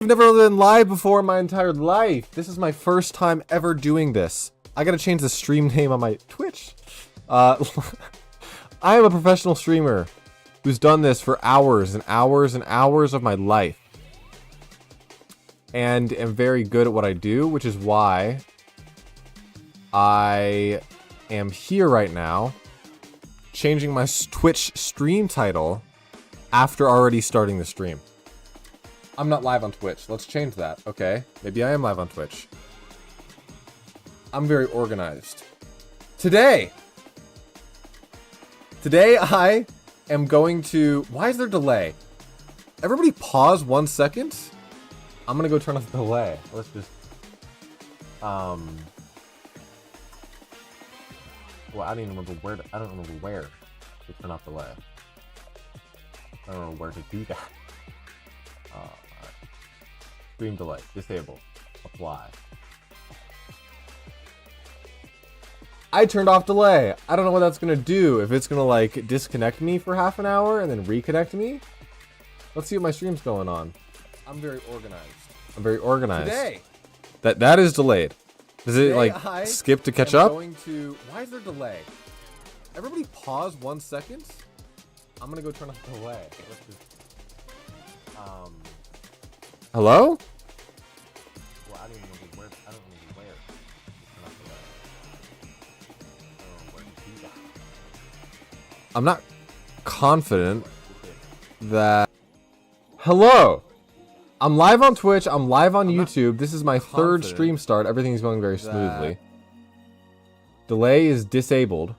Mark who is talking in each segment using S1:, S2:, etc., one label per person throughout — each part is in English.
S1: I've never been live before in my entire life. This is my first time ever doing this. I gotta change the stream name on my Twitch. I am a professional streamer who's done this for hours and hours and hours of my life. And am very good at what I do, which is why I am here right now, changing my Twitch stream title after already starting the stream. I'm not live on Twitch. Let's change that. Okay, maybe I am live on Twitch. I'm very organized. Today I am going to... Why is there delay? Everybody pause 1 second. I'm gonna go turn off the delay. Let's just... Well, I don't even remember where to... I don't remember where to turn off delay. I don't know where to do that. Alright. Stream delay. Disable. Apply. I turned off delay. I don't know what that's gonna do. If it's gonna like disconnect me for half an hour and then reconnect me. Let's see what my stream's going on. I'm very organized. I'm very organized. Today. That is delayed. Does it like skip to catch up? Why is there delay? Everybody pause 1 second. I'm gonna go turn off delay. Let's just, hello? Well, I don't even know where. I don't know where. Turn off delay. I don't know where to do that. I'm not confident that. Hello. I'm live on Twitch. I'm live on YouTube. This is my third stream start. Everything's going very smoothly. Delay is disabled.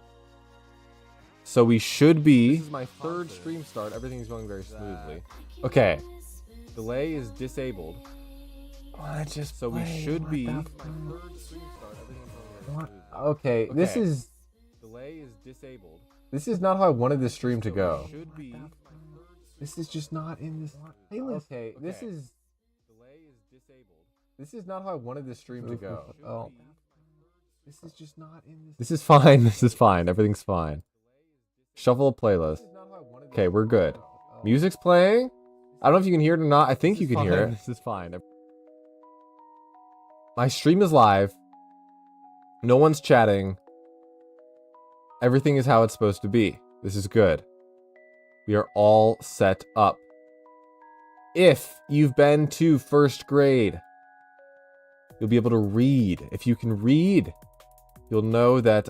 S1: So we should be... This is my third stream start. Everything's going very smoothly. Okay. Delay is disabled. So we should be... Okay, this is... Delay is disabled. This is not how I wanted this stream to go. This is just not in this playlist. Okay, this is... Delay is disabled. This is not how I wanted this stream to go. Oh. This is just not in this... This is fine. This is fine. Everything's fine. Shuffle a playlist. Okay, we're good. Music's playing. I don't know if you can hear it or not. I think you can hear it. This is fine. My stream is live. No one's chatting. Everything is how it's supposed to be. This is good. We are all set up. If you've been to first grade, you'll be able to read. If you can read, you'll know that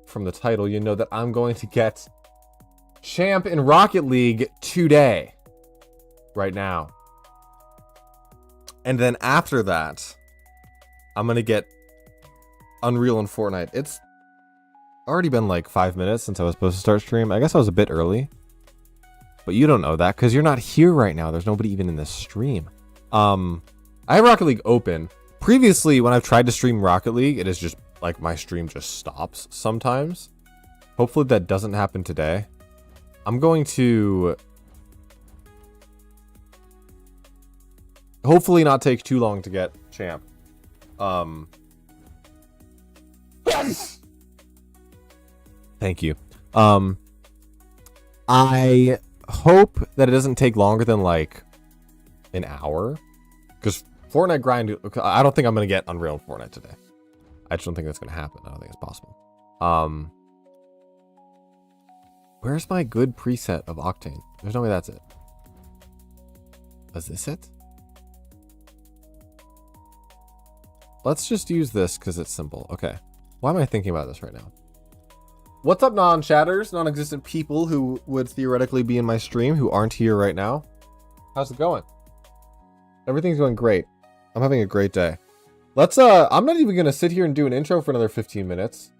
S1: from the title, you know that I'm going to get champ in Rocket League today. Right now. And then after that, I'm going to get Unreal and Fortnite. It's already been like 5 minutes since I was supposed to start stream. I guess I was a bit early. But you don't know that because you're not here right now. There's nobody even in this stream. I have Rocket League open. Previously, when I've tried to stream Rocket League, it is just like my stream just stops sometimes. Hopefully that doesn't happen today. I'm going to hopefully not take too long to get champ. Yes! Thank you. I hope that it doesn't take longer than like an hour. Because Fortnite grind, I don't think I'm going to get Unreal and Fortnite today. I just don't think that's going to happen. I don't think it's possible. Where's my good preset of Octane? There's no way that's it. Is this it? Let's just use this because it's simple. Okay. Why am I thinking about this right now? What's up, non-chatters, non-existent people who would theoretically be in my stream who aren't here right now? How's it going? Everything's going great. I'm having a great day. Let's, I'm not even going to sit here and do an intro for another 15 minutes.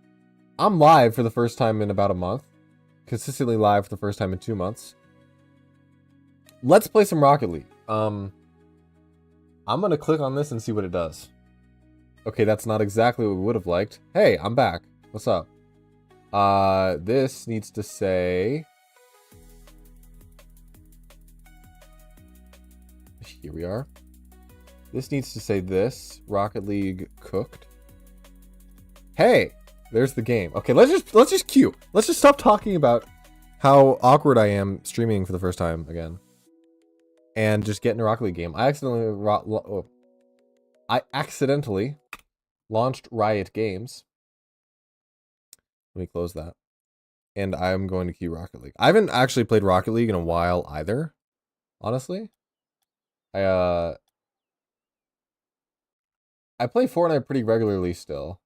S1: I'm live for the first time in about a month. Consistently live for the first time in 2 months. Let's play some Rocket League. I'm going to click on this and see what it does. Okay, that's not exactly what we would have liked. Hey, I'm back. What's up? This needs to say... Here we are. This needs to say this. Rocket League cooked. Hey! There's the game. Okay, let's just queue. Let's just stop talking about how awkward I am streaming for the first time again. and just get in a Rocket League game. I accidentally launched Riot Games. Let me close that. And I'm going to queue Rocket League. I haven't actually played Rocket League in a while either, honestly. I play Fortnite pretty regularly still.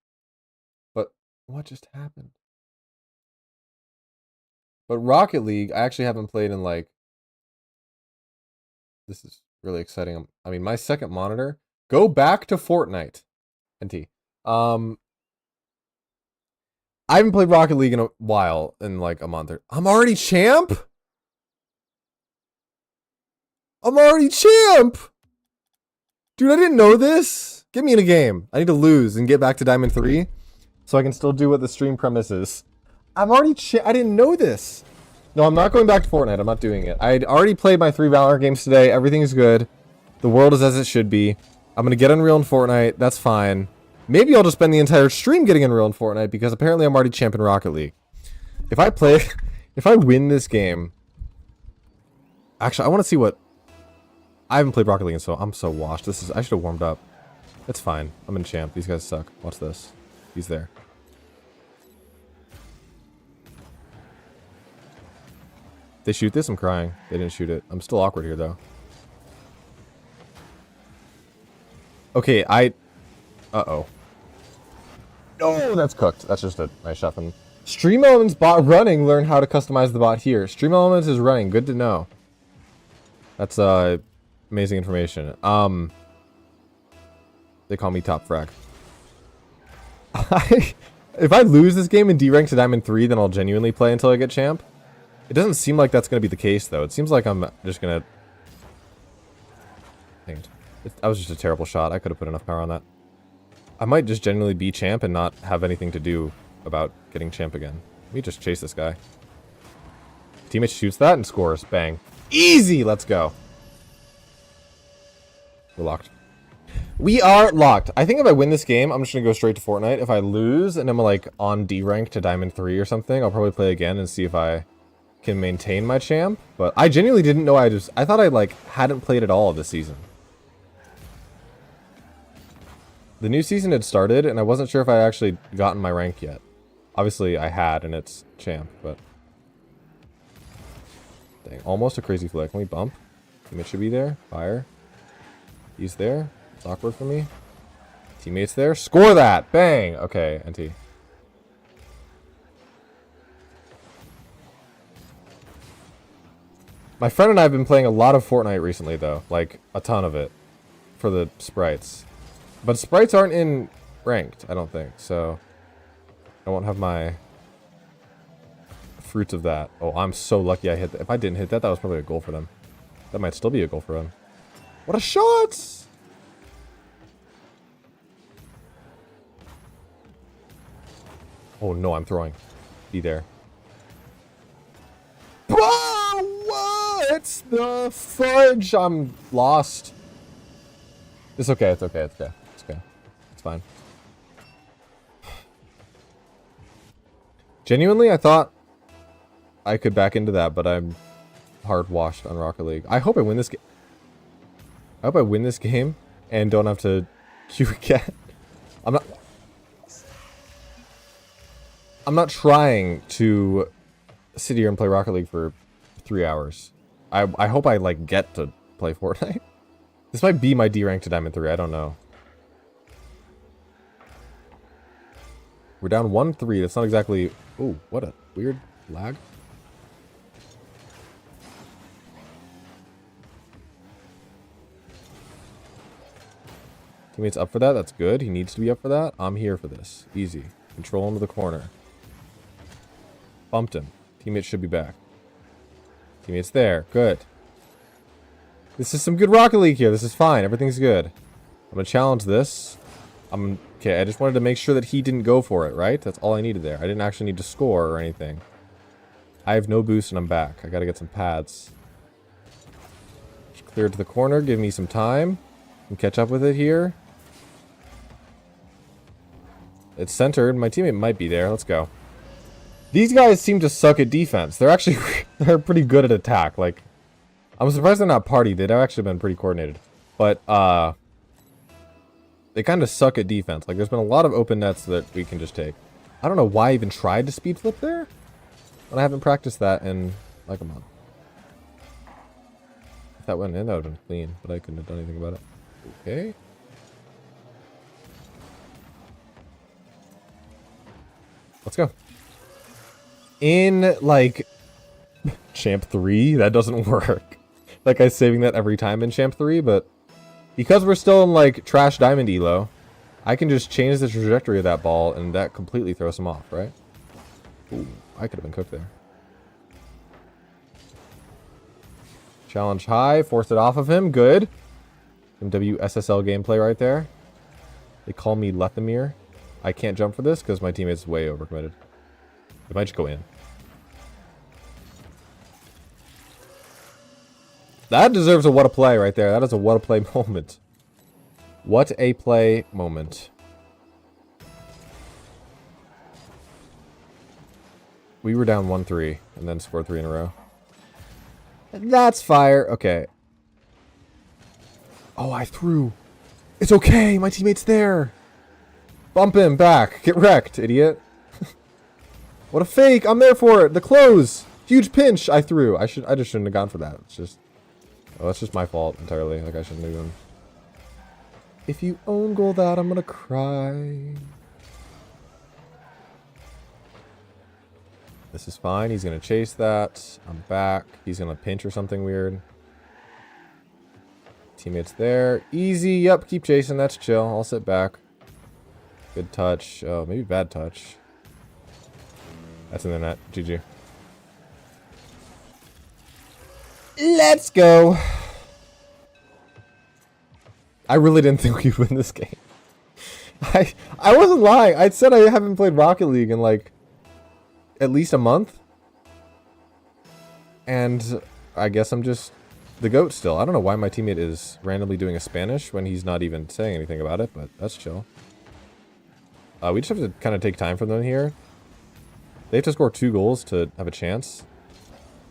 S1: But what just happened? But Rocket League, I actually haven't played in like... This is really exciting. I mean, my second monitor. Go back to Fortnite. NT. I haven't played Rocket League in a while, in like a month. I'm already champ? I'm already champ! Dude, I didn't know this. Get me in a game. I need to lose and get back to Diamond 3 so I can still do what the stream premise is. I'm already I didn't know this. No, I'm not going back to Fortnite. I'm not doing it. I already played my 3 Valorant games today. Everything's good. The world is as it should be. I'm going to get Unreal in Fortnite. That's fine. Maybe I'll just spend the entire stream getting Unreal in Fortnite because apparently I'm already champ in Rocket League. If I win this game... Actually, I want to see what... I haven't played Rocket League and so I'm so washed. I should have warmed up. It's fine. I'm in champ. These guys suck. Watch this. He's there. They shoot this? I'm crying. They didn't shoot it. I'm still awkward here, though. Okay, uh-oh. No, that's cooked. That's just a nice shot from... Stream Elements bot running. Learn how to customize the bot here. Stream Elements is running. Good to know. That's, amazing information. They call me Top Frack. If I lose this game and D-rank to Diamond 3, then I'll genuinely play until I get champ. It doesn't seem like that's going to be the case, though. It seems like I'm just going to... That was just a terrible shot. I could have put enough power on that. I might just genuinely be champ and not have anything to do about getting champ again. Let me just chase this guy. Teammate shoots that and scores. Bang. Easy! Let's go. We're locked. We are locked. I think if I win this game, I'm just going to go straight to Fortnite. If I lose and I'm like on D rank to Diamond 3 or something, I'll probably play again and see if I can maintain my champ. But I genuinely didn't know I thought I like hadn't played at all this season. The new season had started and I wasn't sure if I actually gotten my rank yet. Obviously I had and it's champ, but... Dang, almost a crazy flick. Can we bump? Teammate should be there. Fire. He's there. It's awkward for me. Teammates there. Score that! Bang! Okay, NT. My friend and I have been playing a lot of Fortnite recently, though. Like, a ton of it. For the sprites. But sprites aren't in ranked, I don't think. So, I won't have my fruits of that. Oh, I'm so lucky I hit that. If I didn't hit that, that was probably a goal for them. That might still be a goal for them. What a shot! Oh no, I'm throwing. Be there. Whoa! What's the fudge? I'm lost. It's okay, it's okay, it's okay. It's okay. It's fine. Genuinely, I thought I could back into that, but I'm hard washed on Rocket League. I hope I win this game. I hope I win this game and don't have to queue again. I'm not trying to sit here and play Rocket League for 3 hours. I hope I like get to play Fortnite. This might be my D rank to Diamond 3, I don't know. We're down 1-3. That's not exactly... Ooh, what a weird lag. Teammate's up for that. That's good. He needs to be up for that. I'm here for this. Easy. Control him to the corner. Bumped him. Teammate should be back. Teammate's there. Good. This is some good Rocket League here. This is fine. Everything's good. I'm going to challenge this. Okay, I just wanted to make sure that he didn't go for it, right? That's all I needed there. I didn't actually need to score or anything. I have no boost and I'm back. I got to get some pads. Just clear it to the corner. Give me some time. And catch up with it here. It's centered. My teammate might be there. Let's go. These guys seem to suck at defense. They're actually they're pretty good at attack. Like, I'm surprised they're not party. They'd actually been pretty coordinated. But, they kind of suck at defense. Like, there's been a lot of open nets that we can just take. I don't know why I even tried to speed flip there. But I haven't practiced that in, like, a month. If that went in, that would have been clean. But I couldn't have done anything about it. Okay. Let's go. In, like, Champ 3, that doesn't work. That guy's saving that every time in Champ 3, but because we're still in, like, Trash Diamond Elo, I can just change the trajectory of that ball, and that completely throws him off, right? Ooh, I could have been cooked there. Challenge high, force it off of him, good. Some WSSL gameplay right there. They call me Lethamir. I can't jump for this because my teammate's way overcommitted. It might just go in. That deserves a what a play right there. That is a what a play moment. What a play moment. We were down 1-3 and then scored 3 in a row. That's fire. Okay. Oh, I threw. It's okay. My teammate's there. Bump him back. Get wrecked, idiot. What a fake. I'm there for it. The close. Huge pinch. I threw. I just shouldn't have gone for that. It's just... Oh, that's just my fault entirely. Like, I shouldn't have even... If you own goal that, I'm gonna cry. This is fine. He's gonna chase that. I'm back. He's gonna pinch or something weird. Teammates there. Easy. Yep, keep chasing. That's chill. I'll sit back. Good touch. Oh, maybe bad touch. That's in the net. GG. Let's go. I really didn't think we'd win this game. I wasn't lying. I said I haven't played Rocket League in like at least a month. And I guess I'm just the GOAT still. I don't know why my teammate is randomly doing a Spanish when he's not even saying anything about it, but that's chill. We just have to kind of take time from them here. They have to score 2 goals to have a chance.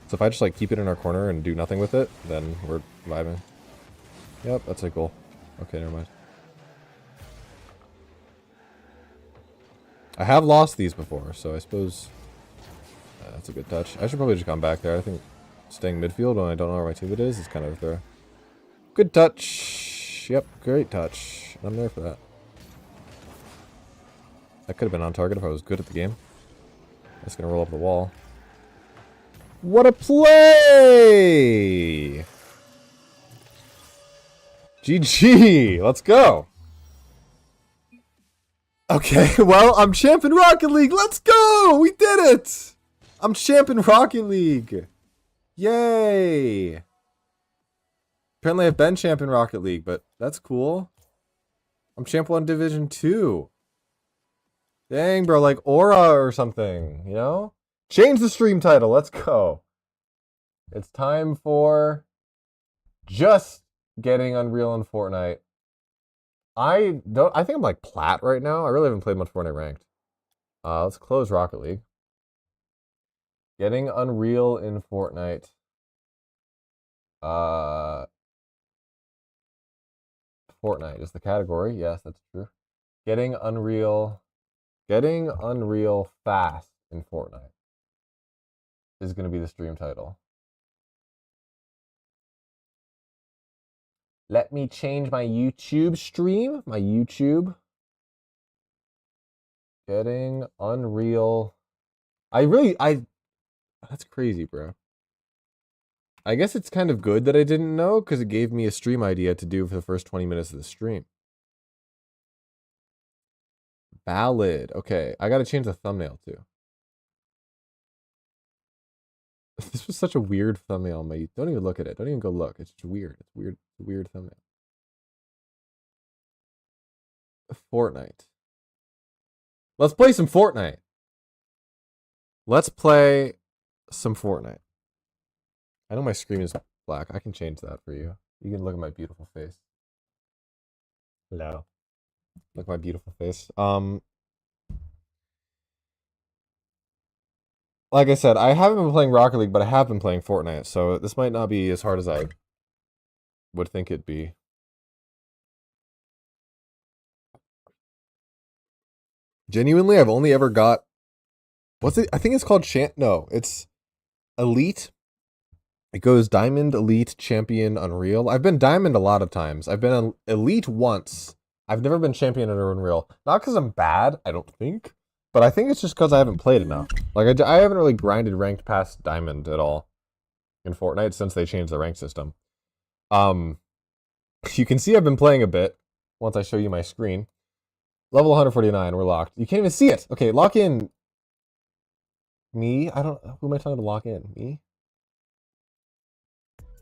S1: So if I just like keep it in our corner and do nothing with it, then we're vibing. Yep, that's a goal. Okay, never mind. I have lost these before, so I suppose that's a good touch. I should probably just come back there. I think staying midfield when I don't know where my teammate is kind of a throw. Good touch. Yep, great touch. I'm there for that. That could have been on target if I was good at the game. That's gonna roll up the wall. What a play! GG! Let's go! Okay, well, I'm champ in Rocket League! Let's go! We did it! I'm champ in Rocket League! Yay! Apparently I've been champ in Rocket League, but that's cool. I'm champ 1 Division 2. Dang, bro, like Aura or something, you know? Change the stream title, let's go. It's time for just getting Unreal in Fortnite. I think I'm like plat right now. I really haven't played much Fortnite ranked. Let's close Rocket League. Getting Unreal in Fortnite. Fortnite is the category. Yes, that's true. Getting Unreal fast in Fortnite is going to be the stream title. Let me change my YouTube stream. My YouTube. Getting Unreal. That's crazy, bro. I guess it's kind of good that I didn't know because it gave me a stream idea to do for the first 20 minutes of the stream. Ballad. Okay, I gotta change the thumbnail too. This was such a weird thumbnail, mate. Don't even look at it. Don't even go look. It's just weird. It's weird. It's a weird thumbnail. Fortnite. Let's play some Fortnite. Let's play some Fortnite. I know my screen is black. I can change that for you. You can look at my beautiful face. Hello. Look at my beautiful face. Like I said, I haven't been playing Rocket League, but I have been playing Fortnite, so this might not be as hard as I would think it'd be. Genuinely, I've only ever got... What's it? I think it's called No, it's Elite. It goes Diamond, Elite, Champion, Unreal. I've been Diamond a lot of times. I've been an Elite once. I've never been Champion or Unreal. Not because I'm bad, I don't think. But I think it's just because I haven't played enough. Like, I haven't really grinded ranked past Diamond at all in Fortnite since they changed the rank system. You can see I've been playing a bit once I show you my screen. Level 149, we're locked. You can't even see it. Okay, lock in. Me? I don't... Who am I telling to lock in? Me?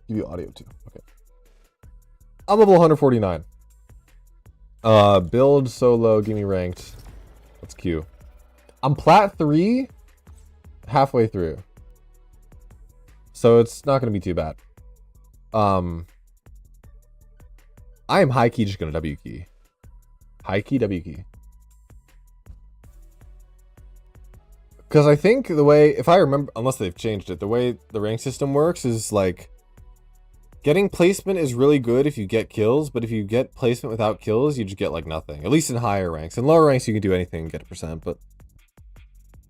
S1: Give you audio too. Okay. I'm level 149. Build solo, give me ranked. Let's queue. I'm plat 3 halfway through. So it's not gonna be too bad. I am high key just gonna W key. High key W key. Because I think the way, if I remember, unless they've changed it, the way the rank system works is like getting placement is really good if you get kills, but if you get placement without kills, you just get like nothing. At least in higher ranks. In lower ranks, you can do anything and get a percent, but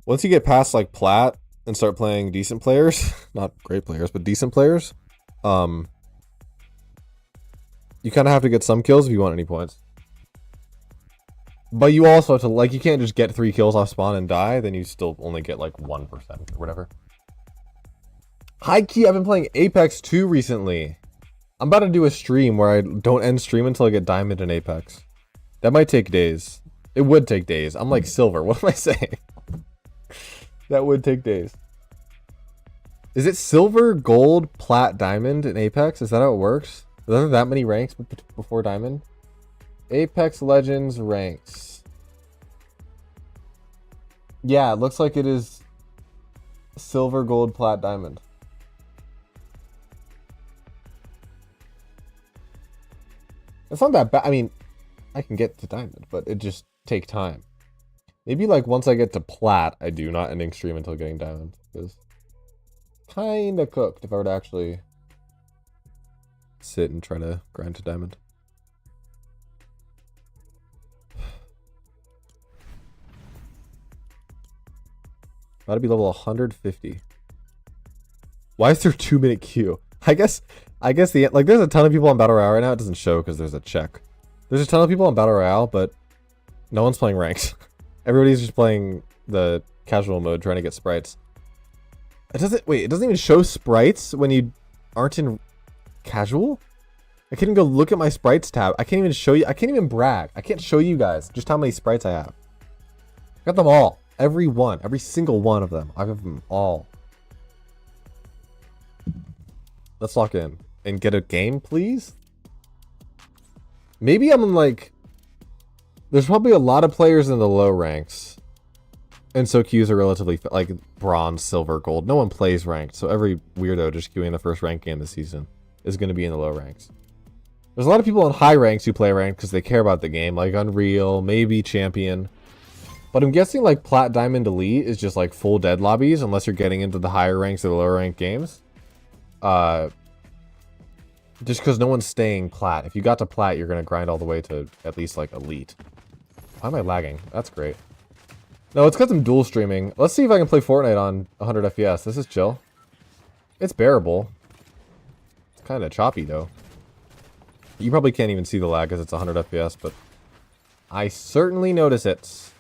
S1: once you get past like plat and start playing decent players, not great players, but decent players, you kind of have to get some kills if you want any points. But you also have to, like, you can't just get 3 kills off spawn and die, then you still only get like 1% or whatever. High key, I've been playing Apex 2 recently. I'm about to do a stream where I don't end stream until I get Diamond in Apex. That might take days. It would take days. I'm like silver. What am I saying? That would take days. Is it silver, gold, plat, diamond in Apex? Is that how it works? Are there that many ranks before diamond? Apex Legends ranks. Yeah, it looks like it is silver, gold, plat, diamond. It's not that bad. I mean, I can get to diamond, but it just take time. Maybe like once I get to plat, I do, not ending stream until getting diamond. Because kinda cooked if I were to actually sit and try to grind to diamond. About to be level 150. Why is there a 2-minute queue? I guess the, like, there's a ton of people on Battle Royale right now. It doesn't show because there's a check. There's a ton of people on Battle Royale, but no one's playing ranks. Everybody's just playing the casual mode, trying to get sprites. It doesn't, wait, it doesn't even show sprites when you aren't in casual? I can't even go look at my sprites tab. I can't even show you, I can't even brag. I can't show you guys just how many sprites I have. I got them all. Every one. Every single one of them. I have them all. Let's lock in. And get a game, please? Maybe I'm like... There's probably a lot of players in the low ranks. And so queues are relatively... like bronze, silver, gold. No one plays ranked. So every weirdo just queuing the first rank game this season is going to be in the low ranks. There's a lot of people in high ranks who play ranked because they care about the game. Like Unreal, maybe Champion. But I'm guessing like Plat, Diamond, Elite is just like full dead lobbies unless you're getting into the higher ranks or the lower ranked games. Just because no one's staying Plat. If you got to Plat, you're going to grind all the way to at least like Elite. Why am I lagging? That's great. No, it's because I'm dual streaming. Let's see if I can play Fortnite on 100 FPS. This is chill. It's bearable. It's kind of choppy though. You probably can't even see the lag because it's 100 FPS, but I certainly notice it.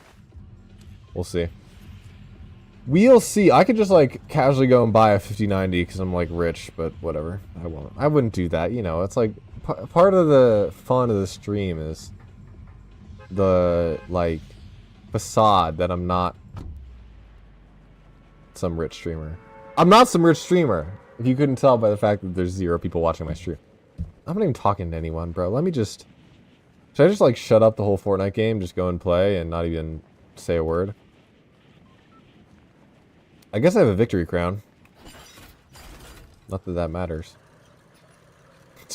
S1: We'll see. We'll see. I could just like casually go and buy a 5090 because I'm like rich, but whatever. I won't. I wouldn't do that. You know, it's like part of the fun of the stream is the like facade that I'm not some rich streamer. I'm not some rich streamer. If you couldn't tell by the fact that there's 0 people watching my stream. I'm not even talking to anyone, bro. Let me just... Should I just like shut up the whole Fortnite game, just go and play and not even say a word? I guess I have a victory crown. Not that that matters.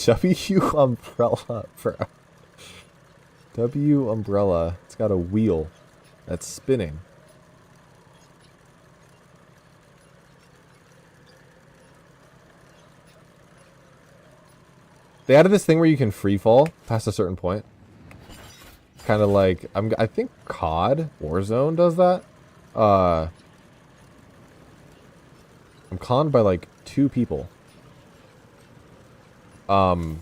S1: W umbrella, bro. W umbrella. It's got a wheel that's spinning. They added this thing where you can free fall past a certain point. Kind of like I think COD Warzone does that. I'm conned by like 2 people. But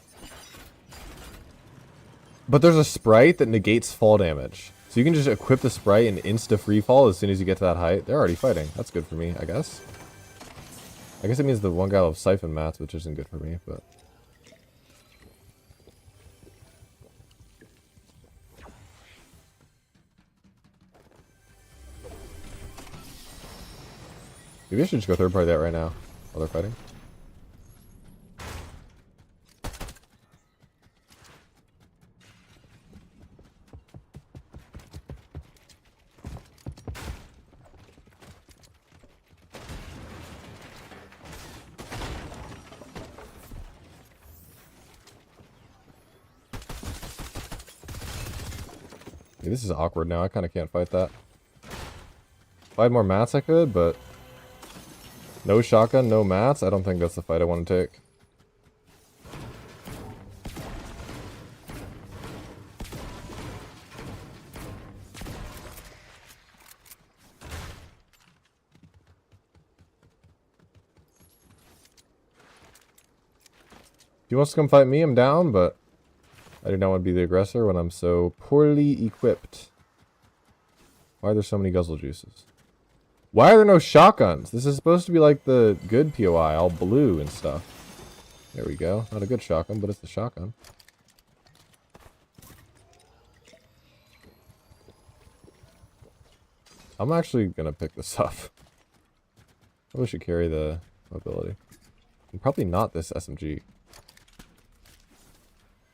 S1: there's a sprite that negates fall damage. So you can just equip the sprite and insta free fall as soon as you get to that height. They're already fighting. That's good for me, I guess. I guess it means the one guy will have siphon mats, which isn't good for me, but... Maybe I should just go third party that right now while they're fighting. Yeah, this is awkward now. I kind of can't fight that. If I had more mats I could, but... No shotgun, no mats. I don't think that's the fight I want to take. If he wants to come fight me, I'm down, but I do not want to be the aggressor when I'm so poorly equipped. Why are there so many guzzle juices? Why are there no shotguns? This is supposed to be like the good POI, all blue and stuff. There we go. Not a good shotgun, but it's the shotgun. I'm actually gonna pick this up. Probably should carry the mobility. And probably not this SMG.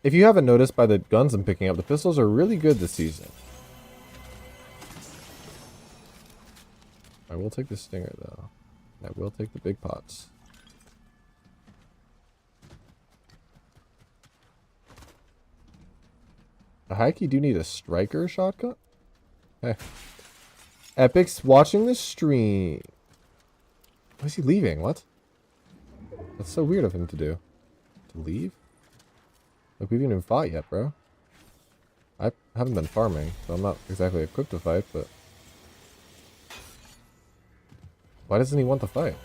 S1: If you haven't noticed by the guns I'm picking up, the pistols are really good this season. I will take the Stinger, though. I will take the big pots. A hikey do need a striker shotgun? Hey. Epic's watching the stream. Why is he leaving? What? That's so weird of him to do. To leave? Look, we haven't even fought yet, bro. I haven't been farming, so I'm not exactly equipped to fight, but... Why doesn't he want the fight?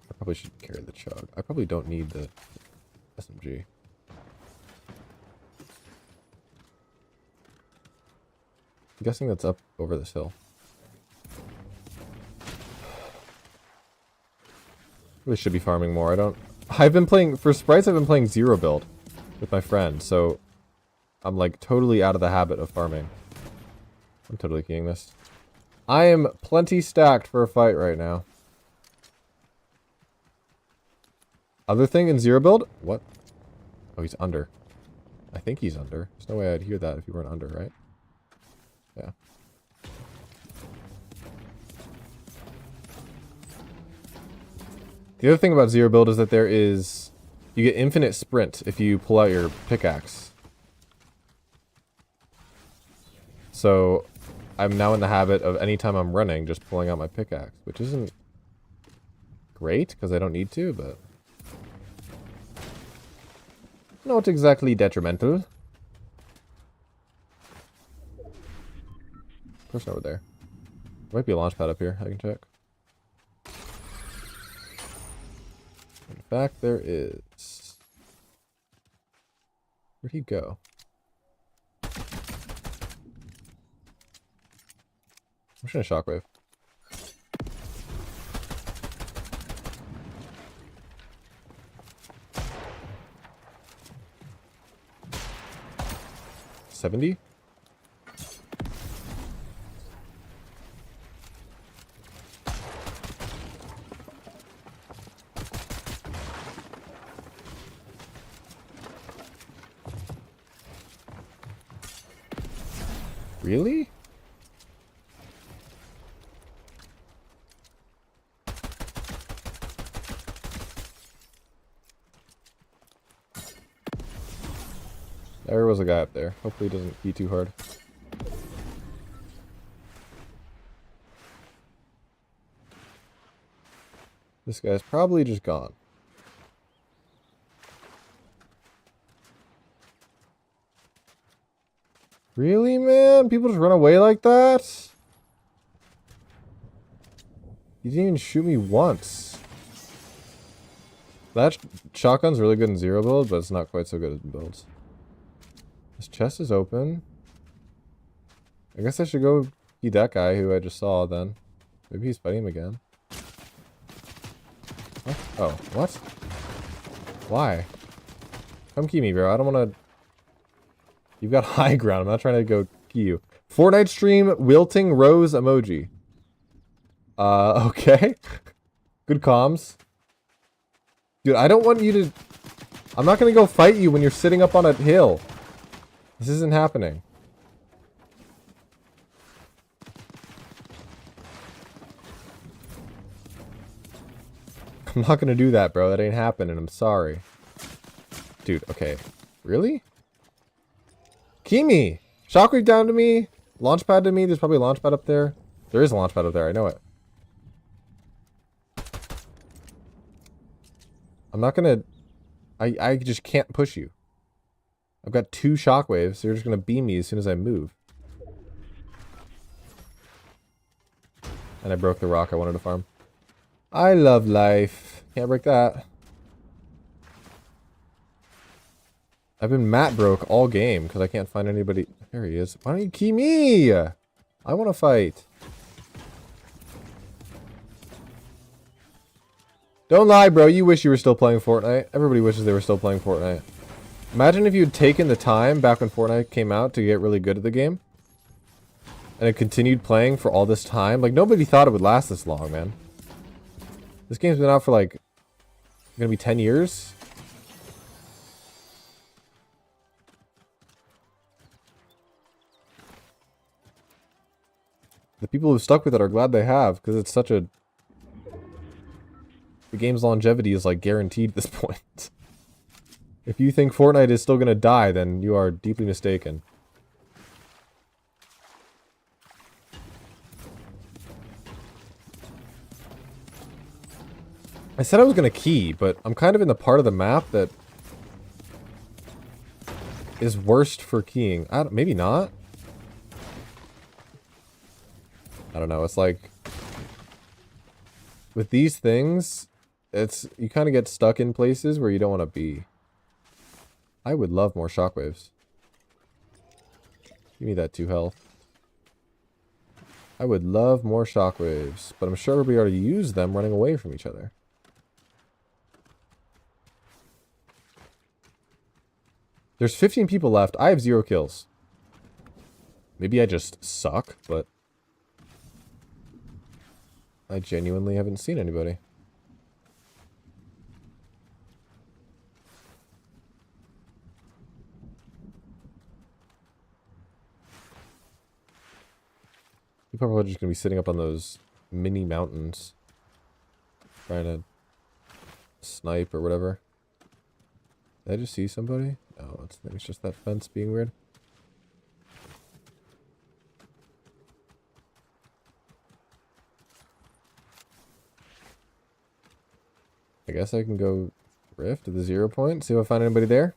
S1: I probably should carry the chug. I probably don't need the SMG. I'm guessing that's up over this hill. Really should be farming more. I've been playing, for sprites I've been playing zero build with my friend, so I'm like totally out of the habit of farming. I'm totally keying this. I am plenty stacked for a fight right now. Other thing in zero build? What? Oh, he's under. I think he's under. There's no way I'd hear that if you weren't under, right? Yeah. The other thing about zero build is that you get infinite sprint if you pull out your pickaxe. So I'm now in the habit of anytime I'm running, just pulling out my pickaxe, which isn't great because I don't need to, but not exactly detrimental. Person over there. There might be a launch pad up here. I can check. In fact, there is. Where'd he go? I'm just gonna shockwave. $70? Really? There was a guy up there. Hopefully he doesn't be too hard. This guy's probably just gone. Really, man? People just run away like that? You didn't even shoot me once. That shotgun's really good in zero build, but it's not quite so good in builds. This chest is open. I guess I should go eat that guy who I just saw then. Maybe he's fighting him again. What? Oh, what? Why? Come key me, bro. I don't want to... You've got high ground. I'm not trying to go key you. Fortnite stream, wilting rose emoji. Okay. Good comms. Dude, I don't want you to... I'm not going to go fight you when you're sitting up on a hill. This isn't happening. I'm not going to do that, bro. That ain't happening. I'm sorry. Dude, okay. Really? Kimi! Shockwave down to me. Launchpad to me. There's probably a launchpad up there. There is a launchpad up there. I know it. I'm not gonna... I just can't push you. I've got 2 shockwaves, so you're just gonna beam me as soon as I move. And I broke the rock I wanted to farm. I love life. Can't break that. I've been mat broke all game because I can't find anybody. There he is. Why don't you key me? I want to fight. Don't lie, bro. You wish you were still playing Fortnite. Everybody wishes they were still playing Fortnite. Imagine if you had taken the time back when Fortnite came out to get really good at the game. And it continued playing for all this time. Like, nobody thought it would last this long, man. This game's been out for, like, gonna be 10 years? The people who stuck with it are glad they have, because it's such a... The game's longevity is, like, guaranteed at this point. If you think Fortnite is still gonna die, then you are deeply mistaken. I said I was gonna key, but I'm kind of in the part of the map that is worst for keying. Maybe not. I don't know. It's like with these things, you kind of get stuck in places where you don't want to be. I would love more shockwaves. Give me that 2 health. I would love more shockwaves, but I'm sure everybody already used them running away from each other. There's 15 people left. I have 0 kills. Maybe I just suck, but I genuinely haven't seen anybody. People are probably just going to be sitting up on those mini mountains trying to snipe or whatever. Did I just see somebody? No, I think it's just that fence being weird. I guess I can go rift to the 0 point, see if I find anybody there.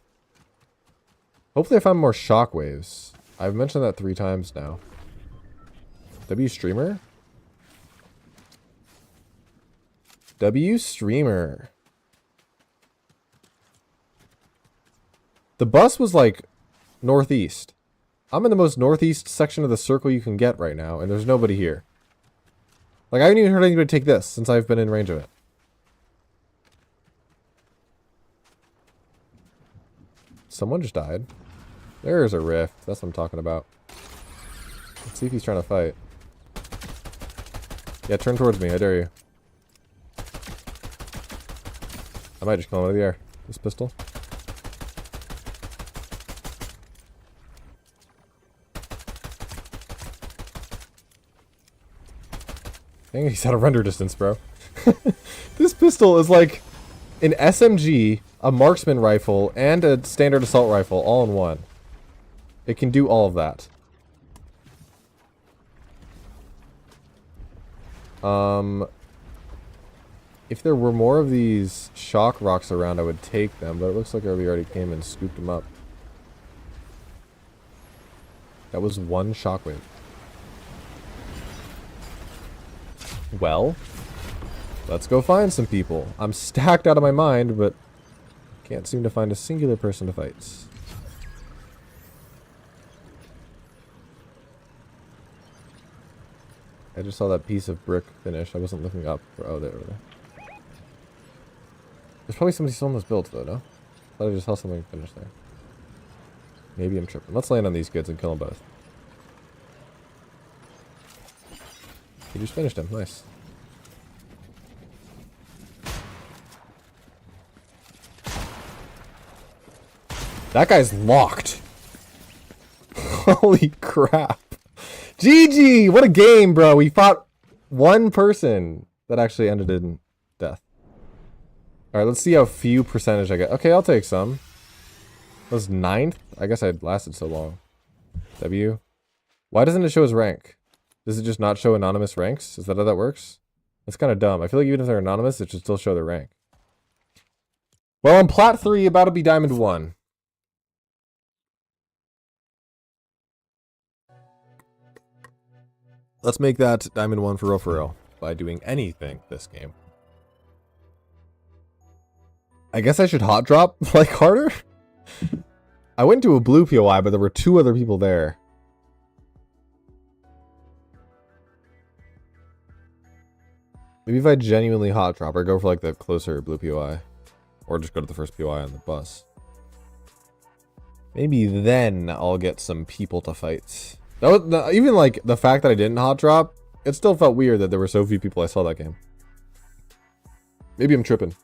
S1: Hopefully I find more shockwaves. I've mentioned that 3 times now. W streamer? W streamer. The bus was like northeast. I'm in the most northeast section of the circle you can get right now, and there's nobody here. Like, I haven't even heard anybody take this since I've been in range of it. Someone just died. There's a rift. That's what I'm talking about. Let's see if he's trying to fight. Yeah, turn towards me. I dare you. I might just kill him out of the air. This pistol. Dang, he's out of render distance, bro. This pistol is like an SMG, a marksman rifle, and a standard assault rifle all in one. It can do all of that. If there were more of these shock rocks around, I would take them, but it looks like everybody already came and scooped them up. That was one shockwave. Well, let's go find some people. I'm stacked out of my mind, but can't seem to find a singular person to fight. I just saw that piece of brick finish. I wasn't looking up. Oh, there. There's probably somebody still in this build, though, no? I thought I just saw something finish there. Maybe I'm tripping. Let's land on these goods and kill them both. You just finished him. Nice. That guy's locked. Holy crap. GG! What a game, bro. We fought one person that actually ended in death. Alright, let's see how few percentage I get. Okay, I'll take some. That was 9th? I guess I lasted so long. W. Why doesn't it show his rank? Does it just not show anonymous ranks? Is that how that works? That's kind of dumb. I feel like even if they're anonymous, it should still show their rank. Well, I'm Plat 3, about to be Diamond 1. Let's make that Diamond 1 for real by doing anything this game. I guess I should hot drop like harder? I went to a blue POI, but there were 2 other people there. Maybe if I genuinely hot drop or go for like the closer blue POI. Or just go to the first POI on the bus. Maybe then I'll get some people to fight. That was, even like the fact that I didn't hot drop, it still felt weird that there were so few people I saw that game. Maybe I'm tripping.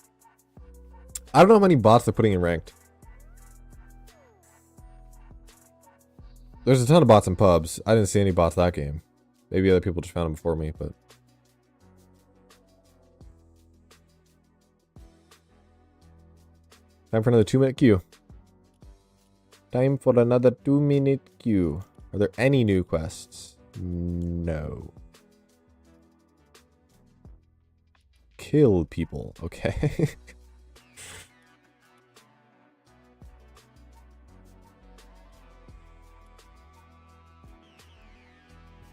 S1: I don't know how many bots they're putting in ranked. There's a ton of bots in pubs. I didn't see any bots that game. Maybe other people just found them before me, but... Time for another 2-minute queue. Time for another 2-minute queue. Are there any new quests? No. Kill people. Okay.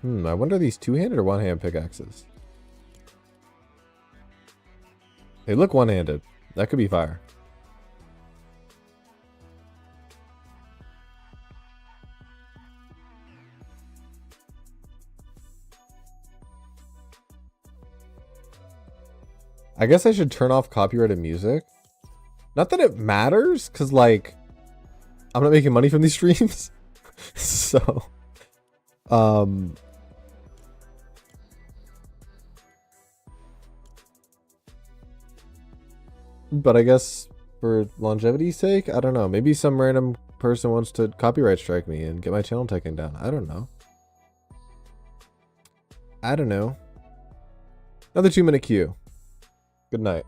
S1: I wonder, are these two-handed or one-hand pickaxes? They look one-handed. That could be fire. I guess I should turn off copyrighted music. Not that it matters, because, like, I'm not making money from these streams. So, but I guess for longevity's sake, I don't know. Maybe some random person wants to copyright strike me and get my channel taken down. I don't know. I don't know. Another 2-minute queue. Good night.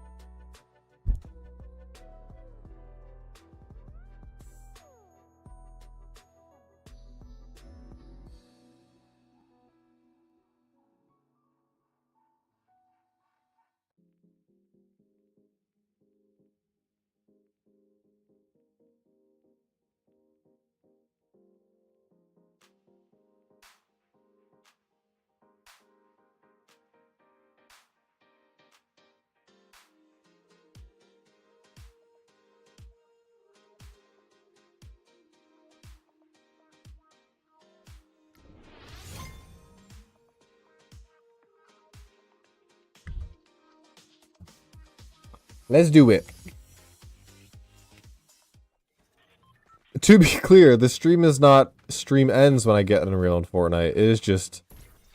S1: Let's do it. To be clear, the stream is not stream ends when I get Unreal in Fortnite. It is just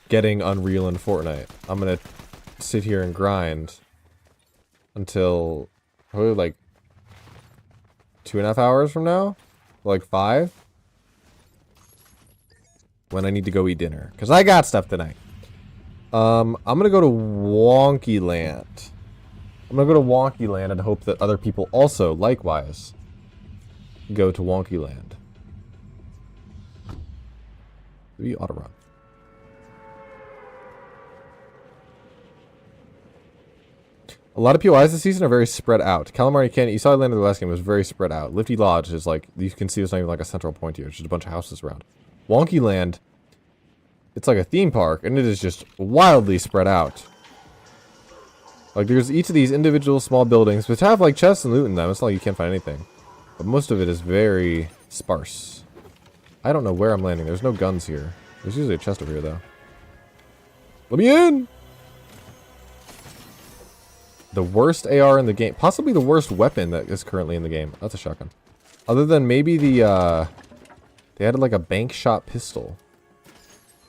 S1: getting Unreal in Fortnite. I'm gonna sit here and grind until probably like 2.5 hours from now, like 5, when I need to go eat dinner, because I got stuff tonight. I'm gonna go to Wonky Land. I'm gonna go to Wonky Land and hope that other people also, likewise, go to Wonky Land. Maybe auto run. A lot of POIs this season are very spread out. Calamari Canyon, you saw I landed the last game, it was very spread out. Lifty Lodge is like, you can see there's not even like a central point here. It's just a bunch of houses around. Wonky Land. It's like a theme park, and it is just wildly spread out. Like, there's each of these individual small buildings, which have, like, chests and loot in them. It's not like you can't find anything. But most of it is very sparse. I don't know where I'm landing. There's no guns here. There's usually a chest over here, though. Let me in! The worst AR in the game. Possibly the worst weapon that is currently in the game. That's a shotgun. Other than maybe the, they added, like, a bank shot pistol.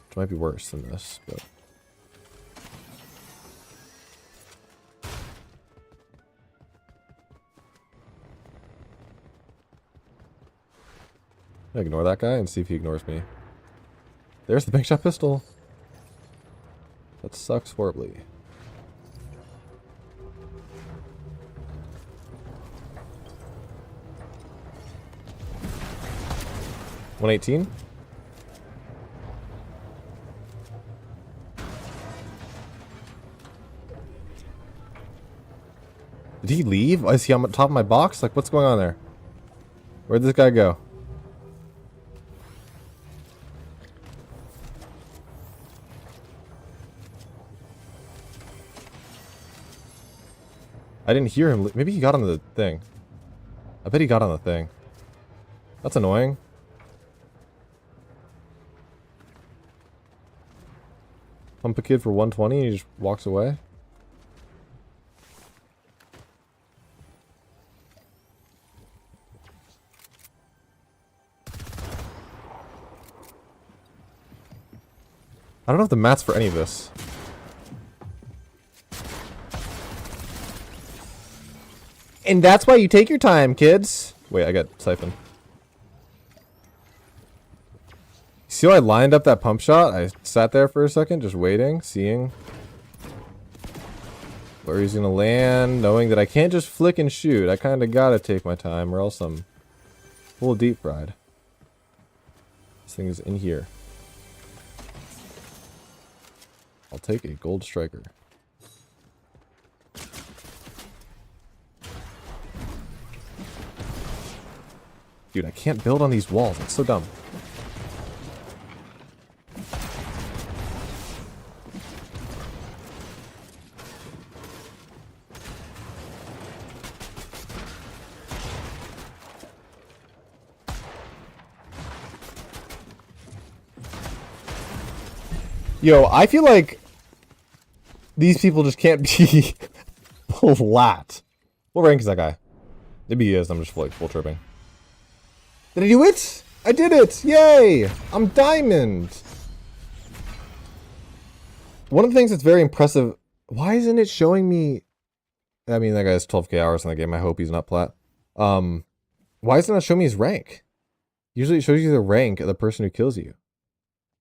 S1: Which might be worse than this, but... Ignore that guy and see if he ignores me. There's the bank shot pistol. That sucks horribly. $118. Did he leave? Is he on top of my box? Like, what's going on there? Where'd this guy go? I didn't hear him. Maybe he got on the thing. I bet he got on the thing. That's annoying. Pump a kid for 120 and he just walks away. I don't know if the mat's for any of this. And that's why you take your time, kids. Wait, I got siphoned. See how I lined up that pump shot? I sat there for a second, just waiting, seeing where he's gonna land, knowing that I can't just flick and shoot. I kinda gotta take my time, or else I'm full deep fried. This thing is in here. I'll take a gold striker. Dude, I can't build on these walls. It's so dumb. Yo, I feel like these people just can't be flat. What rank is that guy? Maybe he is. I'm just like full tripping. Did I do it? I did it! Yay! I'm diamond! One of the things that's very impressive... Why isn't it showing me... I mean, that guy has 12k hours in the game. I hope he's not plat. Why isn't it showing me his rank? Usually it shows you the rank of the person who kills you.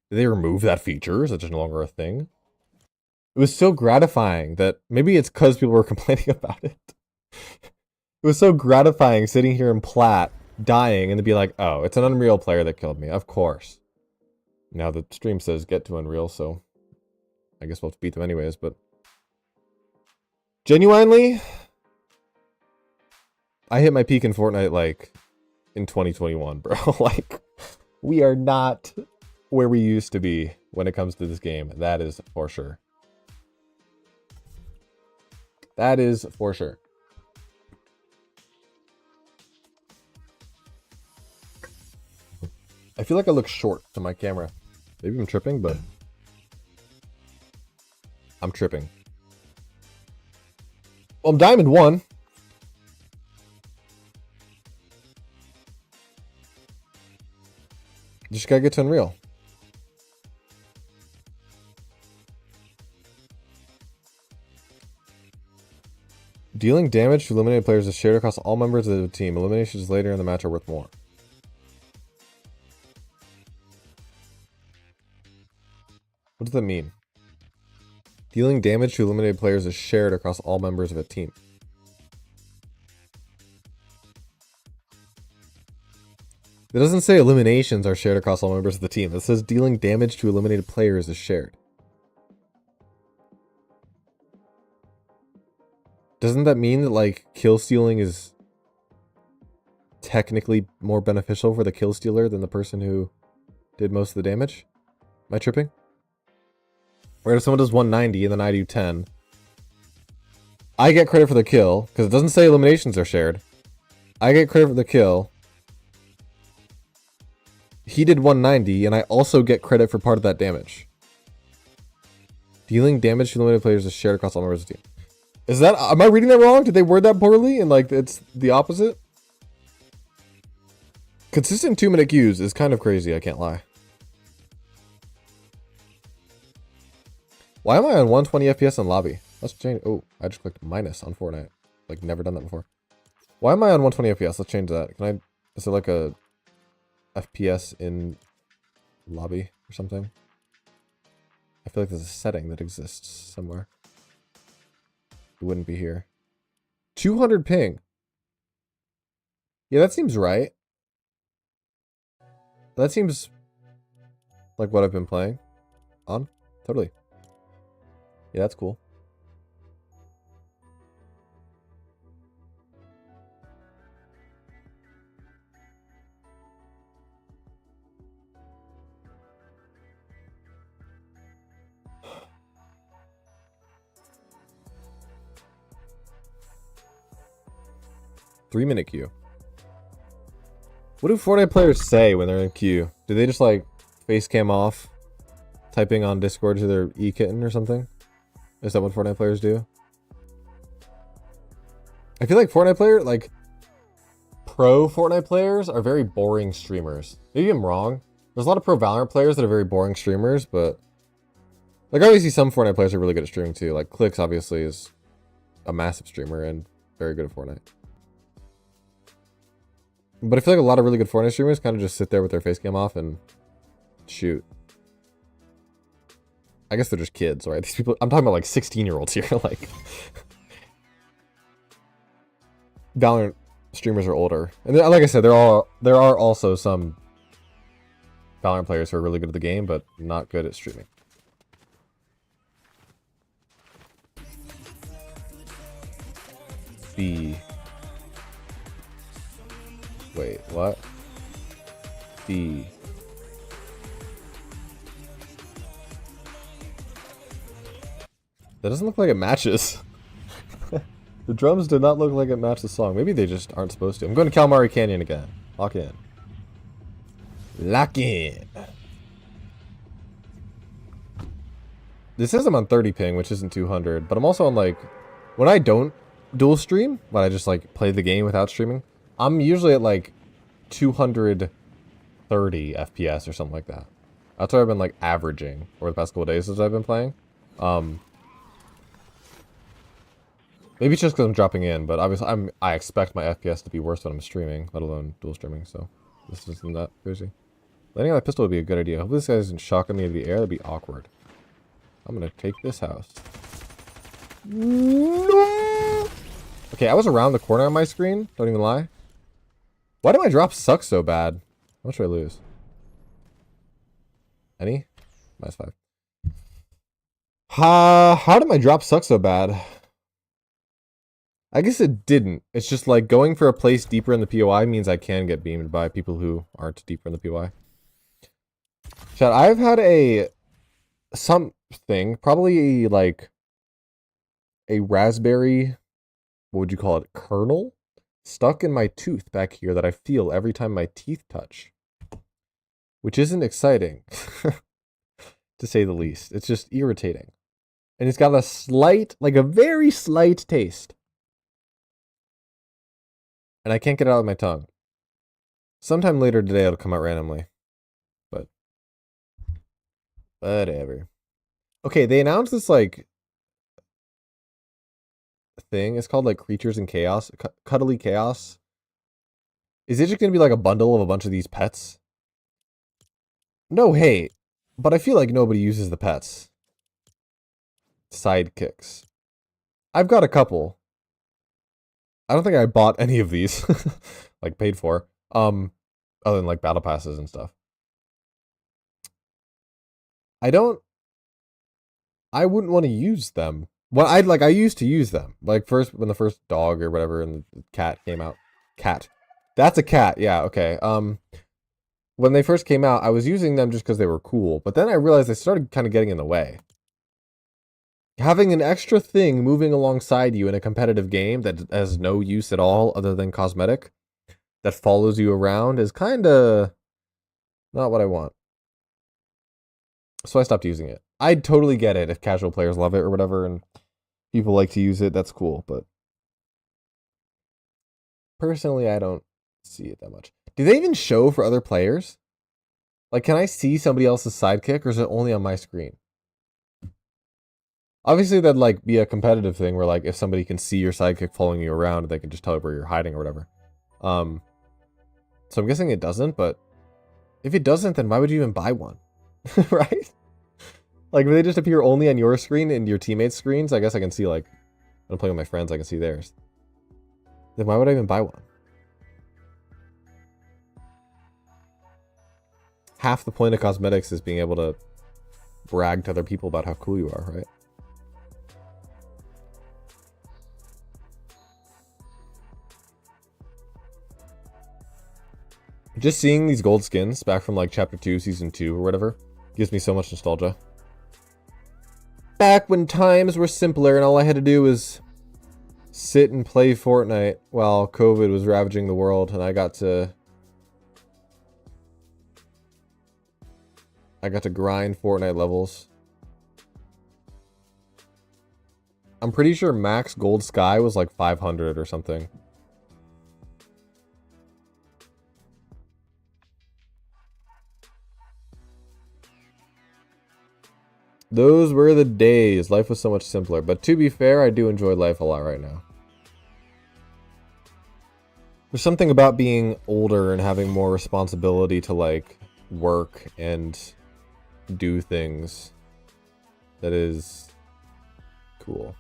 S1: Did they remove that feature? Is that just no longer a thing? It was so gratifying that... Maybe it's because people were complaining about it. It was so gratifying sitting here in plat, dying, and to be like, oh, it's an Unreal player that killed me. Of course. Now the stream says get to Unreal, so I guess we'll have to beat them anyways, but genuinely, I hit my peak in Fortnite like in 2021, bro. Like, we are not where we used to be when it comes to this game. That is for sure. That is for sure. I feel like I look short to my camera. Maybe I'm tripping, but I'm tripping. Well, I'm Diamond 1. Just gotta get to Unreal. Dealing damage to eliminated players is shared across all members of the team. Eliminations later in the match are worth more. What does that mean? Dealing damage to eliminated players is shared across all members of a team. It doesn't say eliminations are shared across all members of the team. It says dealing damage to eliminated players is shared. Doesn't that mean that, like, kill stealing is technically more beneficial for the kill stealer than the person who did most of the damage. Am I tripping? Or if someone does 190 and then I do 10, I get credit for the kill, because it doesn't say eliminations are shared. I get credit for the kill. He did 190, and I also get credit for part of that damage. Dealing damage to eliminated players is shared across all members of the team. Is that... Am I reading that wrong? Did they word that poorly? And, like, it's the opposite? Consistent 2-minute queues is kind of crazy, I can't lie. Why am I on 120 FPS in lobby? Let's change... Oh, I just clicked minus on Fortnite. Like, never done that before. Why am I on 120 FPS? Let's change that. Can I... Is it like a... FPS in lobby or something? I feel like there's a setting that exists somewhere. It wouldn't be here. 200 ping. Yeah, that seems right. That seems like what I've been playing on. Totally. Yeah, that's cool. Three-minute queue. What do Fortnite players say when they're in queue? Do they just like face cam off, typing on Discord to their e-kitten or something? Is that what Fortnite players do? I feel like Fortnite player, like pro Fortnite players are very boring streamers. Maybe I'm wrong. There's a lot of pro Valorant players that are very boring streamers, but like obviously some Fortnite players are really good at streaming too. Like Clicks obviously is a massive streamer and very good at Fortnite. But I feel like a lot of really good Fortnite streamers kind of just sit there with their face cam off and shoot. I guess they're just kids, right? These people, I'm talking about like 16-year-olds here. Like, Valorant streamers are older, and like I said, there are also some Valorant players who are really good at the game, but not good at streaming. Wait, what? That doesn't look like it matches. The drums did not look like it matched the song. Maybe they just aren't supposed to. I'm going to Calamari Canyon again. Lock in. Lock in. This says I'm on 30 ping, which isn't 200, but I'm also on like, when I don't dual stream, when I just like play the game without streaming, I'm usually at like 230 FPS or something like that. That's what I've been like averaging over the past couple days since I've been playing. Maybe it's just because I'm dropping in, but obviously I expect my FPS to be worse when I'm streaming, let alone dual streaming, so this isn't that crazy. Landing on that pistol would be a good idea. Hopefully this guy isn't shotgunning me into the air, that'd be awkward. I'm gonna take this house. No! Okay, I was around the corner on my screen, don't even lie. Why do my drops suck so bad? How much do I lose? Any? -5. How did my drop suck so bad? I guess it didn't. It's just like going for a place deeper in the POI means I can get beamed by people who aren't deeper in the POI. Chat, I've had something, probably like a raspberry, what would you call it, kernel? Stuck in my tooth back here that I feel every time my teeth touch. Which isn't exciting, to say the least. It's just irritating. And it's got a slight, like a very slight taste. And I can't get it out of my tongue. Sometime later today it'll come out randomly. But whatever. Okay, they announced this like thing. It's called like Creatures in Chaos. Cuddly Chaos. Is it just gonna be like a bundle of a bunch of these pets? No hate. But I feel like nobody uses the pets. Sidekicks. I've got a couple. I don't think I bought any of these, like paid for, other than like battle passes and stuff. I wouldn't want to use them. Well, I used to use them, like when the first dog or whatever and the cat came out. Cat. That's a cat. Yeah. Okay. When when they first came out, I was using them just because they were cool. But then I realized they started kind of getting in the way. Having an extra thing moving alongside you in a competitive game that has no use at all other than cosmetic, that follows you around, is kind of not what I want. So I stopped using it. I totally get it if casual players love it or whatever, and people like to use it, that's cool. But personally, I don't see it that much. Do they even show for other players? Like, can I see somebody else's sidekick, or is it only on my screen? Obviously, that'd like be a competitive thing where like if somebody can see your sidekick following you around, they can just tell where you're hiding or whatever. So I'm guessing it doesn't, but if it doesn't, then why would you even buy one? Right? Like, if they just appear only on your screen and your teammates' screens, I guess I can see, like, when I'm playing with my friends, I can see theirs. Then why would I even buy one? Half the point of cosmetics is being able to brag to other people about how cool you are, right? Just seeing these gold skins back from, like, Chapter 2, Season 2, or whatever, gives me so much nostalgia. Back when times were simpler and all I had to do was sit and play Fortnite while COVID was ravaging the world, and I got to grind Fortnite levels. I'm pretty sure max gold sky was like 500 or something. Those were the days. Life was so much simpler. But to be fair, I do enjoy life a lot right now. There's something about being older and having more responsibility to like work and do things that is cool.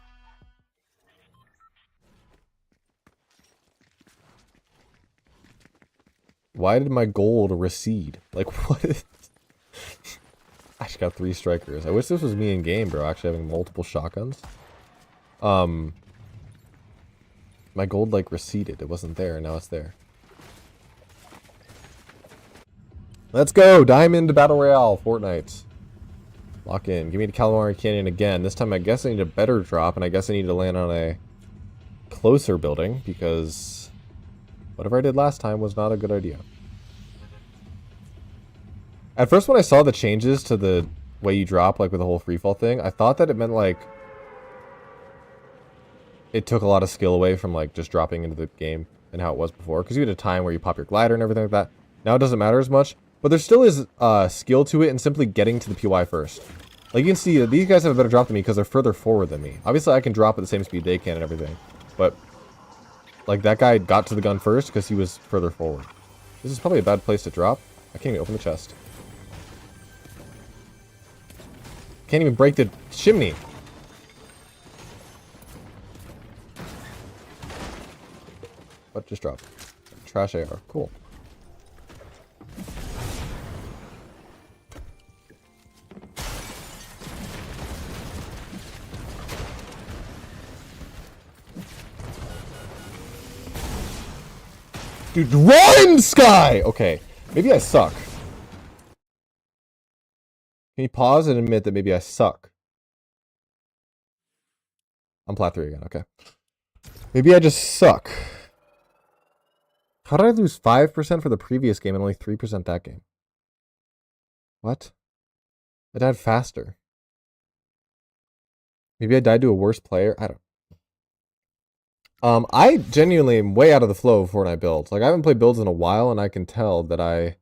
S1: Why did my gold recede? Like, what is... I just got 3 strikers. I wish this was me in game, bro. Actually having multiple shotguns. My gold, like, receded. It wasn't there, and now it's there. Let's go! Diamond Battle Royale, Fortnite. Lock in. Give me the Calamari Canyon again. This time I guess I need a better drop, and I guess I need to land on a closer building, because whatever I did last time was not a good idea. At first when I saw the changes to the way you drop, like with the whole freefall thing, I thought that it meant like it took a lot of skill away from like just dropping into the game and how it was before. Because you had a time where you pop your glider and everything like that. Now it doesn't matter as much. But there still is skill to it and simply getting to the PY first. Like you can see that these guys have a better drop than me because they're further forward than me. Obviously I can drop at the same speed they can and everything. But like that guy got to the gun first because he was further forward. This is probably a bad place to drop. I can't even open the chest. Can't even break the chimney. What just dropped? Trash AR. Cool. Dude, run, Sky! Okay, maybe I suck. Can you pause and admit that maybe I suck? I'm plat 3 again, okay. Maybe I just suck. How did I lose 5% for the previous game and only 3% that game? What? I died faster. Maybe I died to a worse player? I don't. I genuinely am way out of the flow of Fortnite builds. Like, I haven't played builds in a while, and I can tell that I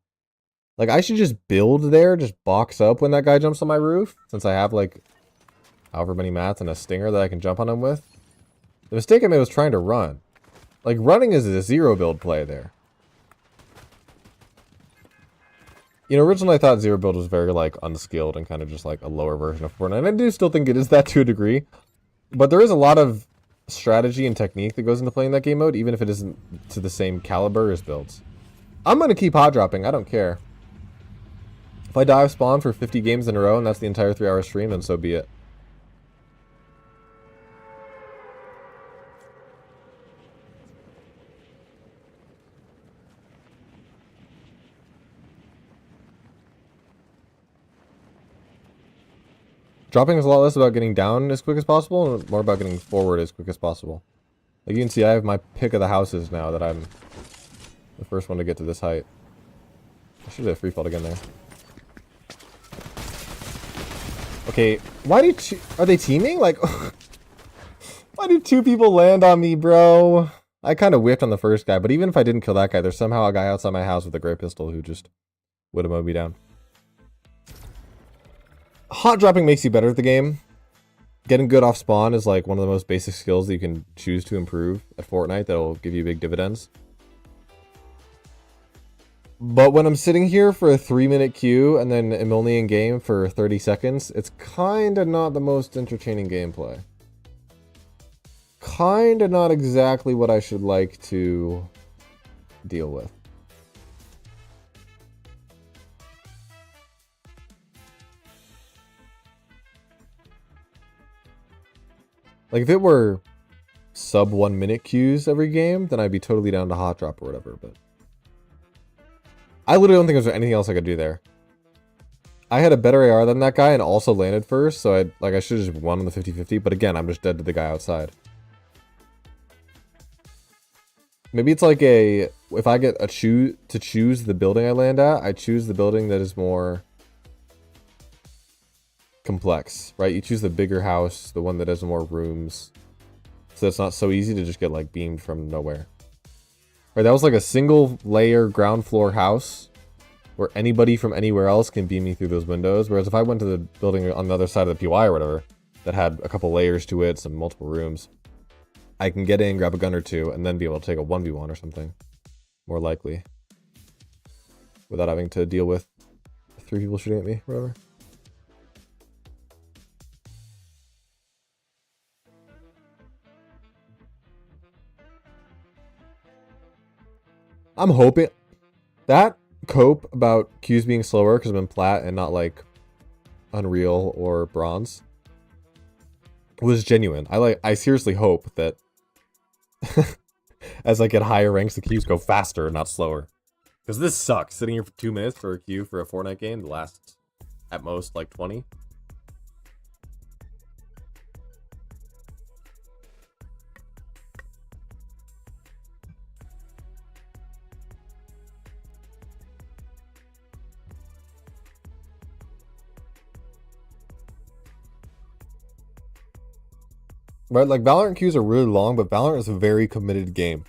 S1: should just build there, just box up when that guy jumps on my roof, since I have, like, however many mats and a stinger that I can jump on him with. The mistake I made was trying to run. Like, running is a 0 build play there. You know, originally I thought 0 build was very, like, unskilled and kind of just, like, a lower version of Fortnite. And I do still think it is that to a degree. But there is a lot of strategy and technique that goes into playing that game mode, even if it isn't to the same caliber as builds. I'm going to keep hot dropping. I don't care. If I dive spawn for 50 games in a row and that's the entire 3-hour stream, then so be it. Dropping is a lot less about getting down as quick as possible and more about getting forward as quick as possible. Like you can see, I have my pick of the houses now that I'm the first one to get to this height. I should have free falled again there. Okay, why do are they teaming? Like, why do two people land on me, bro? I kind of whiffed on the first guy, but even if I didn't kill that guy, there's somehow a guy outside my house with a great pistol who just would have mowed me down. Hot dropping makes you better at the game. Getting good off spawn is like one of the most basic skills that you can choose to improve at Fortnite that will give you big dividends. But when I'm sitting here for a 3-minute queue and then I'm only in game for 30 seconds, it's kinda not the most entertaining gameplay. Kinda not exactly what I should like to deal with. Like if it were sub 1 minute queues every game, then I'd be totally down to hot drop or whatever, but I literally don't think there's anything else I could do there. I had a better AR than that guy and also landed first, so I should have just won on the 50-50, but again, I'm just dead to the guy outside. Maybe it's like if I get to choose the building I land at, I choose the building that is more complex, right? You choose the bigger house, the one that has more rooms, so it's not so easy to just get like beamed from nowhere. Right, that was like a single layer ground floor house where anybody from anywhere else can beam me through those windows, whereas if I went to the building on the other side of the PY or whatever that had a couple layers to it, some multiple rooms, I can get in, grab a gun or two, and then be able to take a 1v1 or something, more likely, without having to deal with 3 people shooting at me, whatever. I'm hoping that cope about queues being slower because I'm in plat and not like Unreal or bronze was genuine. I seriously hope that as I get higher ranks, the queues go faster, not slower. Because this sucks. Sitting here for 2 minutes for a queue for a Fortnite game that lasts at most like 20. Right, like Valorant queues are really long, but Valorant is a very committed game.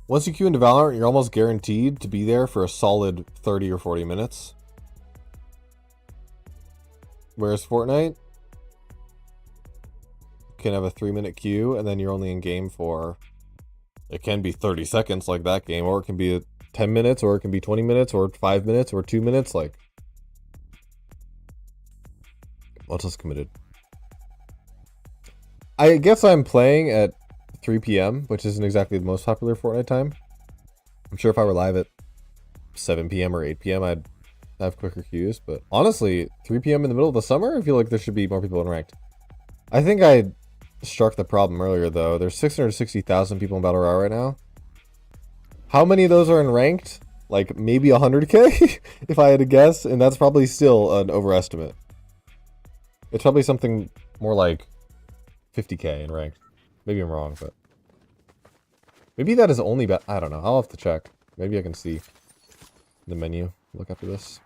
S1: Once you queue into Valorant, you're almost guaranteed to be there for a solid 30 or 40 minutes. Whereas Fortnite, you can have a 3-minute queue, and then you're only in game for, it can be 30 seconds like that game, or it can be 10 minutes, or it can be 20 minutes, or 5 minutes, or 2 minutes, like, much less committed. I guess I'm playing at 3 p.m., which isn't exactly the most popular Fortnite time. I'm sure if I were live at 7 p.m. or 8 p.m., I'd have quicker queues. But honestly, 3 p.m. in the middle of the summer, I feel like there should be more people in ranked. I think I struck the problem earlier, though. There's 660,000 people in Battle Royale right now. How many of those are in ranked? Like, maybe 100k, if I had to guess. And that's probably still an overestimate. It's probably something more like 50k in ranked. Maybe I'm wrong, but maybe that is only I don't know. I'll have to check. Maybe I can see the menu. Look after this.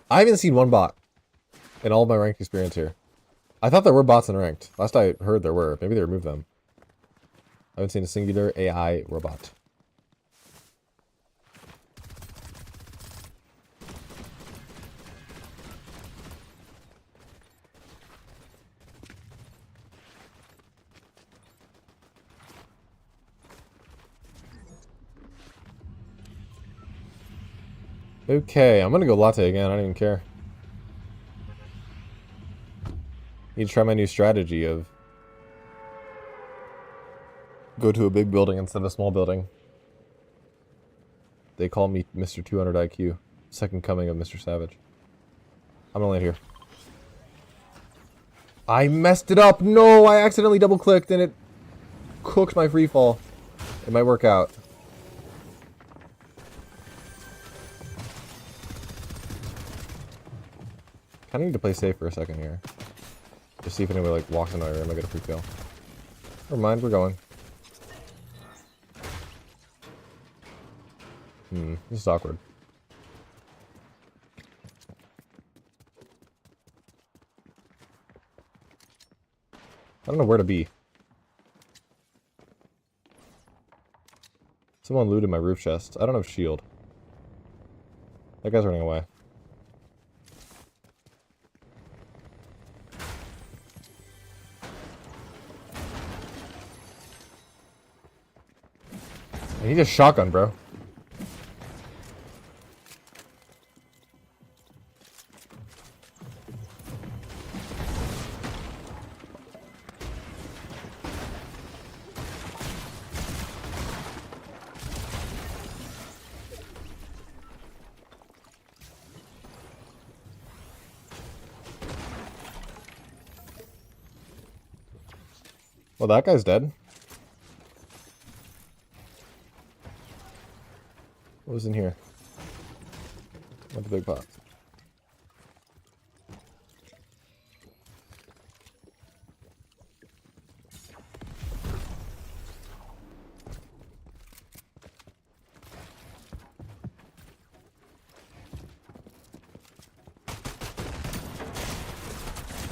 S1: I haven't seen one bot in all of my ranked experience here. I thought there were bots in ranked. Last I heard there were. Maybe they removed them. I haven't seen a singular AI robot. Okay, I'm gonna go latte again. I don't even care. Need to try my new strategy of go to a big building instead of a small building. They call me Mr. 200 IQ. Second coming of Mr. Savage. I'm gonna land here. I messed it up! No! I accidentally double clicked and it cooked my free fall. It might work out. Kinda need to play safe for a second here. Just see if anybody like walks in my room, I get a free kill. Never mind, we're going. This is awkward. I don't know where to be. Someone looted my roof chest. I don't have shield. That guy's running away. I need a shotgun, bro. Well, that guy's dead. What was in here? What the big pot?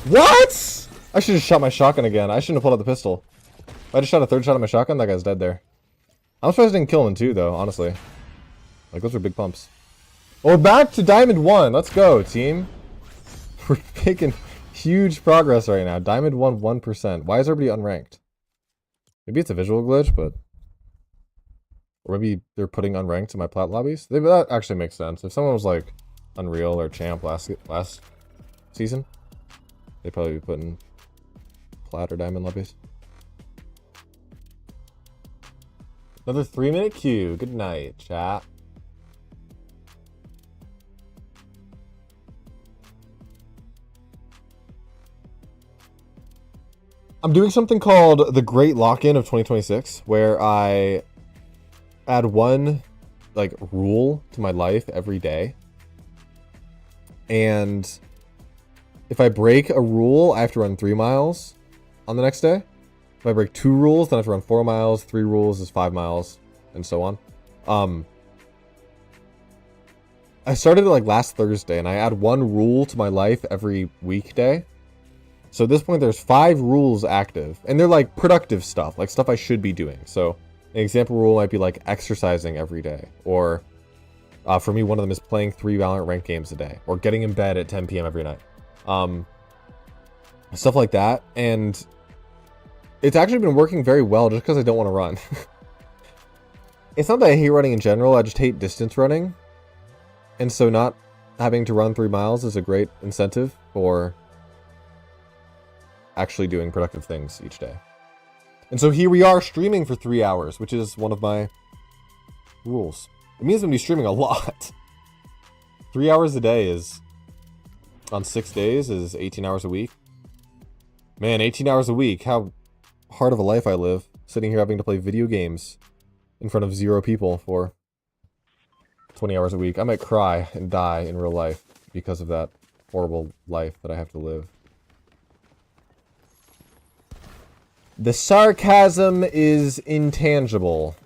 S1: What? I should have shot my shotgun again. I shouldn't have pulled out the pistol. If I just shot a third shot of my shotgun, that guy's dead there. I'm surprised I didn't kill him too, though, honestly. Like, those are big pumps. Well, we're back to Diamond 1. Let's go, team. We're making huge progress right now. Diamond 1, 1%. Why is everybody unranked? Maybe it's a visual glitch, but... Or maybe they're putting unranked in my plat lobbies? That actually makes sense. If someone was, like, Unreal or Champ last season, they'd probably be putting plat or diamond lobbies. Another 3-minute queue. Good night, chat. I'm doing something called the Great Lock-In of 2026, where I add one, like, rule to my life every day. And if I break a rule, I have to run 3 miles on the next day. If I break 2 rules, then I have to run 4 miles. 3 rules is 5 miles, and so on. I started it like last Thursday, and I add 1 rule to my life every weekday. So at this point, there's 5 rules active, and they're like productive stuff, like stuff I should be doing. So an example rule might be like exercising every day, or for me, one of them is playing 3 Valorant ranked games a day, or getting in bed at 10 p.m. every night. Stuff like that, and it's actually been working very well just because I don't want to run. It's not that I hate running in general, I just hate distance running. And so not having to run 3 miles is a great incentive for actually doing productive things each day. And so here we are streaming for 3 hours, which is one of my rules. It means I'm going to be streaming a lot. 3 hours a day is, on 6 days, is 18 hours a week. Man, 18 hours a week, how hard of a life I live, sitting here having to play video games in front of 0 people for 20 hours a week. I might cry and die in real life because of that horrible life that I have to live. The sarcasm is intangible.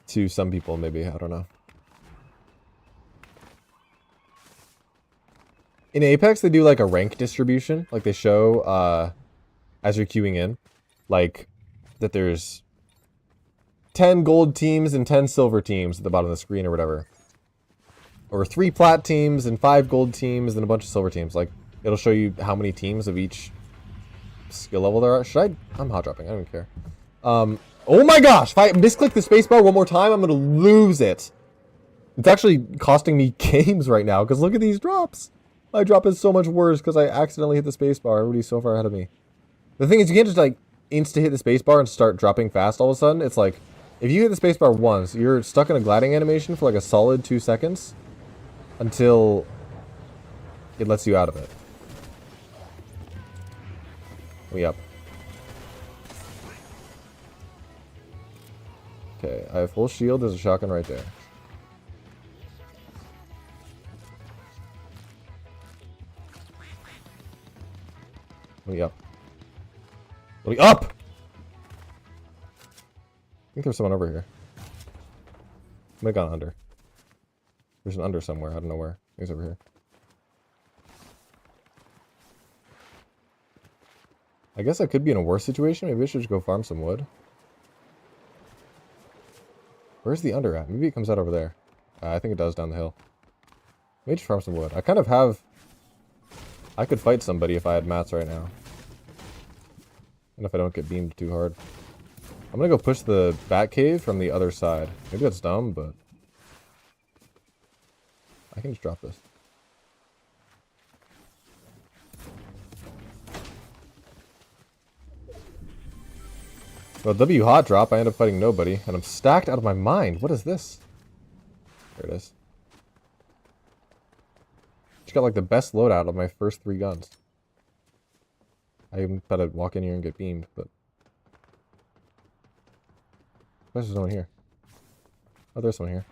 S1: To some people, maybe. I don't know. In Apex, they do like a rank distribution. Like they show, as you're queuing in, like that there's 10 gold teams and 10 silver teams at the bottom of the screen or whatever. Or 3 plat teams and 5 gold teams and a bunch of silver teams. Like, it'll show you how many teams of each skill level there are. I'm hot dropping, I don't care. Oh my gosh, if I misclick the spacebar one more time, I'm gonna lose it. It's actually costing me games right now, because look at these drops. My drop is so much worse because I accidentally hit the spacebar. Everybody's so far ahead of me. The thing is, you can't just like insta hit the spacebar and start dropping fast all of a sudden. It's like, if you hit the spacebar once, you're stuck in a gliding animation for like a solid 2 seconds until it lets you out of it. Yep. Okay, I have full shield. There's a shotgun right there. Let me up. Let me up! I think there's someone over here. I might have gone under. There's an under somewhere. I don't know where. He's over here. I guess I could be in a worse situation. Maybe I should just go farm some wood. Where's the under at? Maybe it comes out over there. I think it does down the hill. Maybe just farm some wood. I kind of have... I could fight somebody if I had mats right now. And if I don't get beamed too hard. I'm gonna go push the bat cave from the other side. Maybe that's dumb, but... I can just drop this. Well, W hot drop, I end up fighting nobody, and I'm stacked out of my mind. What is this? There it is. Just got like the best loadout of my first 3 guns. I even about to walk in here and get beamed, but... There's no one here. Oh, there's someone here.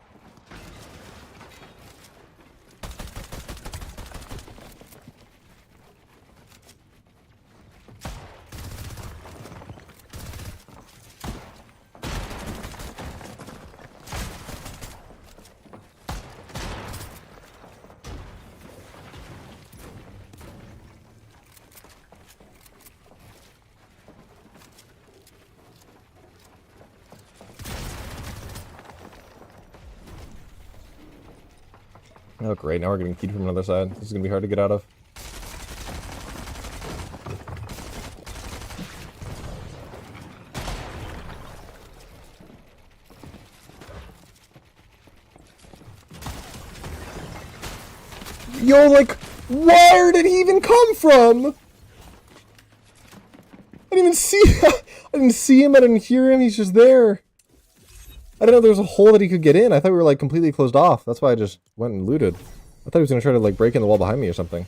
S1: Oh great, now we're getting keyed from another side. This is gonna be hard to get out of. Yo, like, where did he even come from? I didn't even see I didn't see him, I didn't hear him, he's just there. I didn't know there was a hole that he could get in. I thought we were like completely closed off. That's why I just went and looted. I thought he was gonna try to like break in the wall behind me or something.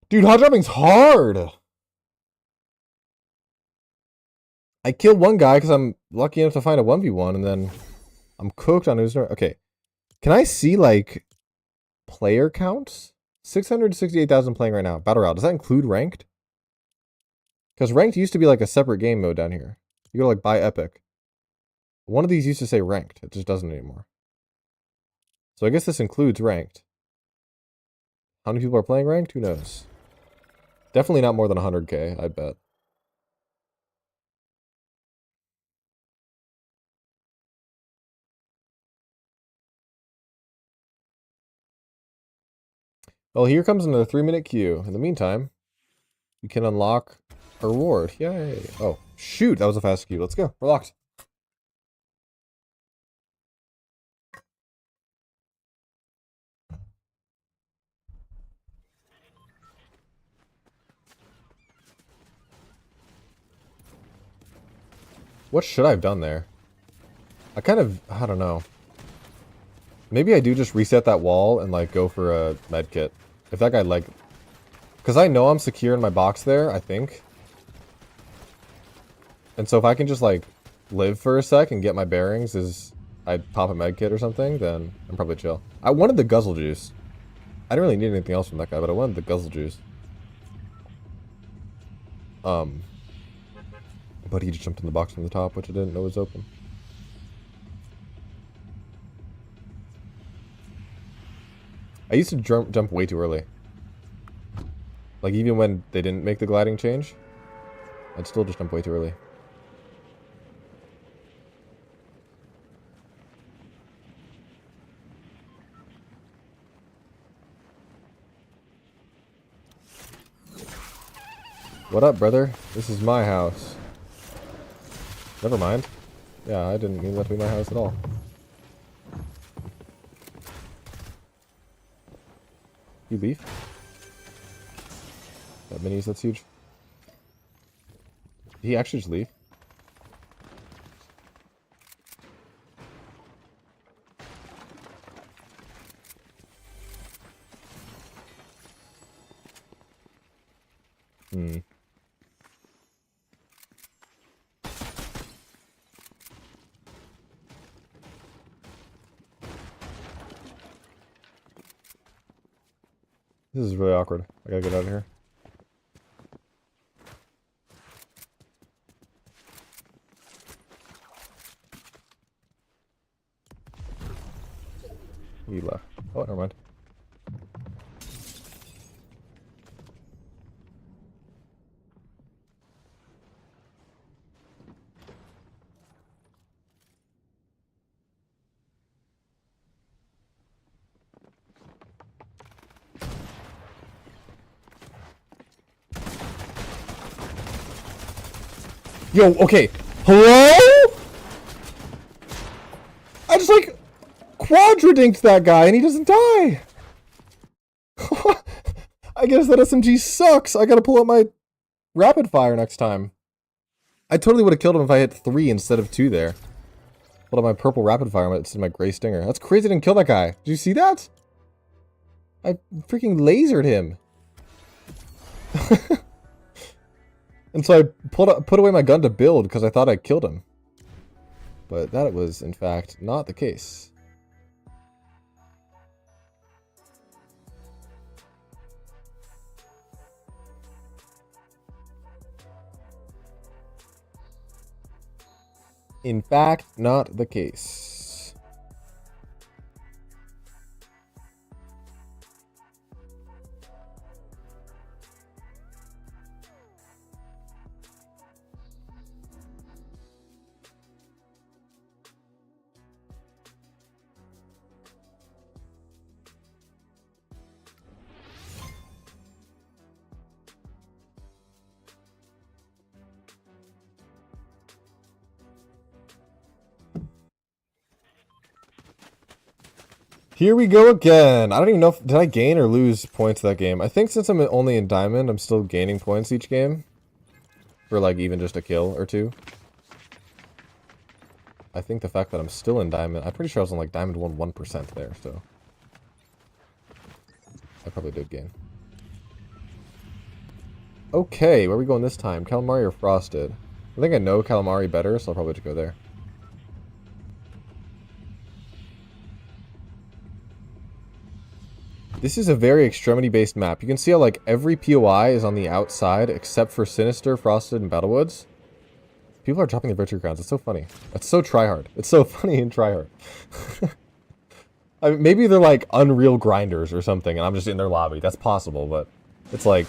S1: Dude, hot dropping's hard! I killed one guy because I'm lucky enough to find a 1v1 and then I'm cooked on who's... Okay. Can I see like player counts? 668,000 playing right now. Battle Royale. Does that include ranked? Because ranked used to be like a separate game mode down here. You go like buy epic. One of these used to say ranked. It just doesn't anymore. So I guess this includes ranked. How many people are playing ranked? Who knows? Definitely not more than 100k, I bet. Well, here comes another 3-minute queue. In the meantime, we can unlock a reward. Yay. Oh, shoot. That was a fast queue. Let's go. We're locked. What should I have done there? I don't know. Maybe I do just reset that wall and like go for a med kit. If that guy like... Because I know I'm secure in my box there, I think. And so if I can just like live for a sec and get my bearings as I pop a med kit or something, then I'm probably chill. I wanted the guzzle juice. I didn't really need anything else from that guy, but I wanted the guzzle juice. But he just jumped in the box from the top, which I didn't know was open. I used to jump way too early. Like, even when they didn't make the gliding change, I'd still just jump way too early. What up, brother? This is my house. Never mind. Yeah, I didn't mean that to be my house at all. You leave? That minis, that's huge. Did he actually just leave? Hmm. This is really awkward. I gotta get out of here. He left. Oh, never mind. Yo, okay. Hello? I just, like, quadradinked that guy and he doesn't die. I guess that SMG sucks. I gotta pull up my rapid fire next time. I totally would have killed him if I hit 3 instead of 2 there. Pulled up my purple rapid fire instead of my gray stinger. That's crazy I didn't kill that guy. Did you see that? I freaking lasered him. And so I put away my gun to build because I thought I killed him. But that was, in fact, not the case. In fact, not the case. Here we go again. I don't even know if... Did I gain or lose points that game? I think since I'm only in Diamond, I'm still gaining points each game. For, like, even just a kill or 2. I think the fact that I'm still in Diamond... I'm pretty sure I was on, like, Diamond 1% there, so... I probably did gain. Okay, where are we going this time? Calamari or Frosted? I think I know Calamari better, so I'll probably just go there. This is a very extremity-based map. You can see how, like, every POI is on the outside, except for Sinister, Frosted, and Battlewoods. People are dropping their victory crowns. It's so funny. It's so tryhard. It's so funny and tryhard. I mean, maybe they're, like, Unreal grinders or something, and I'm just in their lobby. That's possible, but it's, like...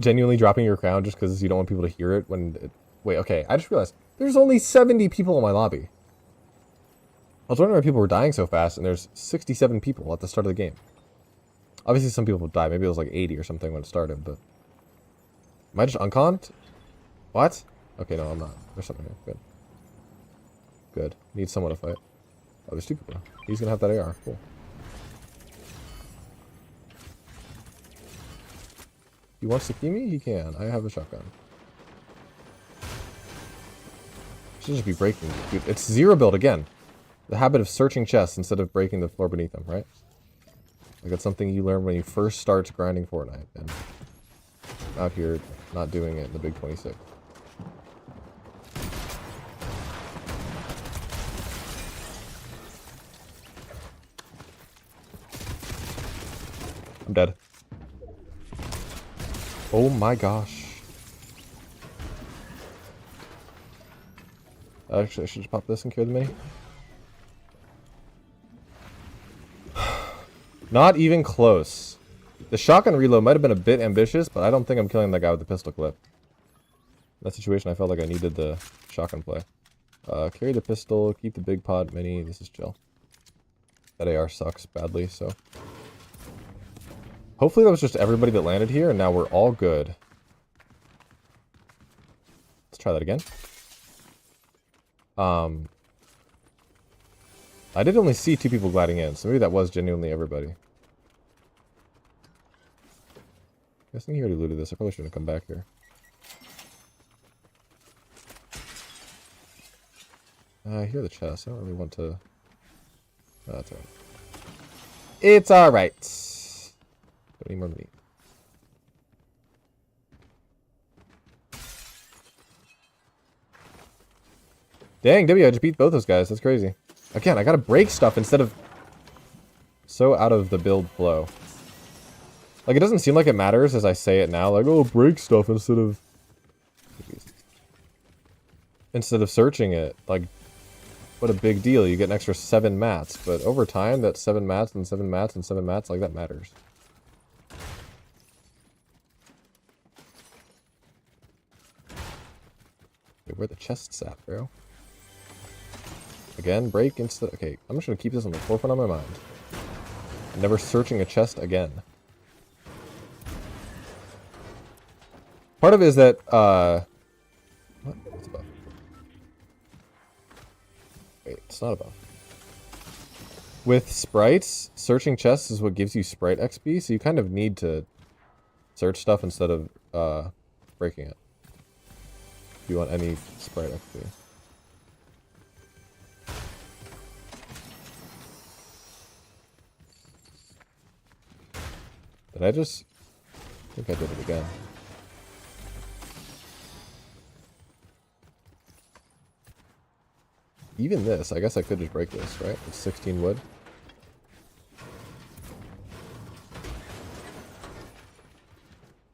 S1: genuinely dropping your crown just because you don't want people to hear it when... Wait, okay. I just realized. There's only 70 people in my lobby. I was wondering why people were dying so fast, and there's 67 people at the start of the game. Obviously, some people died. Maybe it was like 80 or something when it started, but... Am I just unconned? What? Okay, no, I'm not. There's something here. Good. Good. Need someone to fight. Oh, there's 2 people. He's gonna have that AR. Cool. He wants to key me? He can. I have a shotgun. Should just be breaking. Dude, it's 0 build again. The habit of searching chests instead of breaking the floor beneath them, right? Like, it's something you learn when you first start grinding Fortnite. And out here, not doing it in the Big 26. I'm dead. Oh my gosh. Actually, I should just pop this and kill the mini. Not even close. The shotgun reload might have been a bit ambitious, but I don't think I'm killing that guy with the pistol clip. In that situation, I felt like I needed the shotgun play. Carry the pistol, keep the big pod mini. This is chill. That AR sucks badly, so... Hopefully that was just everybody that landed here, and now we're all good. Let's try that again. I did only see 2 people gliding in, so maybe that was genuinely everybody. Guessing he already looted this. I probably shouldn't have come back here. I hear the chest. I don't really want to... Oh, that's alright. It's alright. Don't need more meat. Dang, W, I just beat both those guys. That's crazy. Again, I gotta break stuff instead of... So out of the build flow. Like, it doesn't seem like it matters as I say it now. Like, oh, break stuff instead of... Instead of searching it. Like, what a big deal. You get an extra 7 mats, but over time, that's 7 mats and 7 mats and 7 mats, like that matters. Okay, where the chests at, bro? Again, break instead. Okay, I'm just gonna keep this on the forefront of my mind. Never searching a chest again. Part of it is that, what? What's above? Wait, it's not above. With sprites, searching chests is what gives you sprite XP, so you kind of need to search stuff instead of, breaking it. If you want any sprite XP. Did I just... I think I did it again. Even this, I guess I could just break this, right? It's 16 wood.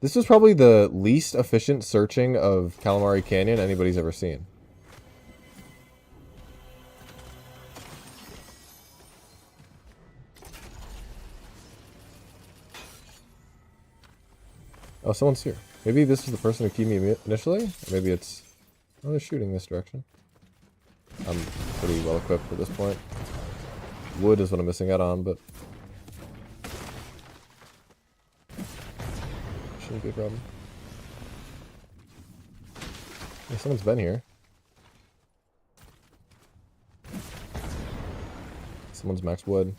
S1: This was probably the least efficient searching of Calamari Canyon anybody's ever seen. Oh, someone's here. Maybe this is the person who keyed me initially? Or maybe it's... Oh, they're shooting this direction. I'm pretty well equipped at this point. Wood is what I'm missing out on, but... shouldn't be a problem. Yeah, someone's been here. Someone's max wood.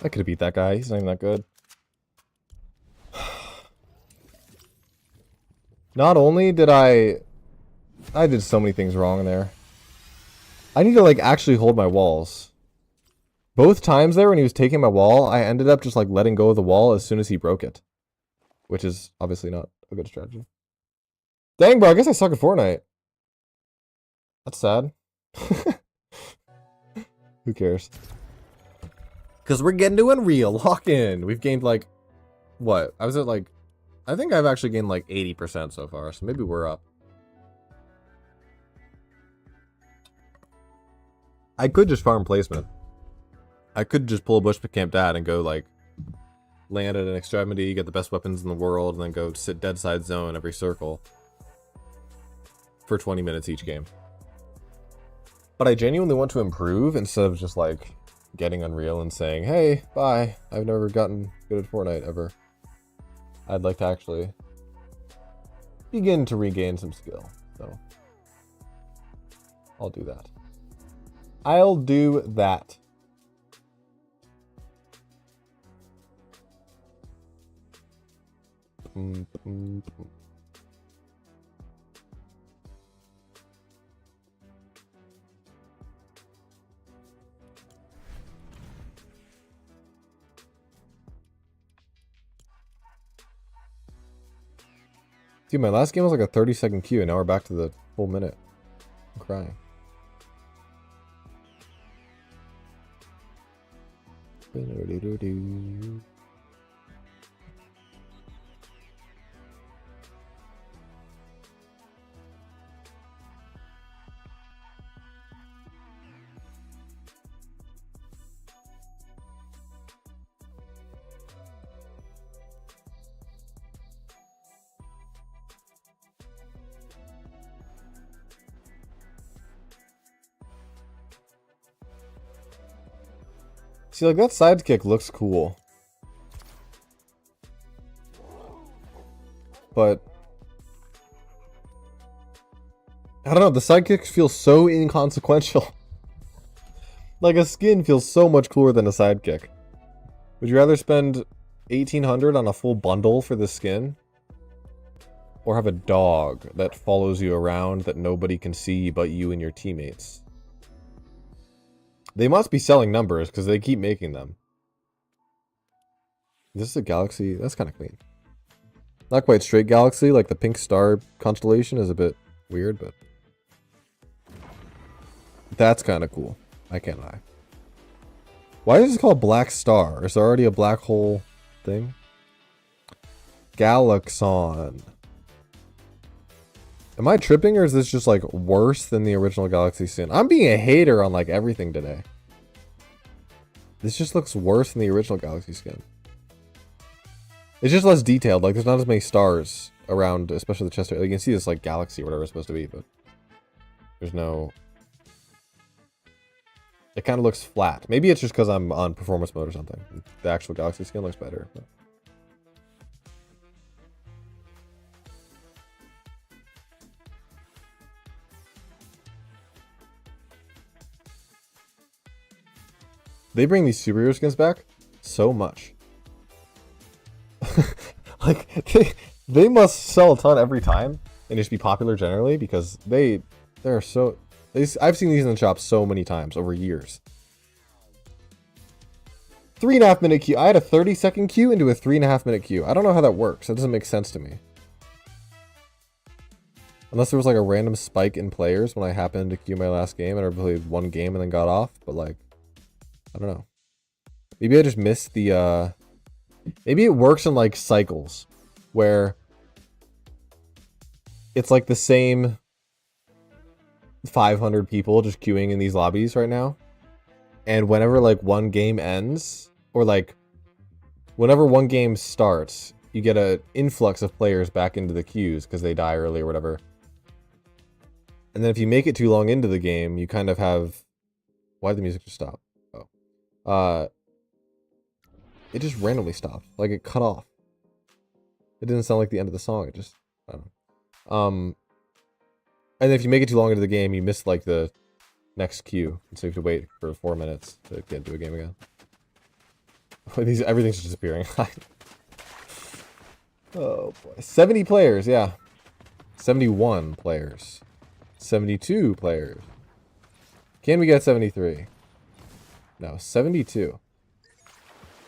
S1: I could have beat that guy. He's not even that good. Not only did I did so many things wrong in there. I need to, like, actually hold my walls. Both times there when he was taking my wall, I ended up just, like, letting go of the wall as soon as he broke it. Which is obviously not a good strategy. Dang, bro, I guess I suck at FORTNITE. That's sad. Who cares? Because we're getting to Unreal. Lock in. We've gained, like... What? I was at, like... I think I've actually gained, like, 80% so far. So maybe we're up. I could just farm placement. I could just pull a bush camp dad and go, like... land at an extremity, get the best weapons in the world, and then go sit dead side zone every circle. For 20 minutes each game. But I genuinely want to improve instead of just, like... getting Unreal and saying, hey, bye, I've never gotten good at FORTNITE ever. I'd like to actually begin to regain some skill, so I'll do that. I'll do that. Dude, my last game was like a 30-second queue, and now we're back to the full minute. I'm crying. See, like, that sidekick looks cool. But... I don't know, the sidekicks feel so inconsequential. Like, a skin feels so much cooler than a sidekick. Would you rather spend 1,800 on a full bundle for the skin? Or have a dog that follows you around that nobody can see but you and your teammates? They must be selling numbers because they keep making them. This is a galaxy. That's kind of clean. Not quite straight galaxy. Like the pink star constellation is a bit weird, but that's kind of cool. I can't lie. Why is this called Black Star? Is there already a black hole thing? Galaxon. Am I tripping, or is this just like worse than the original Galaxy skin? I'm being a hater on like everything today. This just looks worse than the original Galaxy skin. It's just less detailed. Like there's not as many stars around, especially the chest area. Like, you can see this like galaxy or whatever it's supposed to be, but there's no. It kind of looks flat. Maybe it's just because I'm on performance mode or something. The actual Galaxy skin looks better. But. They bring these superhero skins back so much. Like they must sell a ton every time and just be popular generally because they're so. I've seen these in the shop so many times over years. 3.5 minute queue. I had a 30-second queue into a 3.5 minute queue. I don't know how that works. That doesn't make sense to me. Unless there was like a random spike in players when I happened to queue my last game and I played one game and then got off. But like, I don't know. Maybe I just missed the, maybe it works in like cycles where it's like the same 500 people just queuing in these lobbies right now. And whenever like one game ends, or like whenever one game starts, you get an influx of players back into the queues because they die early or whatever. And then if you make it too long into the game, you kind of have... Why did the music just stop? Oh. It just randomly stopped. Like it cut off. It didn't sound like the end of the song. It just... I don't know. And if you make it too long into the game, you miss like the next queue. And so you have to wait for 4 minutes to get into a game again. Everything's just disappearing. Oh boy. 70 players, yeah. 71 players. 72 players. Can we get 73? No, 72.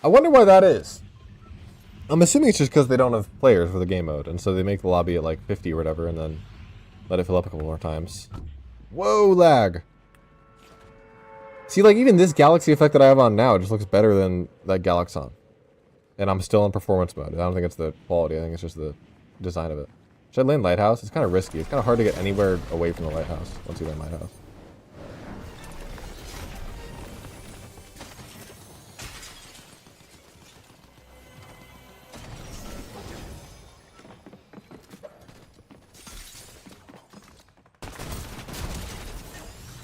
S1: I wonder why that is. I'm assuming it's just because they don't have players for the game mode, and so they make the lobby at like 50 or whatever, and then let it fill up a couple more times. Whoa, lag. See, like, even this galaxy effect that I have on now just looks better than that Galaxon. And I'm still in performance mode. I don't think it's the quality. I think it's just the design of it. Should I land Lighthouse? It's kind of risky. It's kind of hard to get anywhere away from the Lighthouse once you land Lighthouse.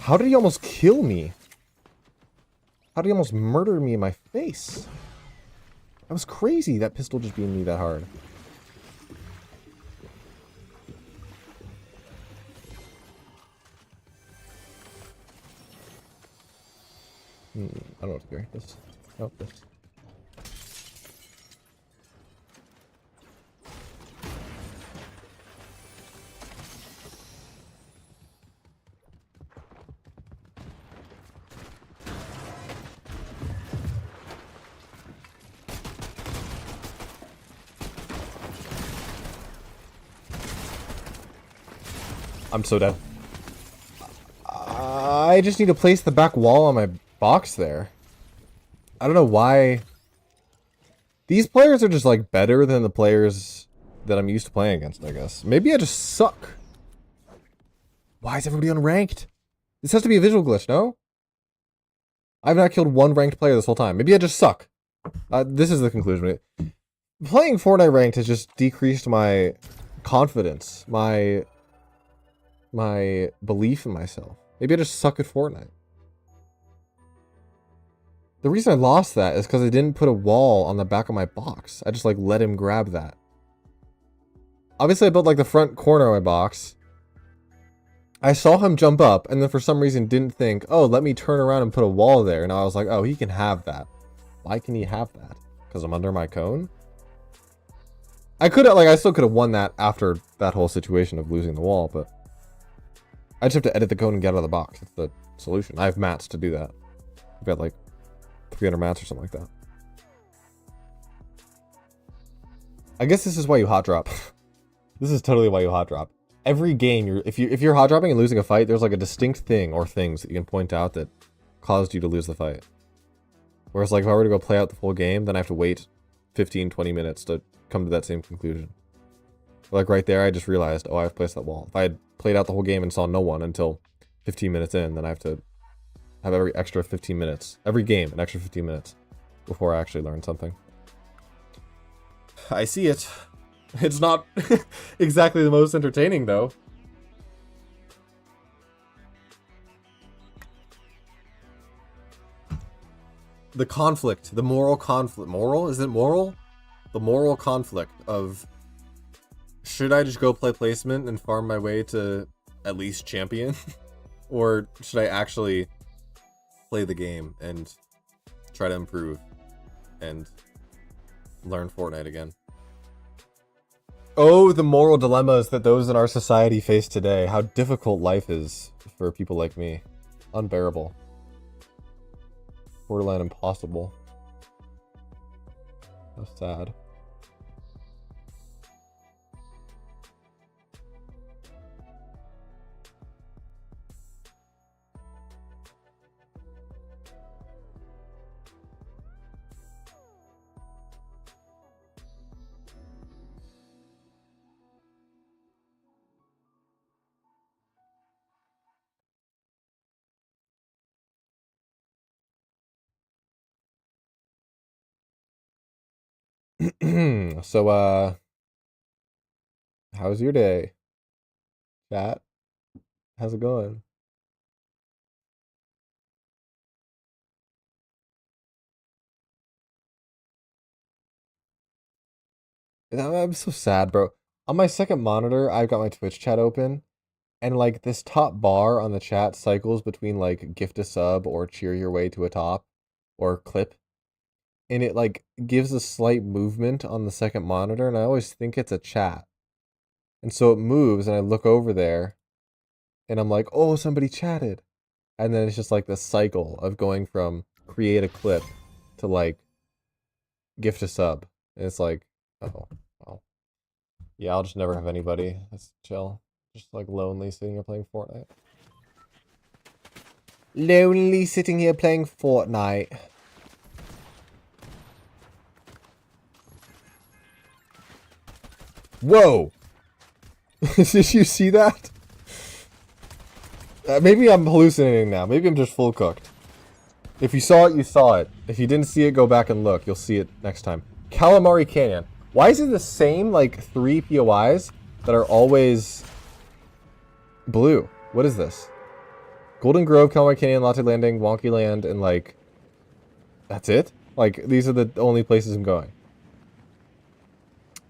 S1: How did he almost kill me? How did he almost murder me in my face? That was crazy, that pistol just being me that hard. I don't know what to do. This. Oh, this. I'm so dead. I just need to place the back wall on my box there. I don't know why. These players are just like better than the players that I'm used to playing against, I guess. Maybe I just suck. Why is everybody unranked? This has to be a visual glitch, no? I've not killed one ranked player this whole time. Maybe I just suck. This is the conclusion. Playing Fortnite ranked has just decreased my confidence, my belief in myself. Maybe I just suck at Fortnite. The reason I lost that is because I didn't put a wall on the back of my box. I just like let him grab that. Obviously I built like the front corner of my box. I saw him jump up and then for some reason didn't think, oh, let me turn around and put a wall there. And I was like, oh, he can have that. Why can he have that? Because I'm under my cone? I could have, like, I still could have won that after that whole situation of losing the wall, but I just have to edit the code and get out of the box. That's the solution. I have mats to do that. I've got like 300 mats or something like that. I guess this is why you hot drop. This is totally why you hot drop. Every game, if you're hot dropping and losing a fight, there's like a distinct thing or things that you can point out that caused you to lose the fight. Whereas like if I were to go play out the full game, then I have to wait 15, 20 minutes to come to that same conclusion. Like right there, I just realized, oh, I've placed that wall. If I had played out the whole game and saw no one until 15 minutes in, then I have to have every extra 15 minutes. Every game, an extra 15 minutes before I actually learn something. I see it. It's not exactly the most entertaining, though. The conflict, the moral conflict. Moral? Is it moral? The moral conflict of, should I just go play placement and farm my way to at least champion? Or should I actually play the game and try to improve and learn Fortnite again? Oh, the moral dilemmas that those in our society face today. How difficult life is for people like me. Unbearable. Borderline impossible. How sad. So, how's your day? Chat? How's it going? I'm so sad, bro. On my second monitor, I've got my Twitch chat open, and like this top bar on the chat cycles between like gift a sub or cheer your way to a top or clip. And it like gives a slight movement on the second monitor, and I always think it's a chat. And so it moves, and I look over there, and I'm like, oh, somebody chatted. And then it's just like this cycle of going from create a clip to like gift a sub. And it's like, oh, well. Yeah, I'll just never have anybody. That's chill. Just like lonely sitting here playing Fortnite. Lonely sitting here playing Fortnite. Whoa! Did you see that? Maybe I'm hallucinating now. Maybe I'm just full cooked. If you saw it, you saw it. If you didn't see it, go back and look. You'll see it next time. Calamari Canyon. Why is it the same, like, 3 POIs that are always blue? What is this? Golden Grove, Calamari Canyon, Latte Landing, Wonky Land, and, like, that's it? Like, these are the only places I'm going.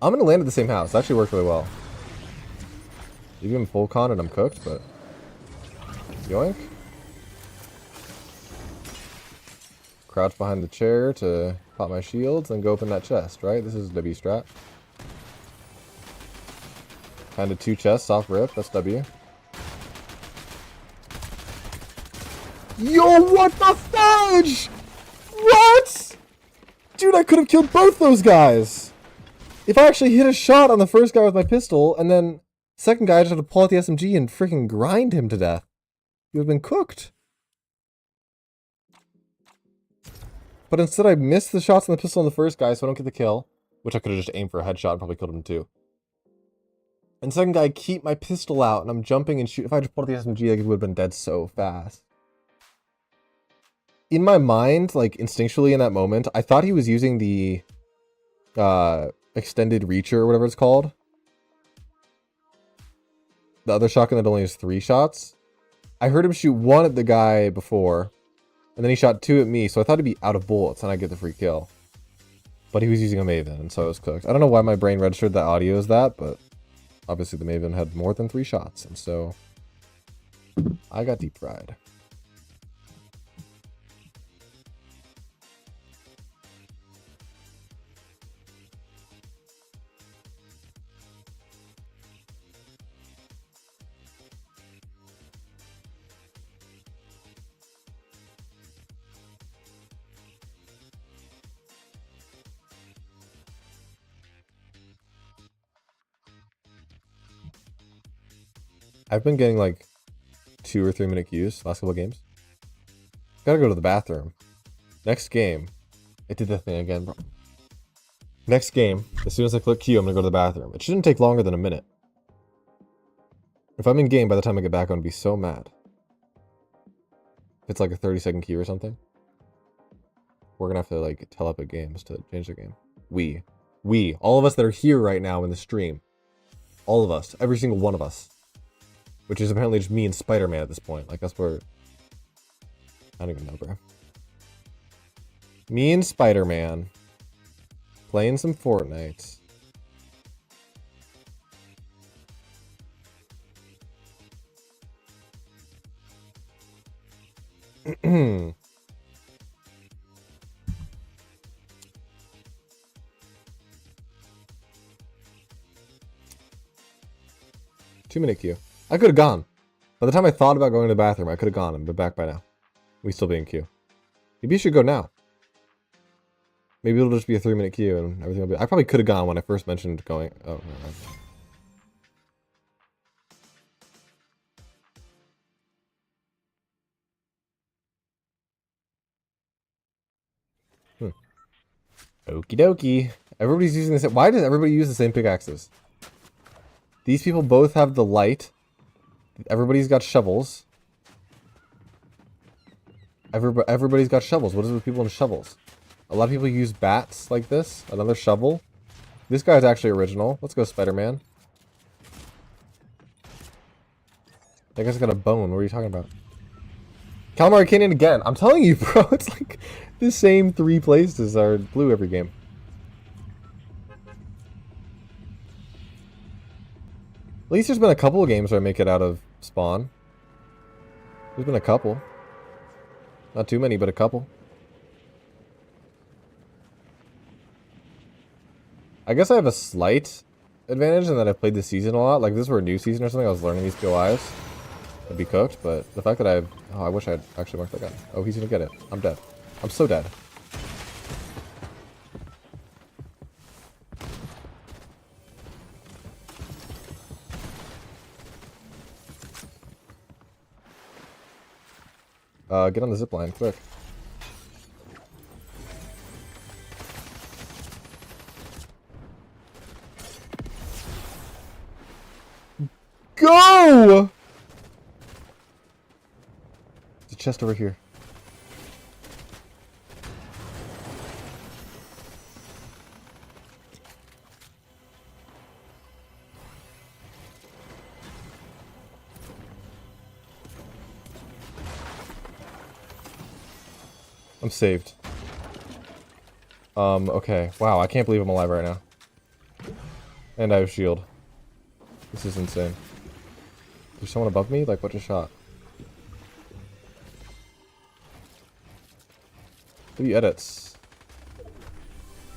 S1: I'm gonna land at the same house. That actually worked really well. You give him full con and I'm cooked, but... yoink. Crouch behind the chair to pop my shields, then go open that chest, right? This is W strat. Kinda 2 chests off rip, that's W. Yo, what the fudge? What? Dude, I could have killed both those guys. If I actually hit a shot on the first guy with my pistol, and then second guy I just had to pull out the SMG and freaking grind him to death. He would have been cooked. But instead I missed the shots on the pistol on the first guy, so I don't get the kill. Which I could have just aimed for a headshot and probably killed him too. And second guy, I keep my pistol out, and I'm jumping and shoot. If I just pulled out the SMG, like, it would have been dead so fast. In my mind, like, instinctually in that moment, I thought he was using the extended reacher or whatever it's called. The other shotgun that only has 3 shots. I heard him shoot 1 at the guy before, and then he shot 2 at me, so I thought he'd be out of bullets and I'd get the free kill. But he was using a Maven, and so I was cooked. I don't know why my brain registered that audio as that, but obviously the Maven had more than 3 shots, and so I got deep fried. I've been getting like 2 or 3 minute queues last couple of games. Gotta go to the bathroom. Next game. It did the thing again, bro. Next game, as soon as I click queue, I'm gonna go to the bathroom. It shouldn't take longer than a minute. If I'm in game by the time I get back, I'm gonna be so mad. If it's like a 30-second queue or something. We're gonna have to like tell Epic Games to change the game. We, all of us that are here right now in the stream. All of us, every single one of us. Which is apparently just me and Spider-Man at this point. Like, that's where... I don't even know, bro. Me and Spider-Man. Playing some Fortnite. 2-minute queue. I could have gone. By the time I thought about going to the bathroom, I could have gone and been back by now. We still be in queue. Maybe you should go now. Maybe it'll just be a 3-minute queue and everything will be... I probably could have gone when I first mentioned going... Oh, no. Okie dokie. Everybody's using the same... Why does everybody use the same pickaxes? These people both have the light. Everybody's got shovels. Everybody's got shovels. What is it with people and shovels? A lot of people use bats like this. Another shovel. This guy's actually original. Let's go, Spider-Man. That guy's got a bone. What are you talking about? Calamari Canyon again. I'm telling you, bro. It's like the same 3 places are blue every game. At least there's been a couple of games where I make it out of spawn. There's been a couple. Not too many, but a couple. I guess I have a slight advantage in that I've played this season a lot. Like, if this were a new season or something, I was learning these POIs. I'd be cooked, but the fact that I've... Oh, I wish I'd actually marked that guy. Oh, he's gonna get it. I'm dead. I'm so dead. Get on the zipline, quick. Go! There's a chest over here. I'm saved. Okay. Wow, I can't believe I'm alive right now. And I have shield. This is insane. There's someone above me? Like, what just shot? Maybe edits.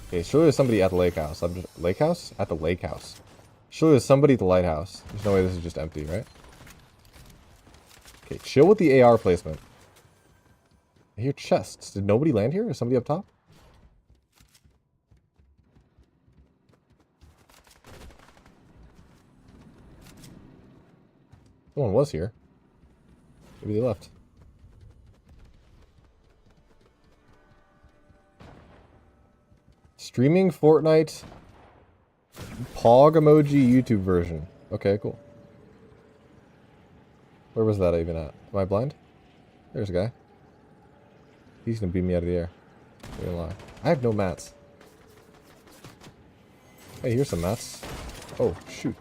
S1: Okay, surely there's somebody at the lake house. I'm just... Lake house? At the lake house. Surely there's somebody at the lighthouse. There's no way this is just empty, right? Okay, chill with the AR placement. I hear chests. Did nobody land here? Is somebody up top? Someone was here. Maybe they left. Streaming Fortnite Pog emoji YouTube version. Okay, cool. Where was that even at? Am I blind? There's a guy. He's gonna beat me out of the air. I'm gonna lie. I have no mats. Hey, here's some mats. Oh, shoot.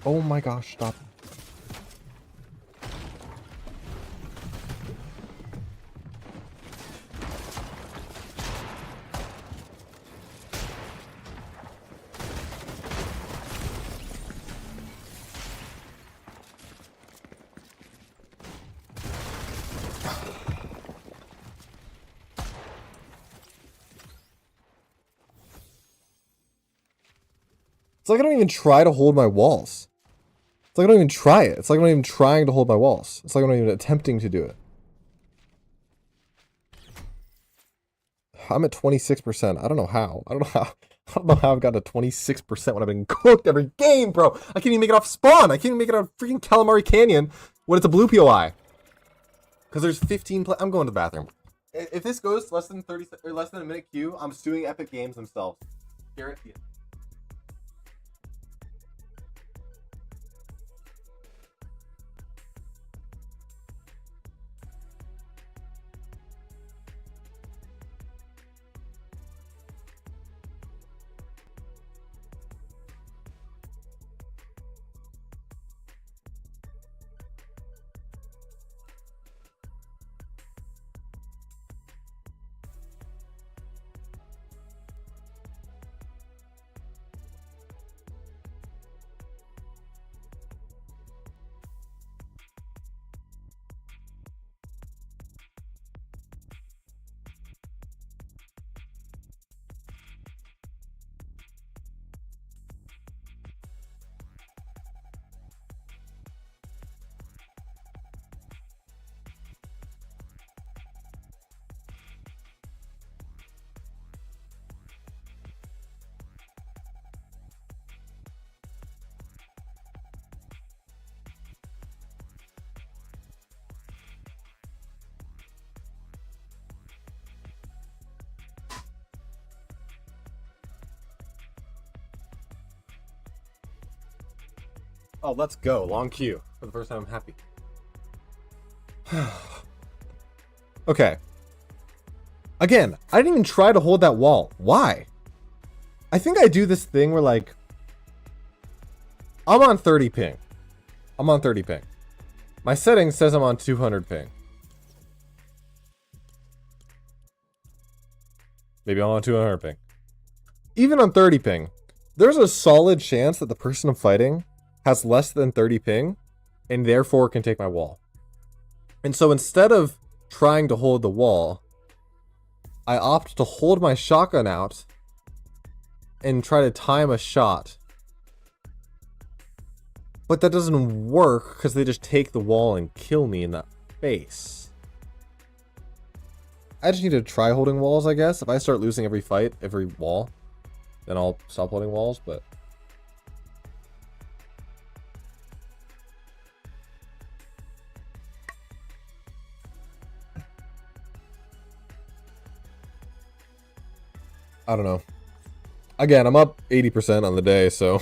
S1: Oh my gosh, stop. It's like I don't even try to hold my walls. It's like I don't even try it. It's like I'm not even trying to hold my walls. It's like I'm not even attempting to do it. I'm at 26%. I don't know how. I don't know how I've got to 26% when I've been cooked every game, bro. I can't even make it off spawn. I can't even make it out of freaking Calamari Canyon when it's a blue POI. Because there's 15 I'm going to the bathroom. If this goes less than 30 or less than a minute queue, I'm suing Epic Games themselves. Guarantee it. Oh, let's go. Long queue. For the first time, I'm happy. Okay. Again, I didn't even try to hold that wall. Why? I think I do this thing where, like, I'm on 30 ping. I'm on 30 ping. My setting says I'm on 200 ping. Maybe I'm on 200 ping. Even on 30 ping, there's a solid chance that the person I'm fighting has less than 30 ping and therefore can take my wall. And so instead of trying to hold the wall, I opt to hold my shotgun out and try to time a shot. But that doesn't work because they just take the wall and kill me in the face. I just need to try holding walls, I guess. If I start losing every fight, every wall, then I'll stop holding walls, but I don't know. Again, I'm up 80% on the day, so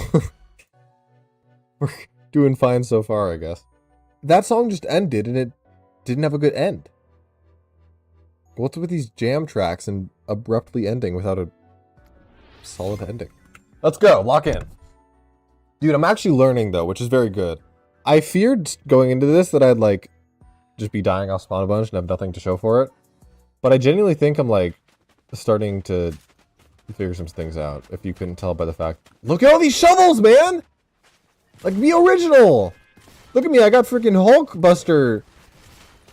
S1: we're doing fine so far, I guess. That song just ended, and it didn't have a good end. What's with these jam tracks and abruptly ending without a solid ending? Let's go. Lock in. Dude, I'm actually learning, though, which is very good. I feared going into this that I'd, like, just be dying off spawn a bunch and have nothing to show for it. But I genuinely think I'm, like, starting to figure some things out, if you couldn't tell by the fact. Look at all these shovels, man! Like, be original! Look at me, I got freaking Hulkbuster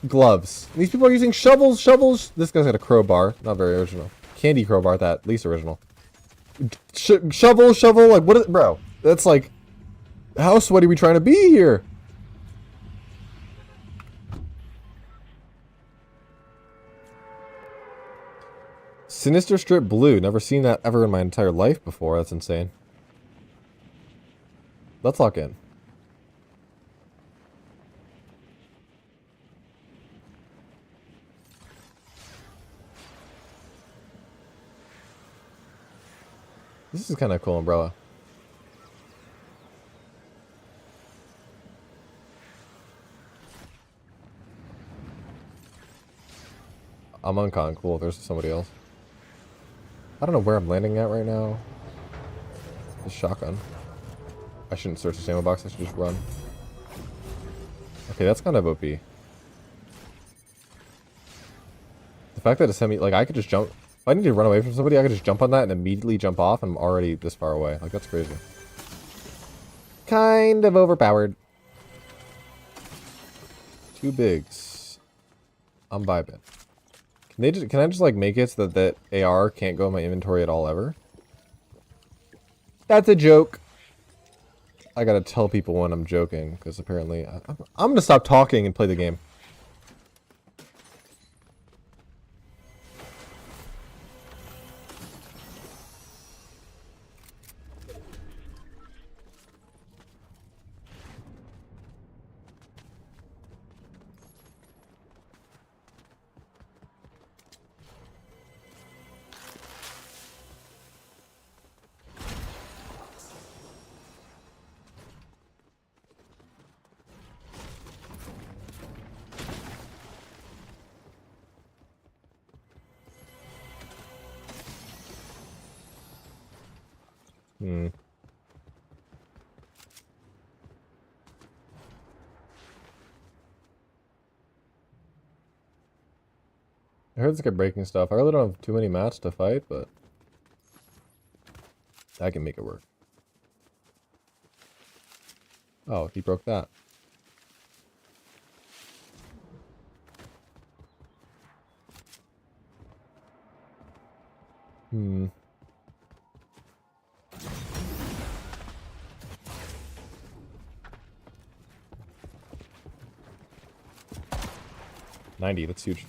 S1: gloves. These people are using shovels. This guy's got a crowbar. Not very original. Candy crowbar, that. Least original. Shovel, like, what is it? Bro, that's like, how sweaty are we trying to be here? Sinister Strip Blue. Never seen that ever in my entire life before. That's insane. Let's lock in. This is kind of cool umbrella. I'm uncon. Cool. There's somebody else. I don't know where I'm landing at right now. The shotgun. I shouldn't search the ammo box. I should just run. Okay, that's kind of OP. The fact that it's semi, like, I could just jump. If I need to run away from somebody, I could just jump on that and immediately jump off, and I'm already this far away. Like, that's crazy. Kind of overpowered. Two bigs. I'm vibing. Can I just like make it so that AR can't go in my inventory at all ever? That's a joke. I gotta tell people when I'm joking, because apparently I'm gonna stop talking and play the game. Hmm. I heard this guy breaking stuff. I really don't have too many mats to fight, but I can make it work. Oh, he broke that. Hmm. $90, that's huge.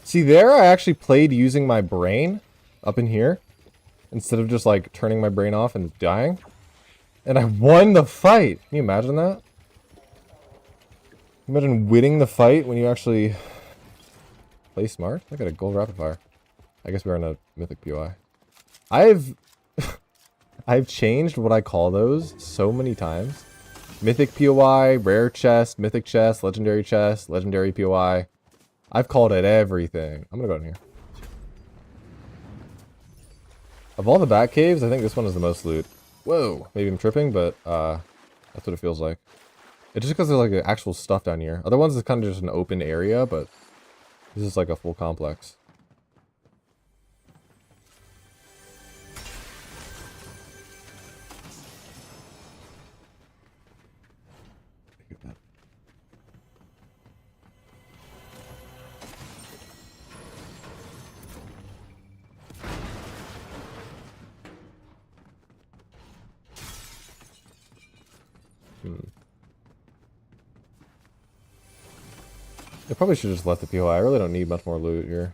S1: See, there I actually played using my brain up in here instead of just like turning my brain off and dying. And I won the fight. Can you imagine that? Imagine winning the fight when you actually play smart. Look at a gold rapid fire. I guess we're in a mythic POI. I've changed what I call those so many times. Mythic POI, rare chest, mythic chest, legendary POI. I've called it everything. I'm gonna go in here. Of all the bat caves, I think this one is the most loot. Whoa, maybe I'm tripping, but that's what it feels like. It's just because there's like actual stuff down here. Other ones is kind of just an open area, but this is like a full complex. I probably should just let the POI. I really don't need much more loot here.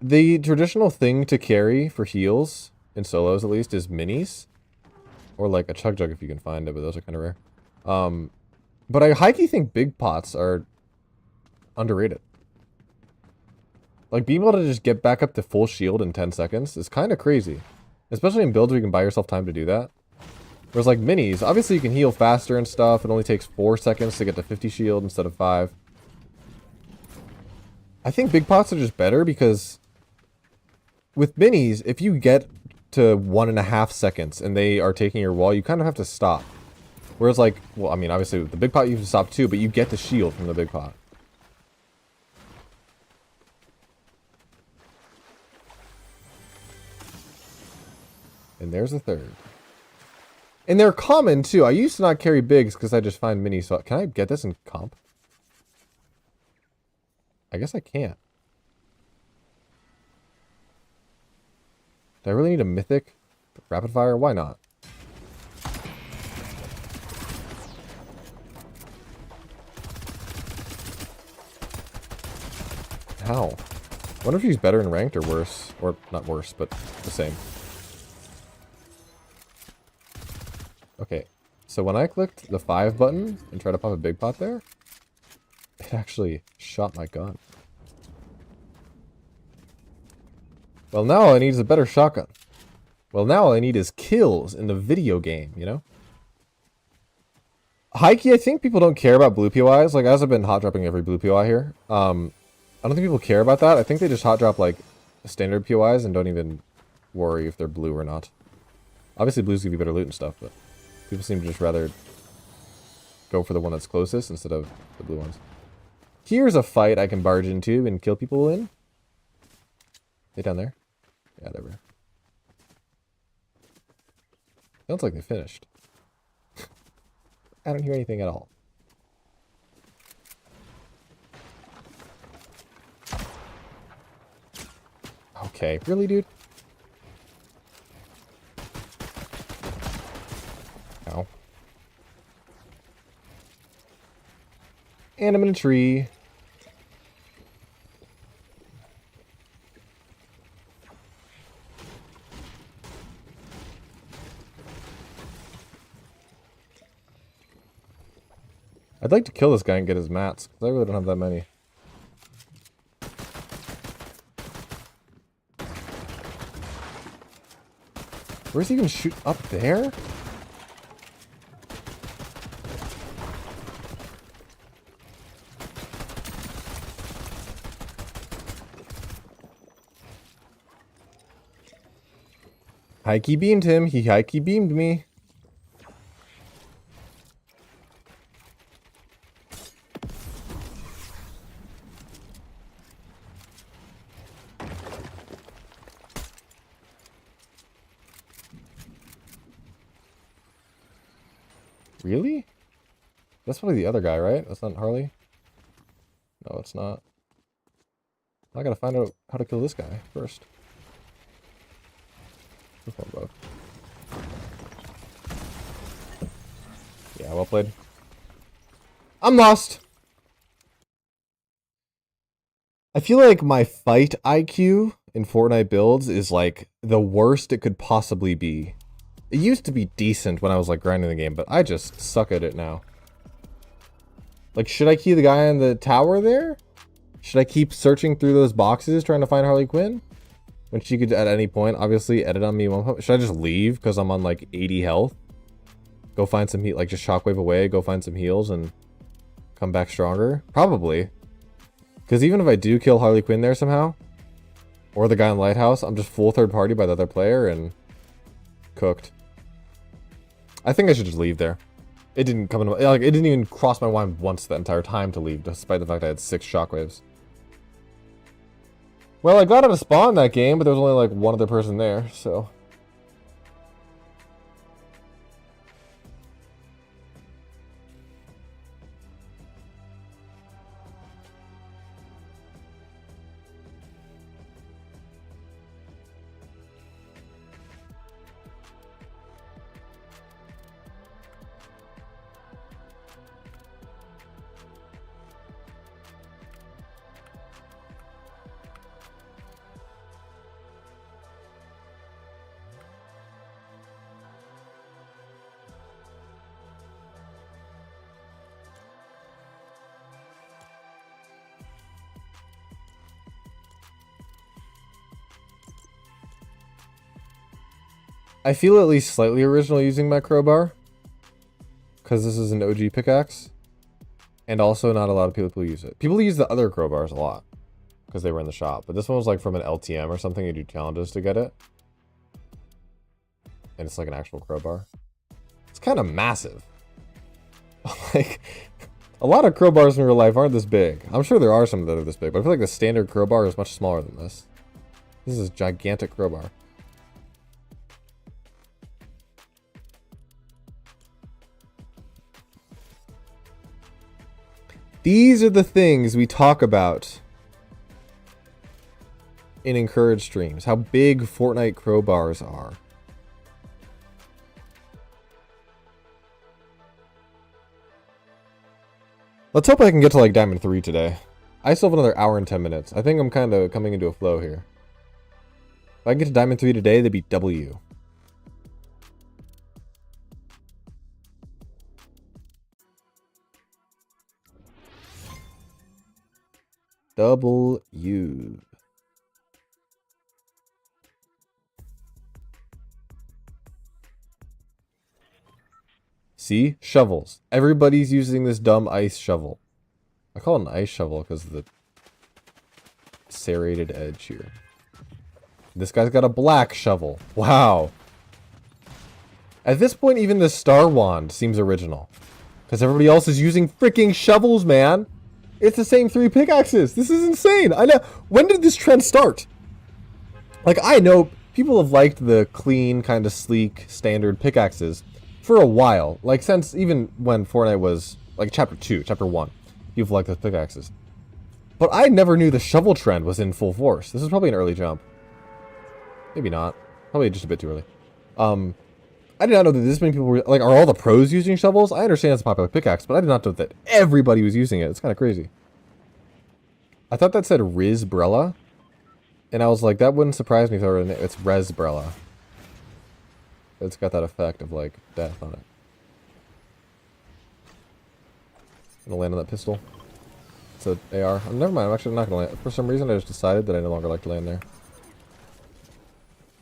S1: The traditional thing to carry for heals, in solos at least, is minis. Or like a chug jug if you can find it, but those are kind of rare. But I high-key think big pots are underrated. Like, being able to just get back up to full shield in 10 seconds is kind of crazy. Especially in builds where you can buy yourself time to do that. Whereas like minis, obviously you can heal faster and stuff. It only takes 4 seconds to get to 50 shield instead of 5. I think big pots are just better because with minis, if you get to 1.5 seconds and they are taking your wall, you kind of have to stop. Whereas like, well, I mean, obviously with the big pot you have to stop too, but you get the shield from the big pot. And there's a third. And they're common, too. I used to not carry bigs because I just find minis. So can I get this in comp? I guess I can't. Do I really need a mythic rapid fire? Why not? How? I wonder if he's better in ranked or worse. Or not worse, but the same. Okay, so when I clicked the 5 button and tried to pop a big pot there, it actually shot my gun. Well, now all I need is a better shotgun. Well, now all I need is kills in the video game, you know? Hikey, I think people don't care about blue POIs. Like, as I've been hot dropping every blue POI here, I don't think people care about that. I think they just hot drop, like, standard POIs and don't even worry if they're blue or not. Obviously, blues give you better loot and stuff, but people seem to just rather go for the one that's closest instead of the blue ones. Here's a fight I can barge into and kill people in. They down there? Yeah, they were. Sounds like they finished. I don't hear anything at all. Okay, really, dude? Ow. And I'm in a tree. I'd like to kill this guy and get his mats, because I really don't have that many. Where's he even shoot? Up there? Hikey beamed him. He hikey beamed me. Really? That's probably the other guy, right? That's not Harley? No, it's not. I gotta find out how to kill this guy first. Yeah, well played. I'm lost! I feel like my fight IQ in Fortnite builds is like the worst it could possibly be. It used to be decent when I was like grinding the game, but I just suck at it now. Like, should I key the guy in the tower there? Should I keep searching through those boxes trying to find Harley Quinn? When she could at any point obviously edit on me one pump. Should I just leave because I'm on like 80 health? Go find some heat, like just shockwave away, go find some heals and come back stronger? Probably. Because even if I do kill Harley Quinn there somehow, or the guy in the lighthouse, I'm just full third party by the other player and cooked. I think I should just leave there. It didn't come into my, like, it didn't even cross my mind once the entire time to leave, despite the fact I had 6 shockwaves. Well, I got out of spawn that game, but there was only like one other person there, so. I feel at least slightly original using my crowbar. Because this is an OG pickaxe. And also not a lot of people use it. People use the other crowbars a lot. Because they were in the shop. But this one was like from an LTM or something. You do challenges to get it. And it's like an actual crowbar. It's kind of massive. Like, a lot of crowbars in real life aren't this big. I'm sure there are some that are this big. But I feel like the standard crowbar is much smaller than this. This is a gigantic crowbar. These are the things we talk about in Encourage streams. How big Fortnite crowbars are. Let's hope I can get to like Diamond 3 today. I still have another hour and 10 minutes. I think I'm kind of coming into a flow here. If I can get to Diamond 3 today, that'd be W. W. See? Shovels. Everybody's using this dumb ice shovel. I call it an ice shovel because of the serrated edge here. This guy's got a black shovel. Wow. At this point, even the star wand seems original. Because everybody else is using freaking shovels, man. It's the same 3 pickaxes. This is insane. I know. When did this trend start? Like, I know people have liked the clean, kind of sleek, standard pickaxes for a while. Like, since even when Fortnite was, like, Chapter 2, Chapter 1. People liked the pickaxes. But I never knew the shovel trend was in full force. This is probably an early jump. Maybe not. Probably just a bit too early. I did not know that this many people were, like, are all the pros using shovels? I understand it's a popular pickaxe, but I did not know that everybody was using it. It's kind of crazy. I thought that said Rizbrella. And I was like, that wouldn't surprise me if it's Rezbrella. It's got that effect of, like, death on it. I'm gonna land on that pistol. It's an AR. Oh, never mind, I'm actually not gonna land. For some reason, I just decided that I no longer like to land there.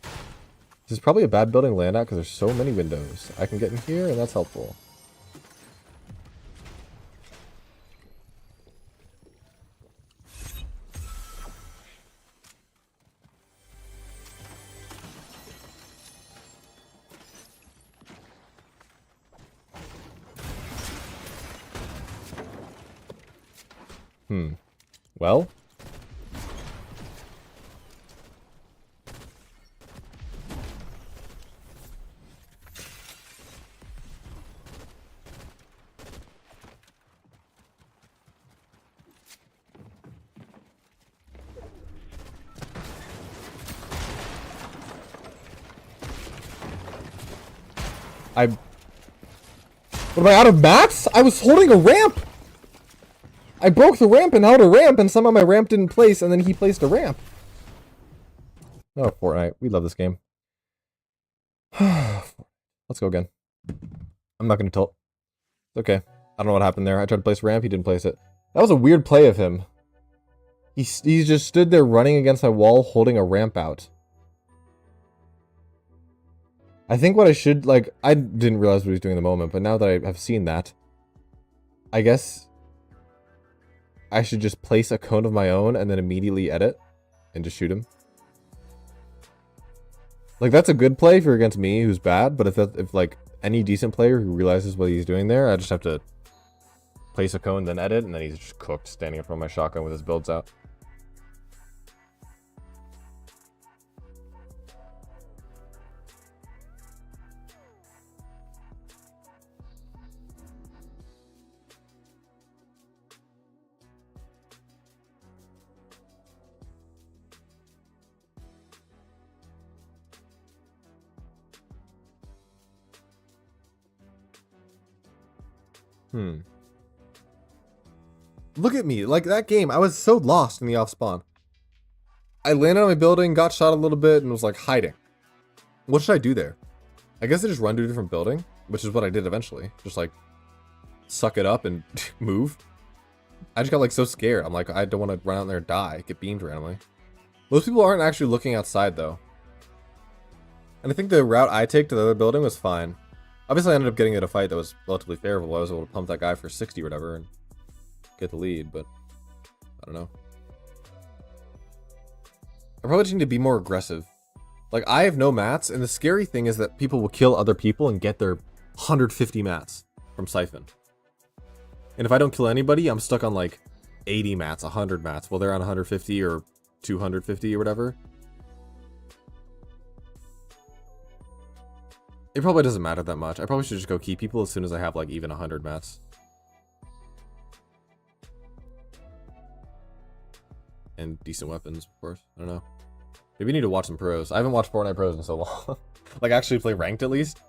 S1: This is probably a bad building to land at because there's so many windows. I can get in here, and that's helpful. Well? What, am I out of mats? I was holding a ramp! I broke the ramp and held a ramp, and somehow my ramp didn't place, and then he placed a ramp. Oh, Fortnite. We love this game. Let's go again. I'm not gonna tilt. It's okay. I don't know what happened there. I tried to place a ramp, he didn't place it. That was a weird play of him. He just stood there running against my wall, holding a ramp out. I think what I should, like, I didn't realize what he was doing in the moment, but now that I have seen that, I guess I should just place a cone of my own and then immediately edit and just shoot him. Like, that's a good play if you're against me, who's bad, but if like, any decent player who realizes what he's doing there, I just have to place a cone, then edit, and then he's just cooked standing in front of my shotgun with his builds out. Look at me, like that game, I was so lost in the off spawn. I landed on my building, got shot a little bit, and was like hiding. What should I do there? I guess I just run to a different building, which is what I did eventually. Just like, suck it up and move. I just got like so scared. I'm like, I don't want to run out there and die, get beamed randomly. Most people aren't actually looking outside though. And I think the route I take to the other building was fine. Obviously I ended up getting in a fight that was relatively favorable. I was able to pump that guy for 60 or whatever and get the lead, but I don't know. I probably just need to be more aggressive. Like, I have no mats, and the scary thing is that people will kill other people and get their 150 mats from Siphon. And if I don't kill anybody, I'm stuck on like 80 mats, 100 mats, while they're on 150 or 250 or whatever. It probably doesn't matter that much. I probably should just go keep people as soon as I have like even 100 mats. And decent weapons, of course. I don't know. Maybe we need to watch some pros. I haven't watched Fortnite pros in so long. Like, actually play ranked at least.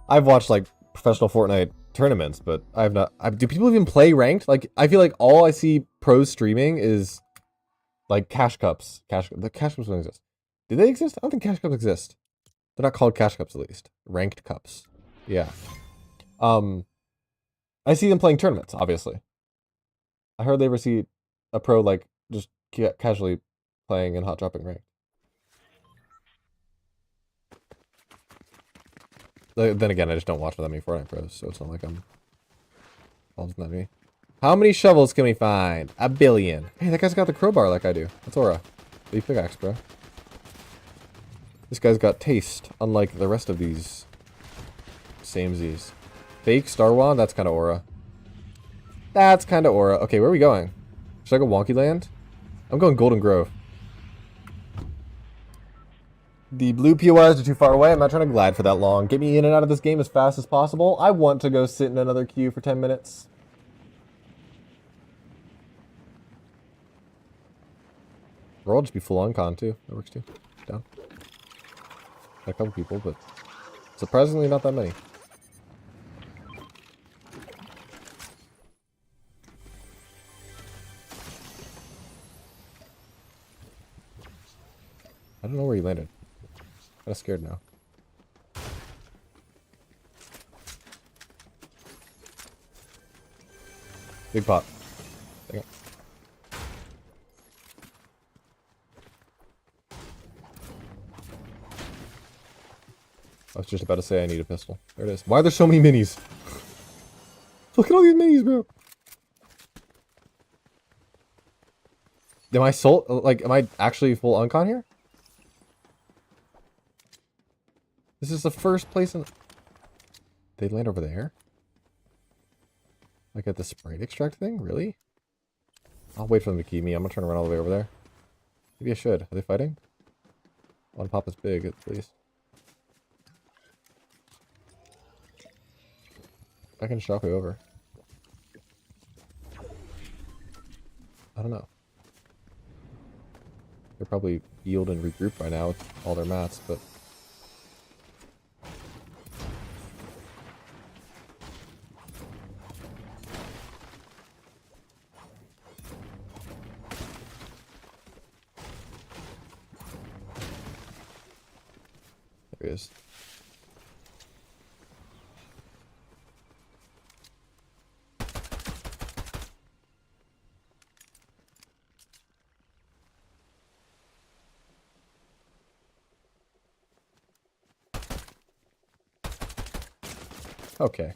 S1: I've watched like professional Fortnite tournaments, but I have not. Do people even play ranked? Like, I feel like all I see pros streaming is like cash cups. The cash cups don't exist. Do they exist? I don't think cash cups exist. They're not called cash cups, at least. Ranked cups. Yeah. I see them playing tournaments, obviously. I hardly ever see a pro like just casually playing and hot dropping ranked. Then again, I just don't watch that many Fortnite pros, so it's not like I'm... Well, it's not me. How many shovels can we find? 1 billion. Hey, that guy's got the crowbar like I do. That's Aura. Big pickaxe, bro. This guy's got taste, unlike the rest of these samesies. Fake Star Wand? That's kind of Aura. That's kind of Aura. Okay, where are we going? Should I go Wonky Land? I'm going Golden Grove. The blue POIs are too far away. I'm not trying to glide for that long. Get me in and out of this game as fast as possible. I want to go sit in another queue for 10 minutes. Or I'll just be full on con too. That works too. Down. A couple people, but surprisingly not that many. I don't know where he landed. Kind of scared now. Big pot. Dang it. I was just about to say I need a pistol. There it is. Why are there so many minis? Look at all these minis, bro. Am I am I actually full uncon here? This is the first place in... They land over there? Like at the Sprite extract thing? Really? I'll wait for them to keep me. I'm gonna try to run all the way over there. Maybe I should. Are they fighting? One pop is big, at least. I can shockwave over. I don't know. They're probably healed and regrouped by now with all their mats, but... There he is. Okay.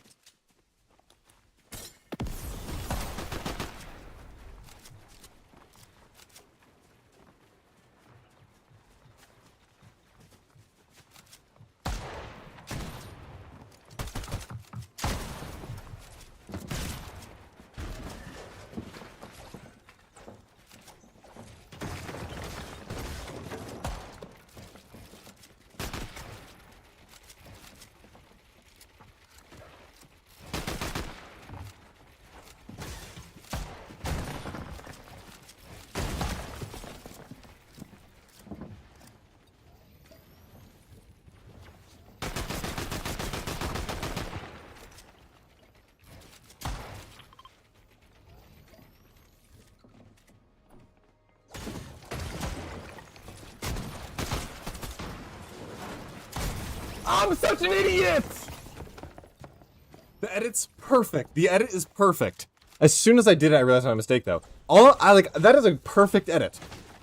S1: I'm such an idiot! The edit's perfect. The edit is perfect. As soon as I did it, I realized my mistake, though. That is a perfect edit.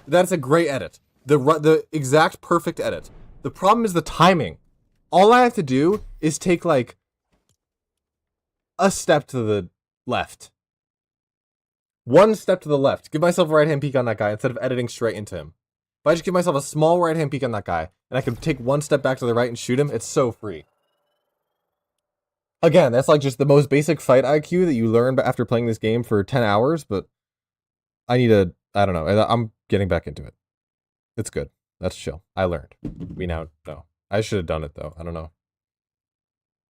S1: That's a great edit. The exact perfect edit. The problem is the timing. All I have to do is take, like, a step to the left. One step to the left. Give myself a right-hand peek on that guy instead of editing straight into him. If I just give myself a small right-hand peek on that guy, and I can take one step back to the right and shoot him, it's so free. Again, that's like just the most basic fight IQ that you learn after playing this game for 10 hours, but I don't know, I'm getting back into it. It's good. That's chill. I learned. We now know. I should have done it, though. I don't know.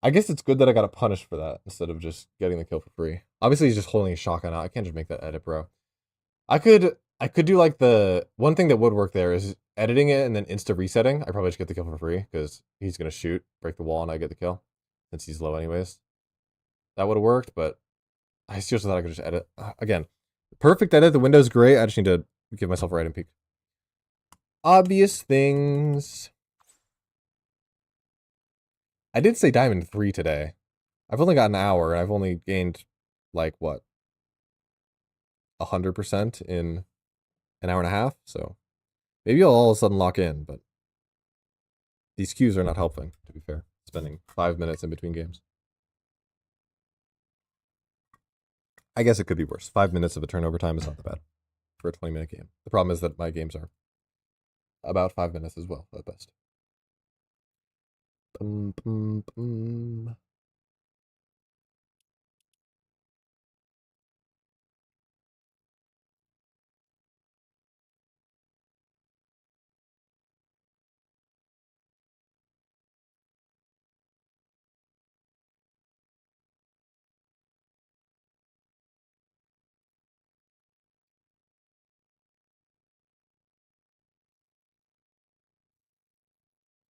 S1: I guess it's good that I got punished for that instead of just getting the kill for free. Obviously, he's just holding his shotgun out. I can't just make that edit, bro. I could do like the one thing that would work there is editing it and then insta resetting. I probably just get the kill for free because he's gonna shoot, break the wall, and I get the kill since he's low anyways. That would have worked, but I seriously thought I could just edit again. Perfect edit. The window's great. I just need to give myself a right and peek. Obvious things. I did say Diamond 3 today. I've only got an hour and I've only gained like what? 100% in an hour and a half, so maybe I'll all of a sudden lock in, but these queues are not helping, to be fair. Spending 5 minutes in between games. I guess it could be worse. 5 minutes of a turnover time is not that bad for a 20-minute game. The problem is that my games are about 5 minutes as well, at best.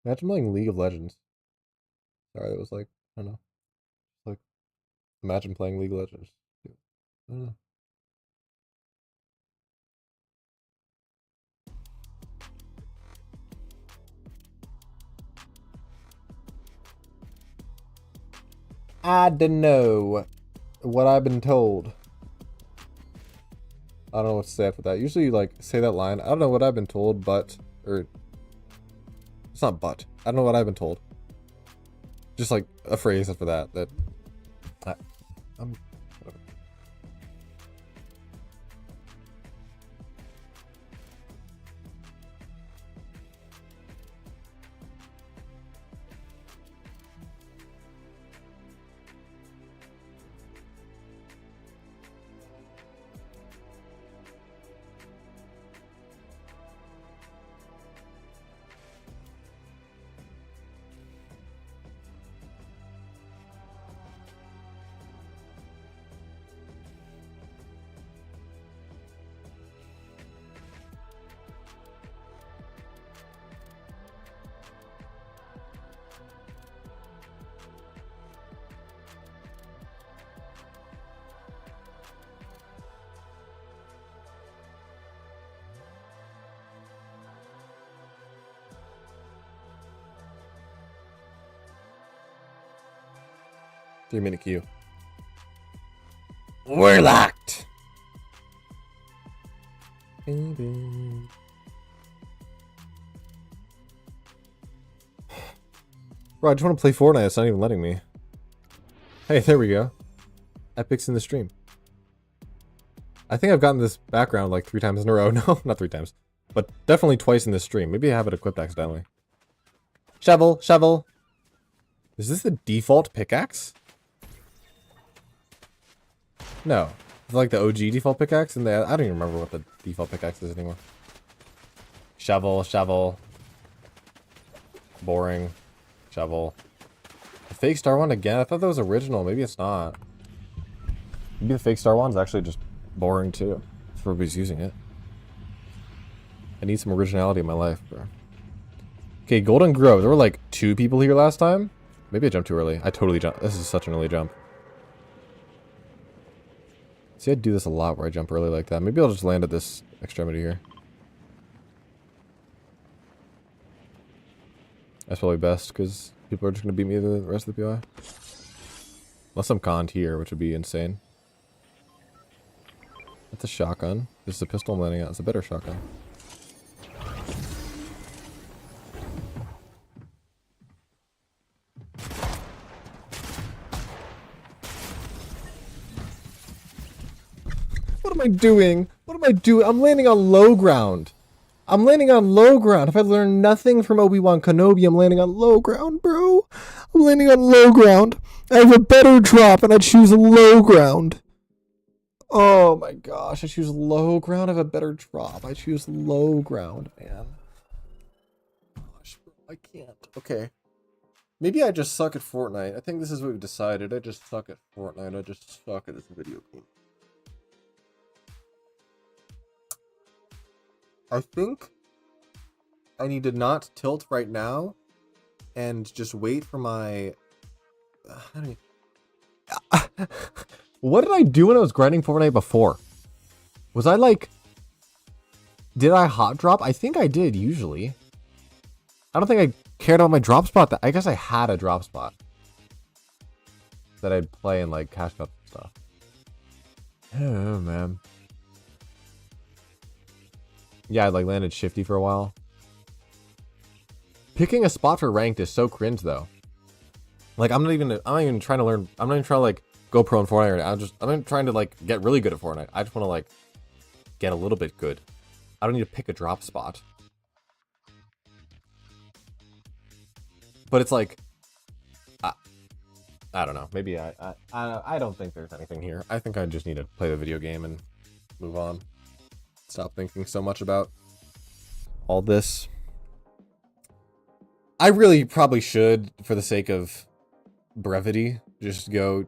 S1: Imagine playing League of Legends. Sorry, that was like, I don't know. Like, imagine playing League of Legends. I don't know. I don't know what I've been told. I don't know what to say after that. Usually, like, say that line. I don't know what I've been told, but... Or... It's not but. I don't know what I've been told. Just, like, a phrase after that. I'm... Whatever. Three-minute queue. We're locked! Baby. Bro, I just want to play Fortnite. It's not even letting me. Hey, there we go. Epic's in the stream. I think I've gotten this background like 3 times in a row. No, not 3 times. But definitely twice in this stream. Maybe I have it equipped accidentally. Shovel, shovel. Is this the default pickaxe? No. It's like the OG default pickaxe, and I don't even remember what the default pickaxe is anymore. Shovel, shovel. Boring. Shovel. The fake star one again? I thought that was original. Maybe it's not. Maybe the fake star one's actually just boring too. If everybody's using it. I need some originality in my life, bro. Okay, Golden Grove. There were like 2 people here last time. Maybe I jumped too early. I totally jumped. This is such an early jump. See, I do this a lot where I jump early like that. Maybe I'll just land at this extremity here. That's probably best, because people are just going to beat me the rest of the PI. Unless I'm conned here, which would be insane. That's a shotgun. This is a pistol I'm landing at. It's a better shotgun. What am I doing? What am I doing? I'm landing on low ground. I'm landing on low ground. If I learned nothing from Obi-Wan Kenobi, I'm landing on low ground, bro. I'm landing on low ground. I have a better drop, and I choose low ground. Oh my gosh, I choose low ground. I have a better drop. I choose low ground, man. Gosh, bro, I can't. Okay. Maybe I just suck at Fortnite. I think this is what we've decided. I just suck at Fortnite. I just suck at this video game. I think I need to not tilt right now and just wait for my... What did I do when I was grinding Fortnite before? Was I like... Did I hot drop? I think I did, usually. I don't think I cared about my drop spot. I guess I had a drop spot that I'd play in like cash cups and stuff. I don't know, man. Yeah, I like landed shifty for a while. Picking a spot for ranked is so cringe though. Like I'm not even trying to learn. I'm not even trying to like go pro in Fortnite. I'm not trying to like get really good at Fortnite. I just want to like get a little bit good. I don't need to pick a drop spot. But it's like I don't know. Maybe I don't think there's anything here. I think I just need to play the video game and move on. Stop thinking so much about all this. I really probably should, for the sake of brevity, just go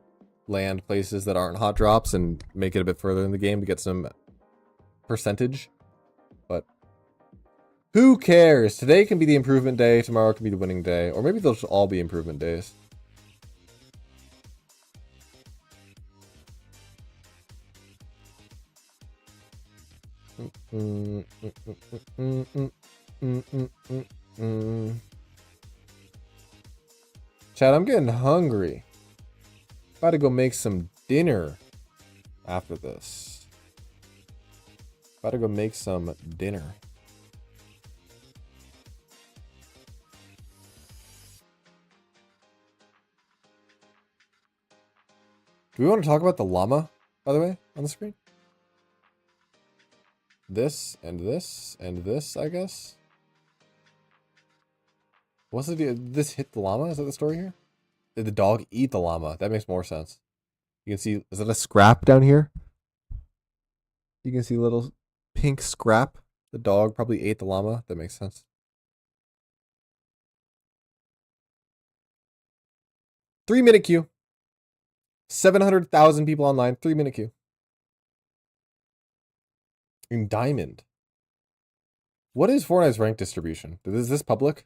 S1: land places that aren't hot drops and make it a bit further in the game to get some percentage. But who cares? Today can be the improvement day, tomorrow can be the winning day, or maybe they'll just all be improvement days. Chad, I'm getting hungry. About to go make some dinner after this. About to go make some dinner. Do we want to talk about the llama, by the way, on the screen? This, and this, and this, I guess? What's the deal? This hit the llama? Is that the story here? Did the dog eat the llama? That makes more sense. You can see, is that a scrap down here? You can see a little pink scrap. The dog probably ate the llama. That makes sense. Three-minute queue. 700,000 people online. 3-minute queue. In Diamond. What is Fortnite's rank distribution? Is this public?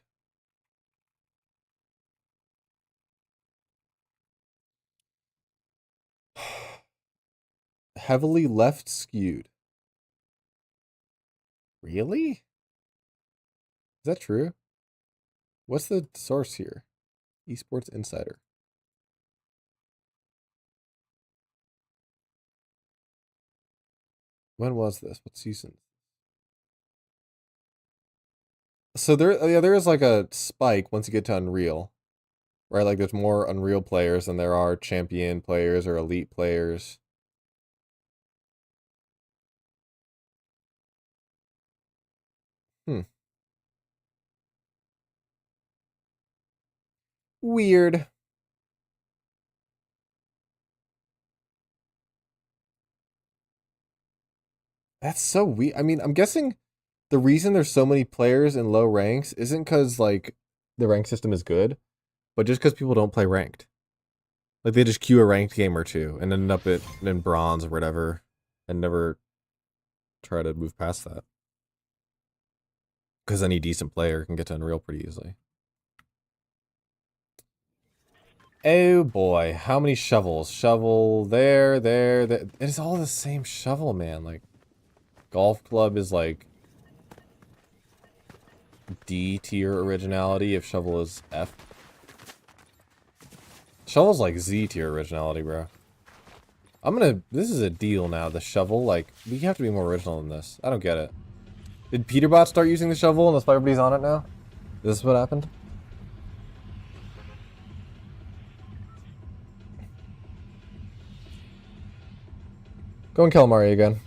S1: Heavily left skewed. Really? Is that true? What's the source here? Esports Insider. When was this? What season? So there is like a spike once you get to Unreal. Right? Like there's more Unreal players than there are champion players or elite players. Weird. That's so weird. I mean, I'm guessing the reason there's so many players in low ranks isn't because, like, the rank system is good, but just because people don't play ranked. Like, they just queue a ranked game or two and end up in bronze or whatever and never try to move past that. Because any decent player can get to Unreal pretty easily. Oh boy, how many shovels? Shovel there. It's all the same shovel, man. Like, golf club is like D tier originality if shovel is F. Shovel's like Z tier originality, bro. This is a deal now, the shovel. Like, we have to be more original than this. I don't get it. Did Peterbot start using the shovel and that's why everybody's on it now? Is this what happened? Go and calamari again.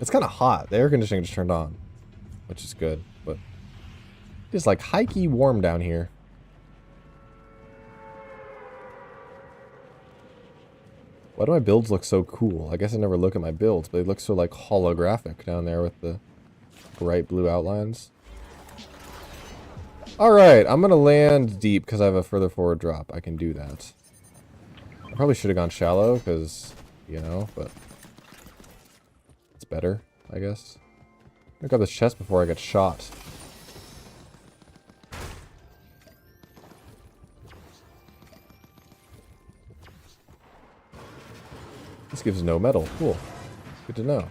S1: It's kind of hot. The air conditioning just turned on, which is good, but it's like hikey warm down here. Why do my builds look so cool? I guess I never look at my builds, but they look so like holographic down there with the bright blue outlines. Alright, I'm gonna land deep because I have a further forward drop. I can do that. I probably should have gone shallow because, you know, but it's better, I guess. I got this chest before I get shot. This gives no metal. Cool. Good to know.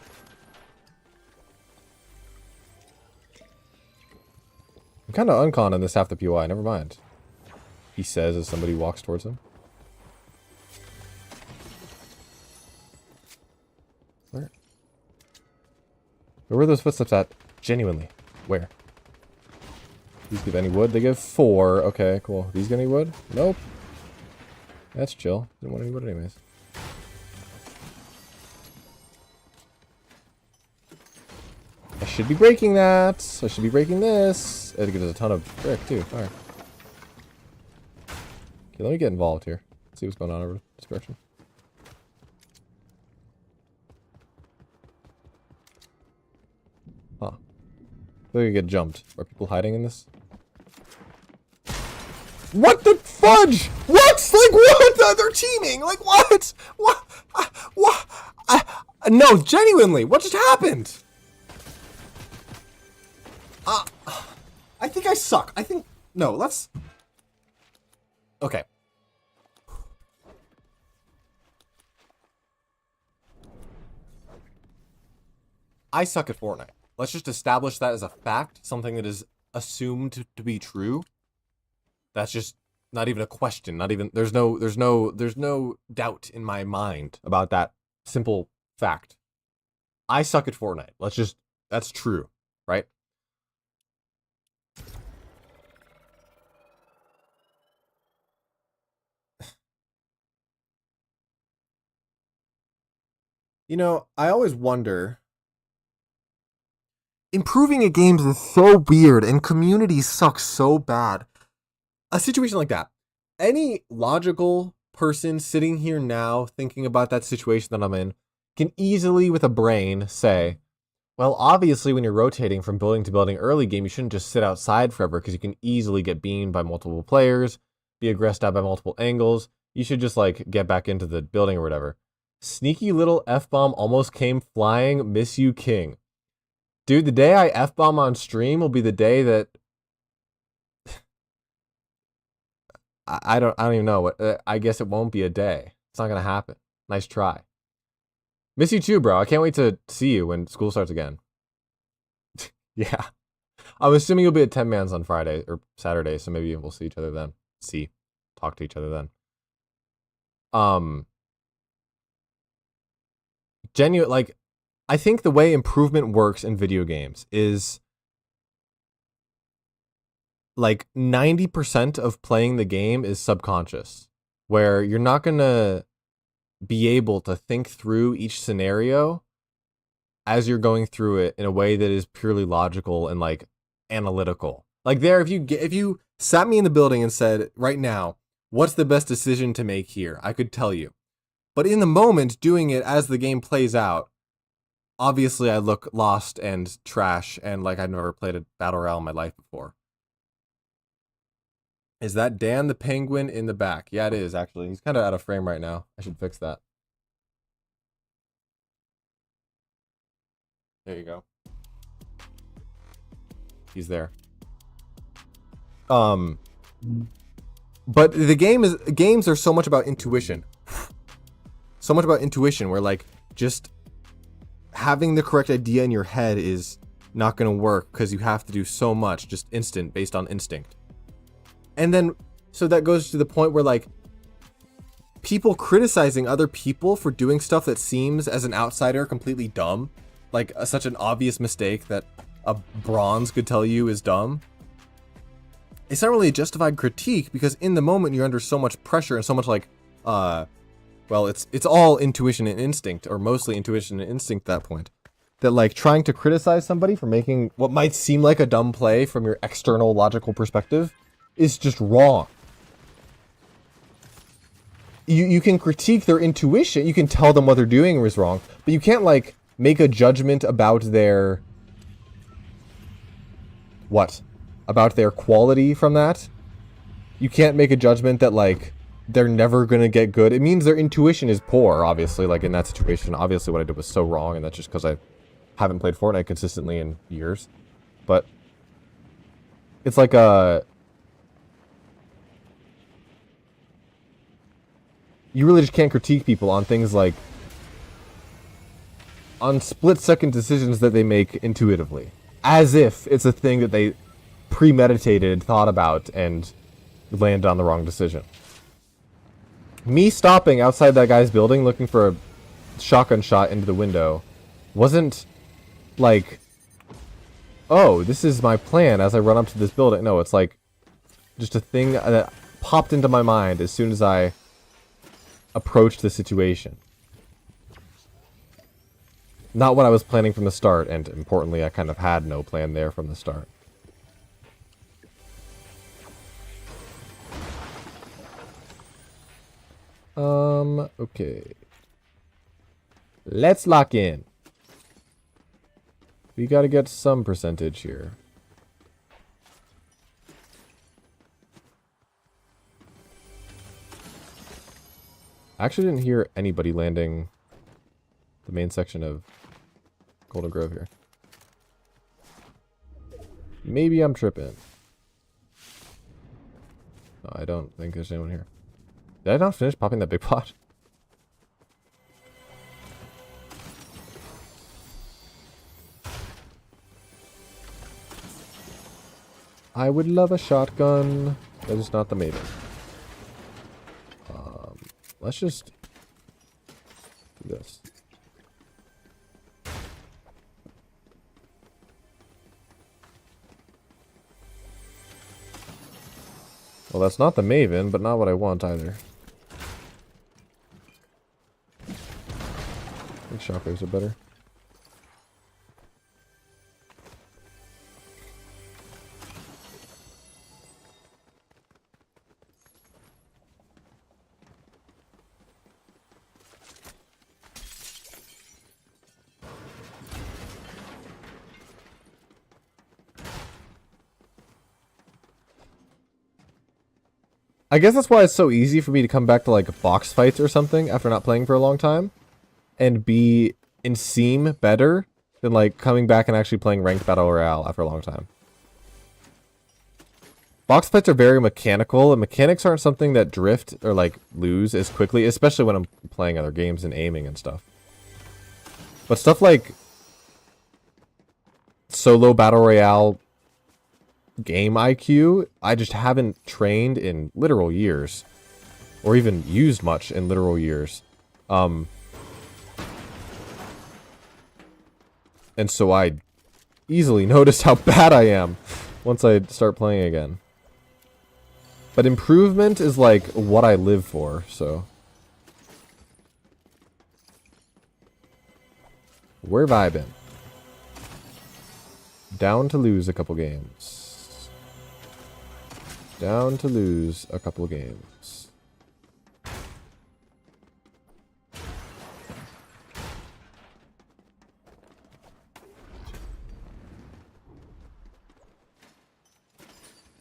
S1: I'm kind of uncon in this half the POI. Never mind. He says as somebody walks towards him. Where were those footsteps at? Genuinely. Where? These give any wood? They give 4. Okay, cool. These give any wood? Nope. That's chill. Didn't want any wood anyways. I should be breaking that. I should be breaking this. I think there's a ton of brick too. Alright. Okay, let me get involved here. See what's going on over this direction. Huh. Look, you get jumped. Are people hiding in this? What the fudge? What? Like what? They're teaming. Like what? What? What? No, genuinely. What just happened? I think I suck. I think... No, let's... Okay. I suck at Fortnite. Let's just establish that as a fact. Something that is assumed to be true. That's just not even a question. Not even... There's no doubt in my mind about that simple fact. I suck at Fortnite. That's true, right? You know, I always wonder. Improving at games is so weird, and communities suck so bad. A situation like that, any logical person sitting here now thinking about that situation that I'm in can easily, with a brain, say, well, obviously, when you're rotating from building to building early game, you shouldn't just sit outside forever because you can easily get beamed by multiple players, be aggressed at by multiple angles. You should just, like, get back into the building or whatever. Sneaky little F-bomb almost came flying. Miss you, King. Dude, the day I F-bomb on stream will be the day that... I don't even know. I guess it won't be a day. It's not going to happen. Nice try. Miss you too, bro. I can't wait to see you when school starts again. Yeah. I'm assuming you'll be at 10 Mans on Friday or Saturday, so maybe we'll see each other then. Talk to each other then. Genuine, like, I think the way improvement works in video games is like 90% of playing the game is subconscious, where you're not going to be able to think through each scenario as you're going through it in a way that is purely logical and like analytical. Like there, if you sat me in the building and said, right now, what's the best decision to make here? I could tell you. But in the moment, doing it as the game plays out, obviously I look lost and trash and like I've never played a battle royale in my life before. Is that Dan the Penguin in the back? Yeah, it is, actually. He's kind of out of frame right now. I should fix that. There you go. He's there. But the games are so much about intuition. So much about intuition where like just having the correct idea in your head is not going to work because you have to do so much just instant based on instinct. And then, so that goes to the point where, like, people criticizing other people for doing stuff that seems, as an outsider, completely dumb. Like, such an obvious mistake that a bronze could tell you is dumb. It's not really a justified critique, because in the moment you're under so much pressure and so much, like, well, it's all intuition and instinct, or mostly intuition and instinct at that point. That, like, trying to criticize somebody for making what might seem like a dumb play from your external logical perspective is just wrong. You can critique their intuition, you can tell them what they're doing was wrong, but you can't, like, make a judgment about their... What? About their quality from that? You can't make a judgment that, like, they're never gonna get good. It means their intuition is poor, obviously, like, in that situation. Obviously, what I did was so wrong, and that's just because I haven't played Fortnite consistently in years. But it's like a... You really just can't critique people on things like... on split-second decisions that they make intuitively. As if it's a thing that they premeditated, thought about, and landed on the wrong decision. Me stopping outside that guy's building looking for a shotgun shot into the window wasn't like, oh, this is my plan as I run up to this building. No, it's like just a thing that popped into my mind as soon as I approached the situation. Not what I was planning from the start, and importantly, I kind of had no plan there from the start. Okay. Let's lock in. We gotta get some percentage here. I actually didn't hear anybody landing the main section of Golden Grove here. Maybe I'm tripping. No, I don't think there's anyone here. Did I not finish popping that big pot? I would love a shotgun. That is not the maiden. Let's just do this. Well, that's not the Maven, but not what I want either. I think shockwaves are better. I guess that's why it's so easy for me to come back to like box fights or something after not playing for a long time and be and seem better than like coming back and actually playing ranked battle royale after a long time. Box fights are very mechanical, and mechanics aren't something that drift or like lose as quickly, especially when I'm playing other games and aiming and stuff. But stuff like solo battle royale game IQ, I just haven't trained in literal years, or even used much in literal years. And so I easily notice how bad I am once I start playing again. But improvement is like what I live for, so. We're vibing. Down to lose a couple games. Down to lose a couple games.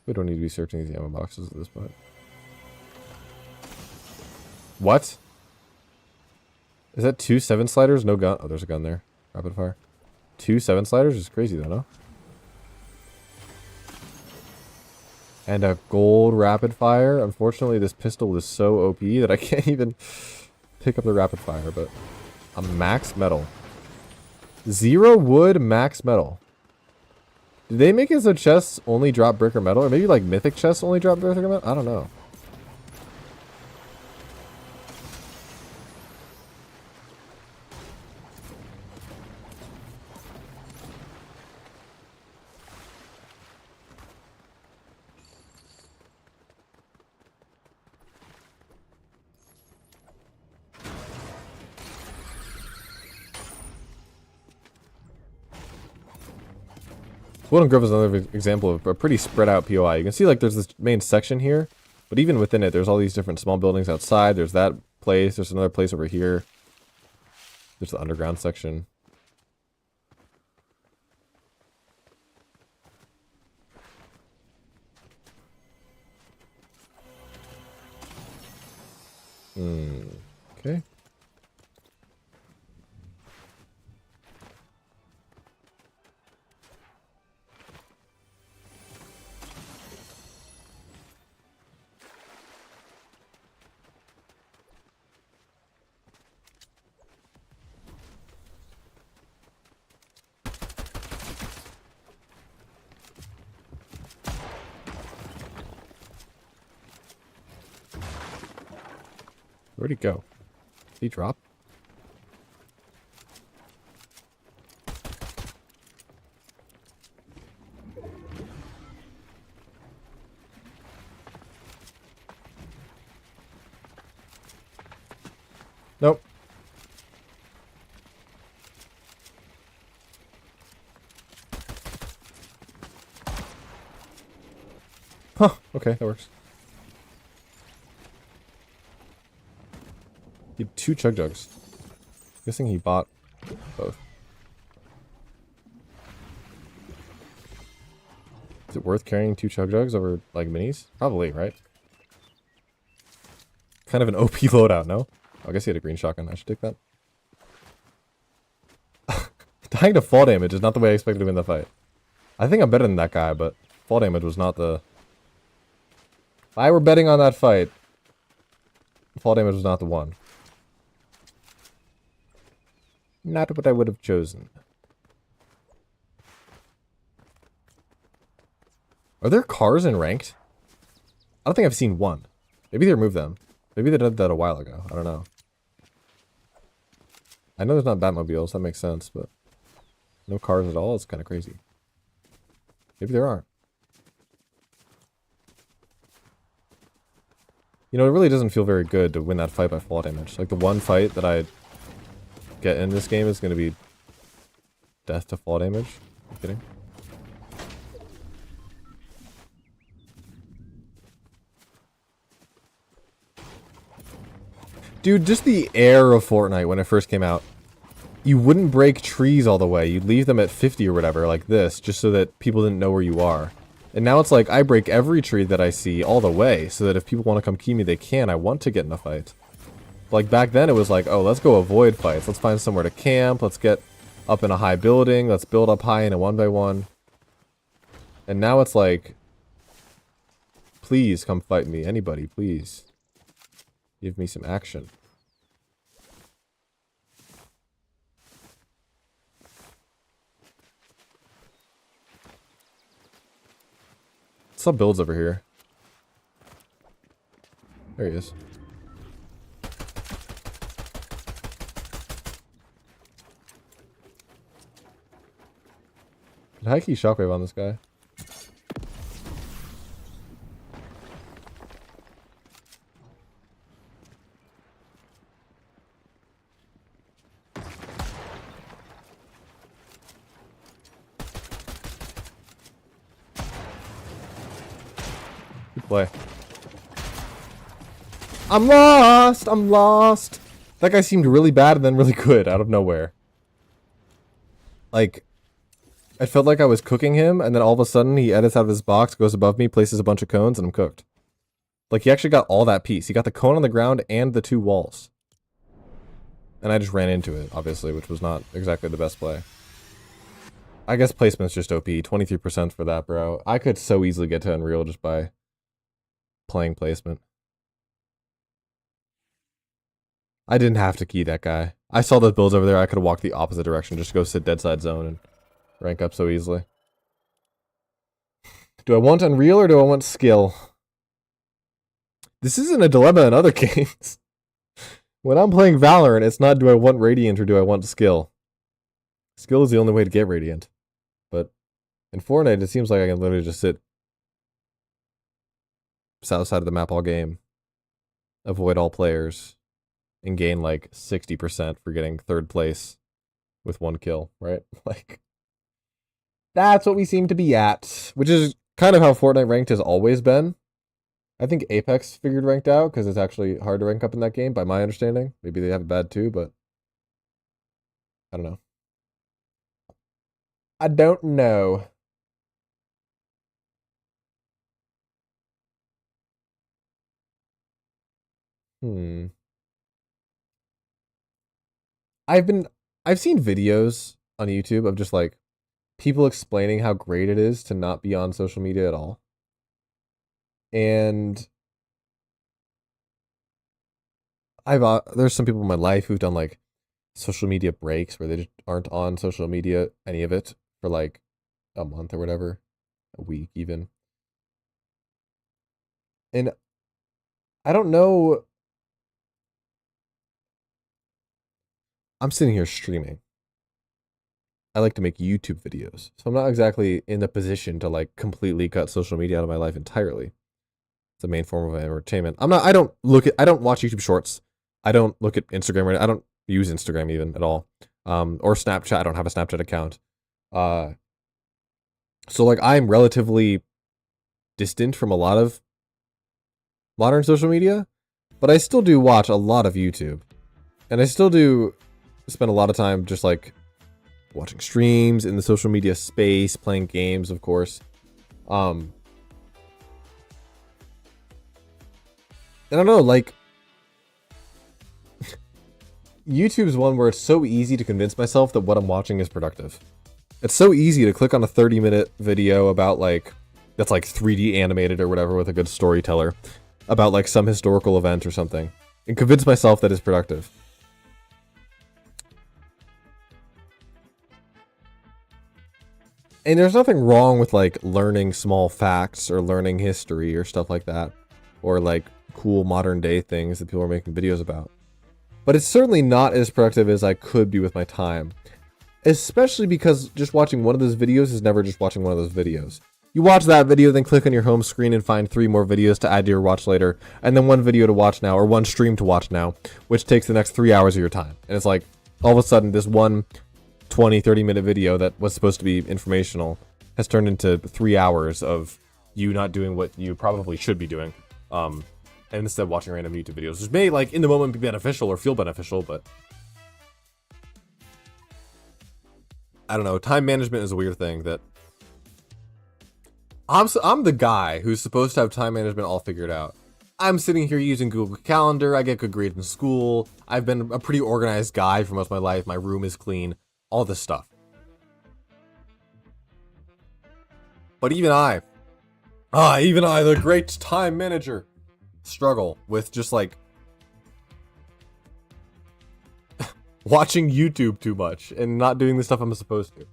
S1: We don't need to be searching these ammo boxes at this point. What? Is that 2 7 sliders? No gun. Oh, there's a gun there. Rapid fire. 2 7 sliders is crazy though, no? And a gold rapid fire. Unfortunately, this pistol is so OP that I can't even pick up the rapid fire, but a max metal. 0 wood max metal. Did they make it so chests only drop brick or metal? Or maybe like mythic chests only drop brick or metal? I don't know. Golden Grove is another example of a pretty spread out POI. You can see like there's this main section here, but even within it, there's all these different small buildings outside. There's that place. There's another place over here. There's the underground section. Okay. Where'd he go? Did he drop? Nope. Huh, okay, that works. He had 2 chug jugs. Guessing he bought both. Is it worth carrying 2 chug jugs over, like, minis? Probably, right? Kind of an OP loadout, no? Oh, I guess he had a green shotgun. I should take that. Dying to fall damage is not the way I expected to win the fight. I think I'm better than that guy, but fall damage was not the... If I were betting on that fight, fall damage was not the one. Not what I would have chosen. Are there cars in ranked? I don't think I've seen one. Maybe they removed them. Maybe they did that a while ago. I don't know. I know there's not Batmobiles. That makes sense, but no cars at all. It's kind of crazy. Maybe there aren't. You know, it really doesn't feel very good to win that fight by fall damage. Like, the one fight that I get in this game is going to be death to fall damage. I'm kidding. Dude, just the air of Fortnite when it first came out. You wouldn't break trees all the way. You'd leave them at 50 or whatever, like this, just so that people didn't know where you are. And now it's like, I break every tree that I see all the way, so that if people want to come key me, they can. I want to get in a fight. Like, back then it was like, oh, let's go avoid fights. Let's find somewhere to camp. Let's get up in a high building. Let's build up high in a 1x1. And now it's like, please come fight me. Anybody, please. Give me some action. Some builds over here. There he is. High key shockwave on this guy. Good play. I'm lost! I'm lost! That guy seemed really bad and then really good out of nowhere. Like, I felt like I was cooking him, and then all of a sudden he edits out of his box, goes above me, places a bunch of cones, and I'm cooked. Like, he actually got all that piece. He got the cone on the ground and the 2 walls. And I just ran into it, obviously, which was not exactly the best play. I guess placement's just OP. 23% for that, bro. I could so easily get to Unreal just by playing placement. I didn't have to key that guy. I saw those builds over there. I could have walked the opposite direction, just go sit dead side zone and rank up so easily. Do I want Unreal or do I want skill? This isn't a dilemma in other games. When I'm playing Valorant, it's not do I want Radiant or do I want skill. Skill is the only way to get Radiant. But in Fortnite, it seems like I can literally just sit south side of the map all game, avoid all players, and gain like 60% for getting 3rd place with 1 kill, right? Like, that's what we seem to be at, which is kind of how Fortnite ranked has always been. I think Apex figured ranked out because it's actually hard to rank up in that game, by my understanding. Maybe they have it bad too, but I don't know. I don't know. I've seen videos on YouTube of just like people explaining how great it is to not be on social media at all. And there's some people in my life who've done like social media breaks where they just aren't on social media, any of it, for like a month or whatever, a week even. And I don't know. I'm sitting here streaming. I like to make YouTube videos, so I'm not exactly in the position to like completely cut social media out of my life entirely. It's the main form of entertainment. I don't watch YouTube Shorts. I don't look at Instagram right now. I don't use Instagram even at all. Or Snapchat. I don't have a Snapchat account. So like I'm relatively distant from a lot of modern social media, but I still do watch a lot of YouTube. And I still do spend a lot of time just like watching streams in the social media space, playing games, of course. And I don't know, like YouTube's one where it's so easy to convince myself that what I'm watching is productive. It's so easy to click on a 30-minute video about like that's like 3D animated or whatever with a good storyteller about like some historical event or something and convince myself that it's productive. And there's nothing wrong with like learning small facts or learning history or stuff like that, or like cool modern day things that people are making videos about. But it's certainly not as productive as I could be with my time. Especially because just watching one of those videos is never just watching one of those videos. You watch that video, then click on your home screen and find 3 more videos to add to your watch later, and then 1 video to watch now, or 1 stream to watch now, which takes the next 3 hours of your time. And it's like, all of a sudden, this one 20, 30-minute video that was supposed to be informational has turned into 3 hours of you not doing what you probably should be doing. And instead watching random YouTube videos, which may, like, in the moment be beneficial or feel beneficial, but I don't know. Time management is a weird thing that I'm the guy who's supposed to have time management all figured out. I'm sitting here using Google Calendar. I get good grades in school. I've been a pretty organized guy for most of my life. My room is clean. All this stuff. But even I, the great time manager, struggle with just like watching YouTube too much and not doing the stuff I'm supposed to.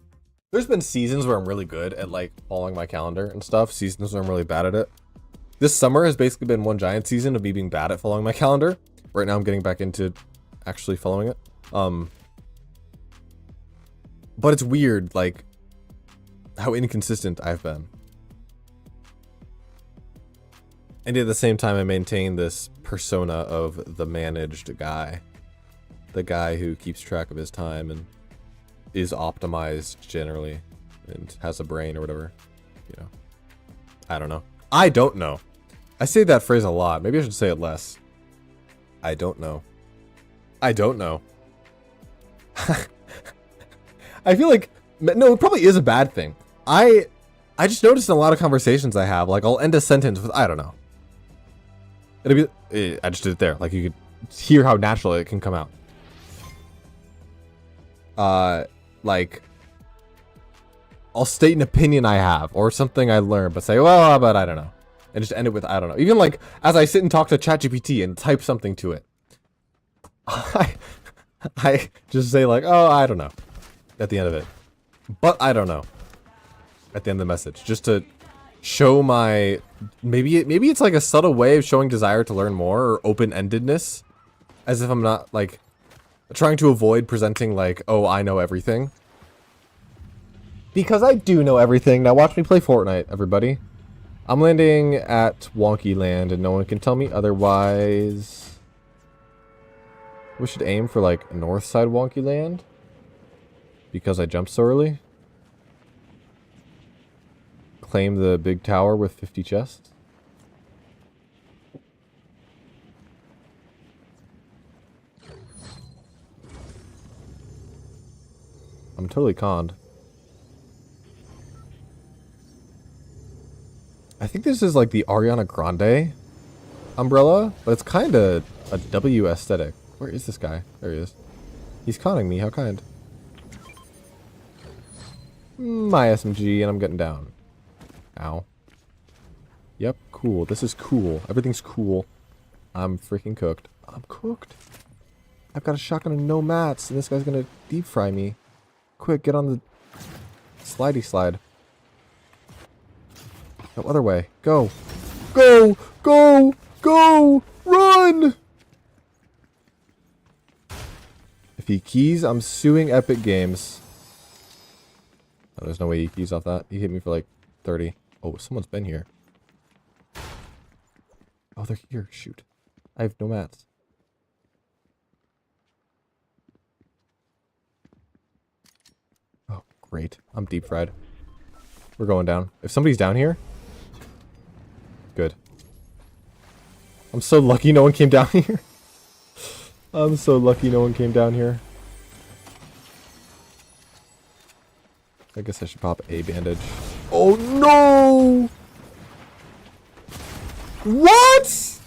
S1: There's been seasons where I'm really good at like following my calendar and stuff. Seasons where I'm really bad at it. This summer has basically been one giant season of me being bad at following my calendar. Right now I'm getting back into actually following it. But it's weird, like, how inconsistent I've been. And at the same time, I maintain this persona of the managed guy. The guy who keeps track of his time and is optimized generally and has a brain or whatever. You know. I don't know. I don't know. I say that phrase a lot. Maybe I should say it less. I don't know. I don't know. I feel like, no, it probably is a bad thing. I just noticed in a lot of conversations I have, like, I'll end a sentence with, I don't know. It'll be, I just did it there. Like, you could hear how natural it can come out. Like, I'll state an opinion I have, or something I learned, but say, well, but I don't know. And just end it with, I don't know. Even, like, as I sit and talk to ChatGPT and type something to it, I just say, like, oh, I don't know. At the end of it. But I don't know. At the end of the message. Just to show my... Maybe it's like a subtle way of showing desire to learn more, or open-endedness. As if I'm not, like, trying to avoid presenting, like, oh, I know everything. Because I do know everything. Now watch me play Fortnite, everybody. I'm landing at Wonky Land, and no one can tell me otherwise. We should aim for, like, north side Wonky Land. Because I jumped so early. Claim the big tower with 50 chests. I'm totally conned. I think this is like the Ariana Grande umbrella, but it's kind of a W aesthetic. Where is this guy? There he is. He's conning me. How kind. My SMG, and I'm getting down. Ow. Yep, cool. This is cool. Everything's cool. I'm freaking cooked. I'm cooked. I've got a shotgun and no mats, and this guy's gonna deep fry me. Quick, get on the slidey slide. No other way. Go. Go! Go! Go! Run! If he keys, I'm suing Epic Games. Oh, there's no way he keys off that. He hit me for like 30. Oh, someone's been here. Oh, they're here. Shoot. I have no mats. Oh, great. I'm deep fried. We're going down. If somebody's down here... Good. I'm so lucky no one came down here. I'm so lucky no one came down here. I guess I should pop a bandage. Oh no! What?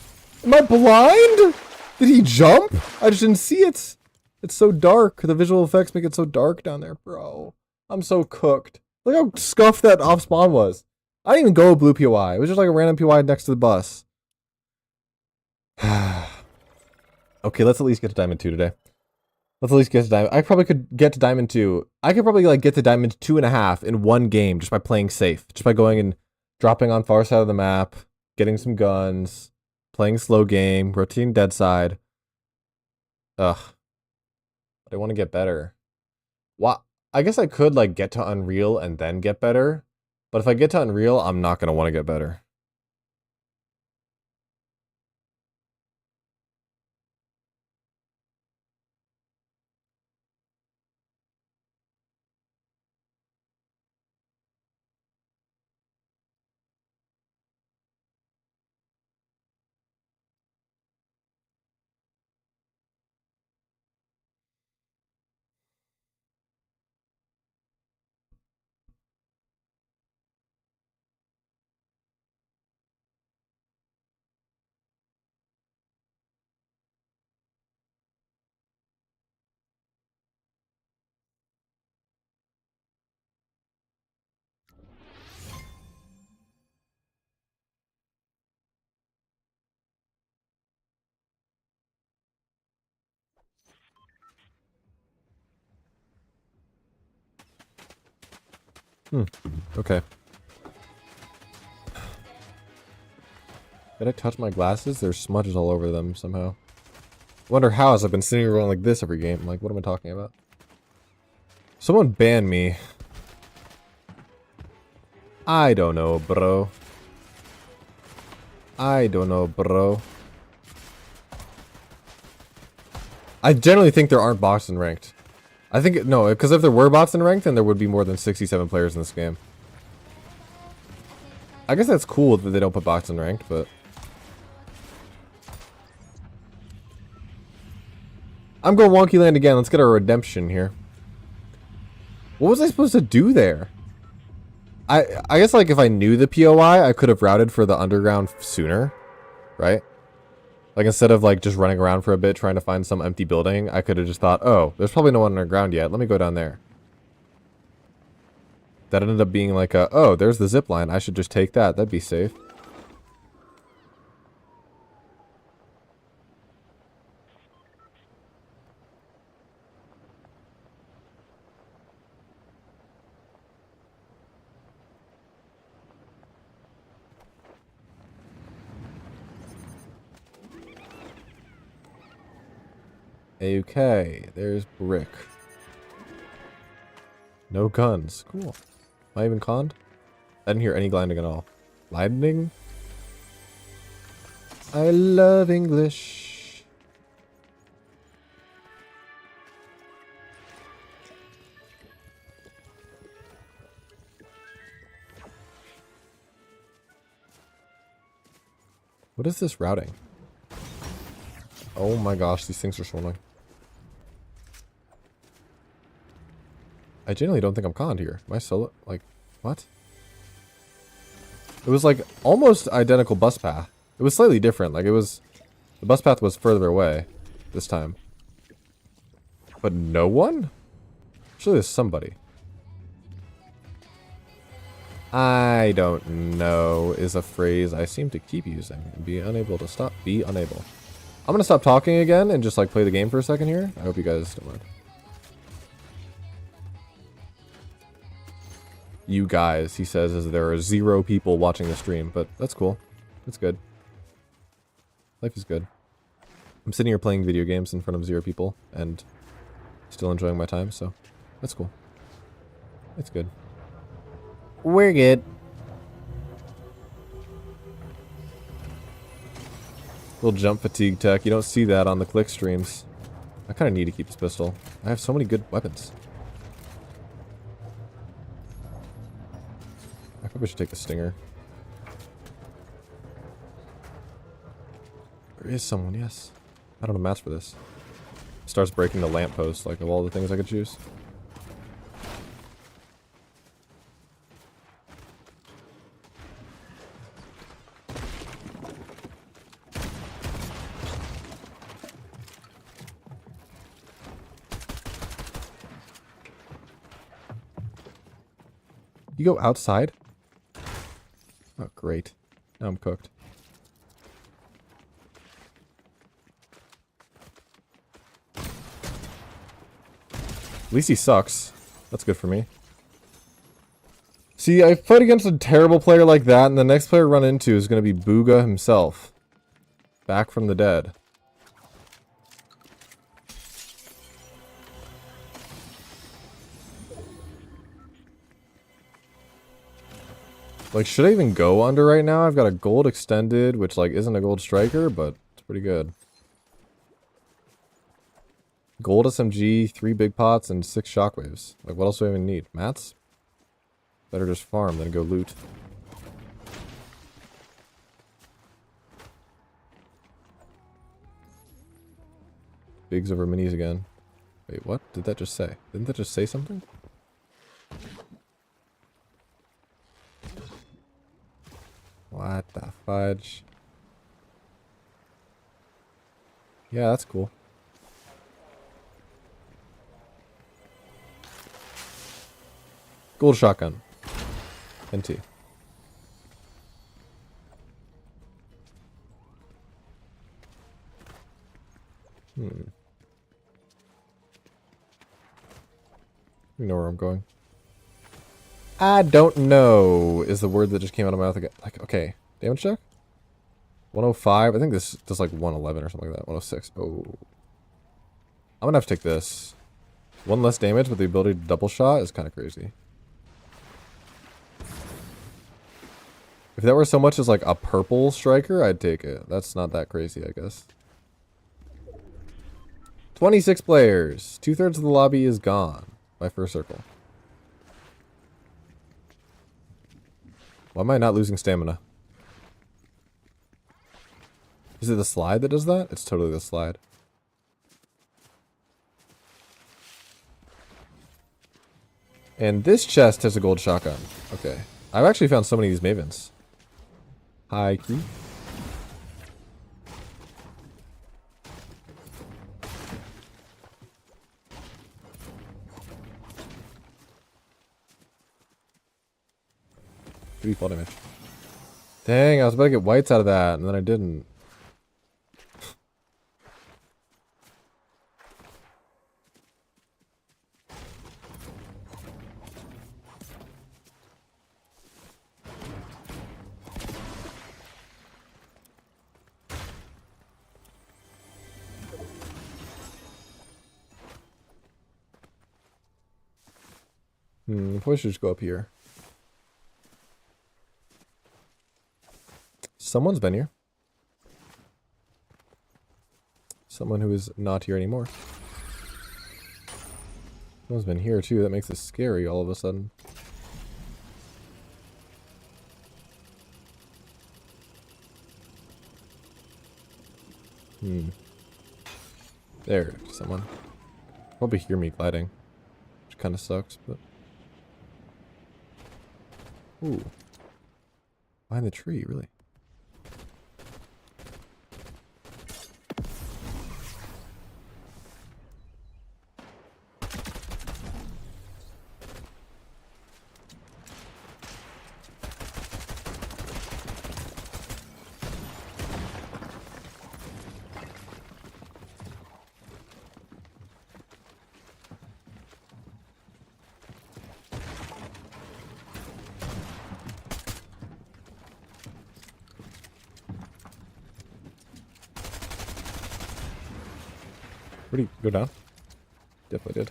S1: Am I blind? Did he jump? I just didn't see it. It's so dark. The visual effects make it so dark down there, bro. I'm so cooked. Look how scuffed that off spawn was. I didn't even go blue POI. It was just like a random POI next to the bus. Okay, let's at least get to Diamond 2 today. Let's at least get to Diamond. I probably could get to Diamond 2. I could probably like get to Diamond 2.5 in one game just by playing safe. Just by going and dropping on far side of the map, getting some guns, playing slow game, rotating dead side. Ugh. But I want to get better. What? I guess I could like get to Unreal and then get better. But if I get to Unreal, I'm not going to want to get better. Okay. Did I touch my glasses? There's smudges all over them somehow. I wonder how, as I've been sitting around like this every game. Like, what am I talking about? Someone banned me. I don't know, bro. I don't know, bro. I generally think there aren't bots in ranked. I think, no, because if there were bots in ranked, then there would be more than 67 players in this game. I guess that's cool that they don't put bots in ranked, but... I'm going wonky land again. Let's get our redemption here. What was I supposed to do there? I guess, like, if I knew the POI, I could have routed for the underground sooner, right? Like, instead of, like, just running around for a bit trying to find some empty building, I could have just thought, oh, there's probably no one underground yet. Let me go down there. That ended up being like a, oh, there's the zip line. I should just take that. That'd be safe. Okay, there's brick. No guns. Cool. Am I even conned? I didn't hear any grinding at all. Lightning? I love English. What is this routing? Oh my gosh, these things are swirling. I genuinely don't think I'm conned here. Am I solo? Like, what? It was like almost identical bus path. It was slightly different. Like, it was... The bus path was further away this time. But no one? Surely there's somebody. I don't know is a phrase I seem to keep using. Be unable to stop. Be unable. I'm gonna stop talking again and just like play the game for a second here. I hope you guys don't mind. You guys, he says, as there are 0 people watching the stream, but that's cool. That's good. Life is good. I'm sitting here playing video games in front of 0 people and still enjoying my time, so that's cool. It's good. We're good. Little jump fatigue tech. You don't see that on the click streams. I kind of need to keep this pistol. I have so many good weapons. I probably should take the stinger. There is someone, yes. I don't have a match for this. Starts breaking the lamppost, like, of all the things I could choose. You go outside? Oh, great. Now I'm cooked. At least he sucks. That's good for me. See, I fight against a terrible player like that, and the next player I run into is going to be Booga himself. Back from the dead. Like, should I even go under right now? I've got a gold extended, which, like, isn't a gold striker, but it's pretty good. Gold SMG, 3 big pots, and 6 shockwaves. Like, what else do I even need? Mats? Better just farm than go loot. Bigs over minis again. Wait, what did that just say? Didn't that just say something? What the fudge? Yeah, that's cool. Gold shotgun. NT. You know where I'm going. I don't know is the word that just came out of my mouth again. Like, okay. Damage check? 105. I think this does like 111 or something like that. 106. Oh. I'm gonna have to take this. 1 less damage with the ability to double shot is kind of crazy. If that were so much as like a purple striker, I'd take it. That's not that crazy, I guess. 26 players. 2/3 of the lobby is gone. My first circle. Why am I not losing stamina? Is it the slide that does that? It's totally the slide. And this chest has a gold shotgun. Okay. I've actually found so many of these mavens. Hi, key. Pretty fall damage. Dang, I was about to get whites out of that, and then I didn't. Probably should just go up here. Someone's been here. Someone who is not here anymore. Someone's been here too. That makes this scary all of a sudden. There, someone. Probably hear me gliding, which kind of sucks, but. Ooh. Behind the tree, really. Where'd he go down? Definitely did.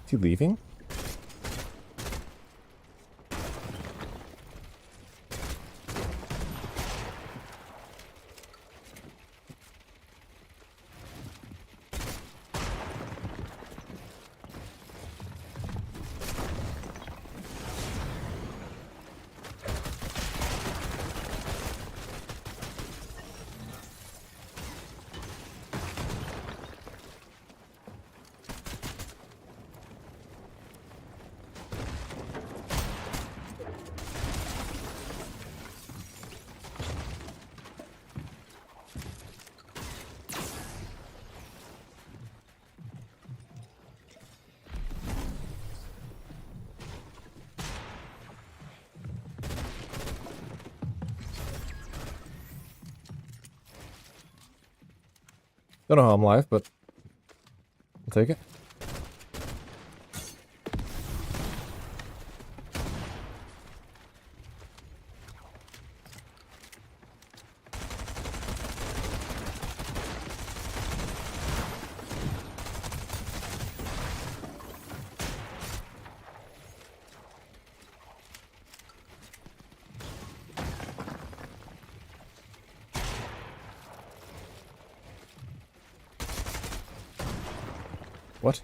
S1: Is he leaving? Don't know how I'm live, but I'll take it. What?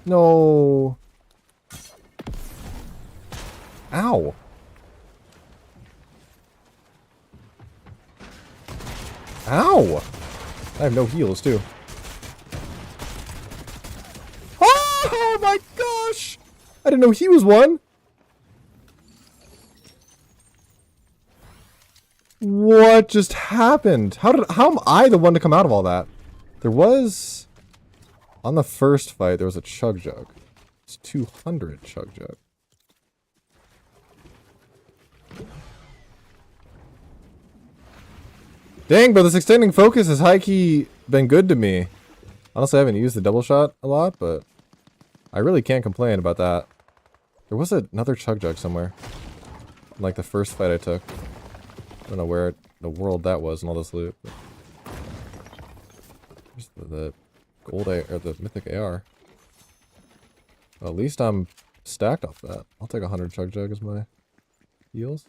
S1: No. Ow. Ow. I have no heals, too. Oh my gosh! I didn't know he was one! What just happened? How am I the one to come out of all that? There was... On the first fight, there was a chug jug. It's 200 chug jug. Dang, but this extending focus has high-key been good to me. Honestly, I haven't used the double shot a lot, but I really can't complain about that. There was another chug jug somewhere. Like the first fight I took. I don't know where in the world that was in all this loot. But... There's the gold or the mythic AR. Well, at least I'm stacked off that. I'll take 100 chug jug as my heals.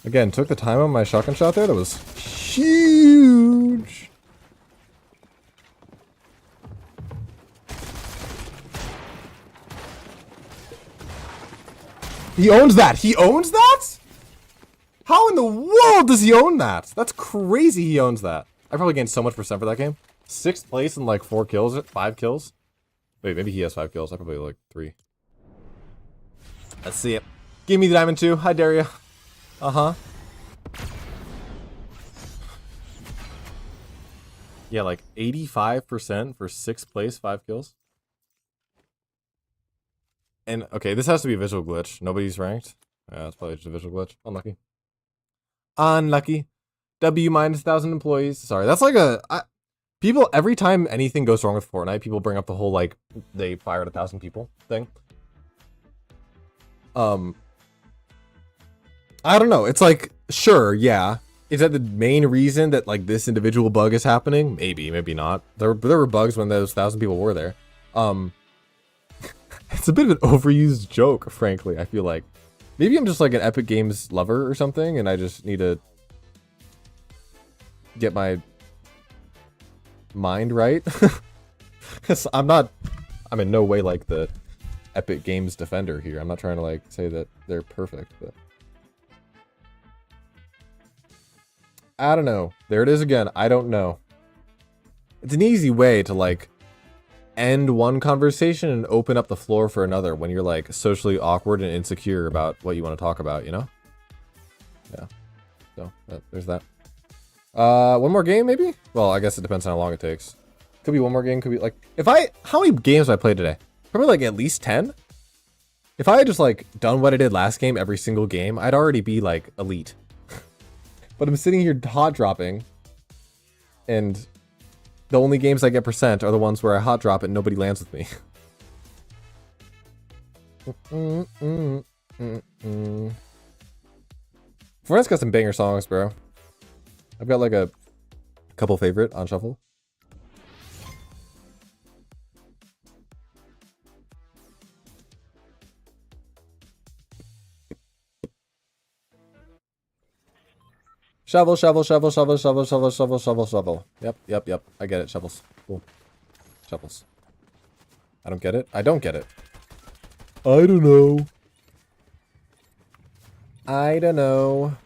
S1: Again, took the time on my shotgun shot there. That was huge. He owns that. He owns that? How in the world does he own that? That's crazy he owns that. I probably gained so much percent for that game. 6th place and like 4 kills, 5 kills. Wait, maybe he has 5 kills. I probably like 3. Let's see it. Give me the diamond 2. I dare you. Uh-huh. Yeah, like 85% for 6th place, 5 kills. And, okay, this has to be a visual glitch. Nobody's ranked. Yeah, it's probably just a visual glitch. Unlucky. Unlucky. W minus 1,000 employees. Sorry, that's like a... people, every time anything goes wrong with Fortnite, people bring up the whole, like, they fired 1,000 people thing. I don't know. It's like, sure, yeah. Is that the main reason that, like, this individual bug is happening? Maybe, maybe not. There were bugs when those 1,000 people were there. It's a bit of an overused joke, frankly, I feel like. Maybe I'm just, like, an Epic Games lover or something, and I just need to get my mind right. Because I'm in no way, like, the Epic Games defender here. I'm not trying to, like, say that they're perfect, but... I don't know. There it is again. I don't know. It's an easy way to, like, end one conversation and open up the floor for another when you're, like, socially awkward and insecure about what you want to talk about, you know? Yeah. So, there's that. One more game, maybe? Well, I guess it depends on how long it takes. Could be one more game, could be, like... How many games have I played today? Probably, like, at least 10? If I had just, like, done what I did last game every single game, I'd already be, like, elite. But I'm sitting here hot dropping, and the only games I get percent are the ones where I hot drop and nobody lands with me. Fortnite's got some banger songs, bro. I've got like a couple favorite on shuffle. Shovel, shovel, shovel, shovel, shovel, shovel, shovel, shovel, shovel. Yep, yep, yep. I get it. Shovels. Cool. Shovels. I don't get it. I don't get it. I don't know. I don't know.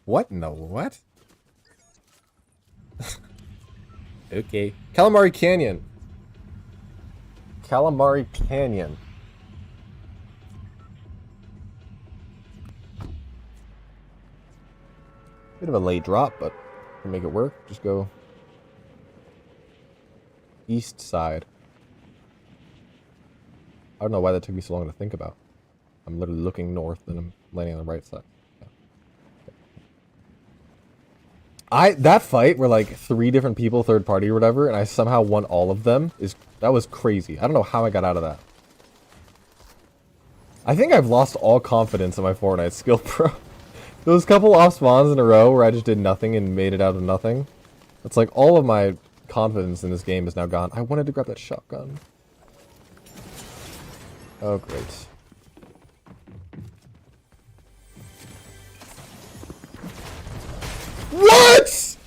S1: What? No, what? Okay. Calamari Canyon. Calamari Canyon. Bit of a late drop, but we'll make it work. Just go east side. I don't know why that took me so long to think about. I'm literally looking north and I'm landing on the right side. Yeah. That fight where like 3 different people, third party or whatever, and I somehow won all of them that was crazy. I don't know how I got out of that. I think I've lost all confidence in my Fortnite skill, bro. Those couple off spawns in a row where I just did nothing and made it out of nothing. It's like all of my confidence in this game is now gone. I wanted to grab that shotgun. Oh, great. What?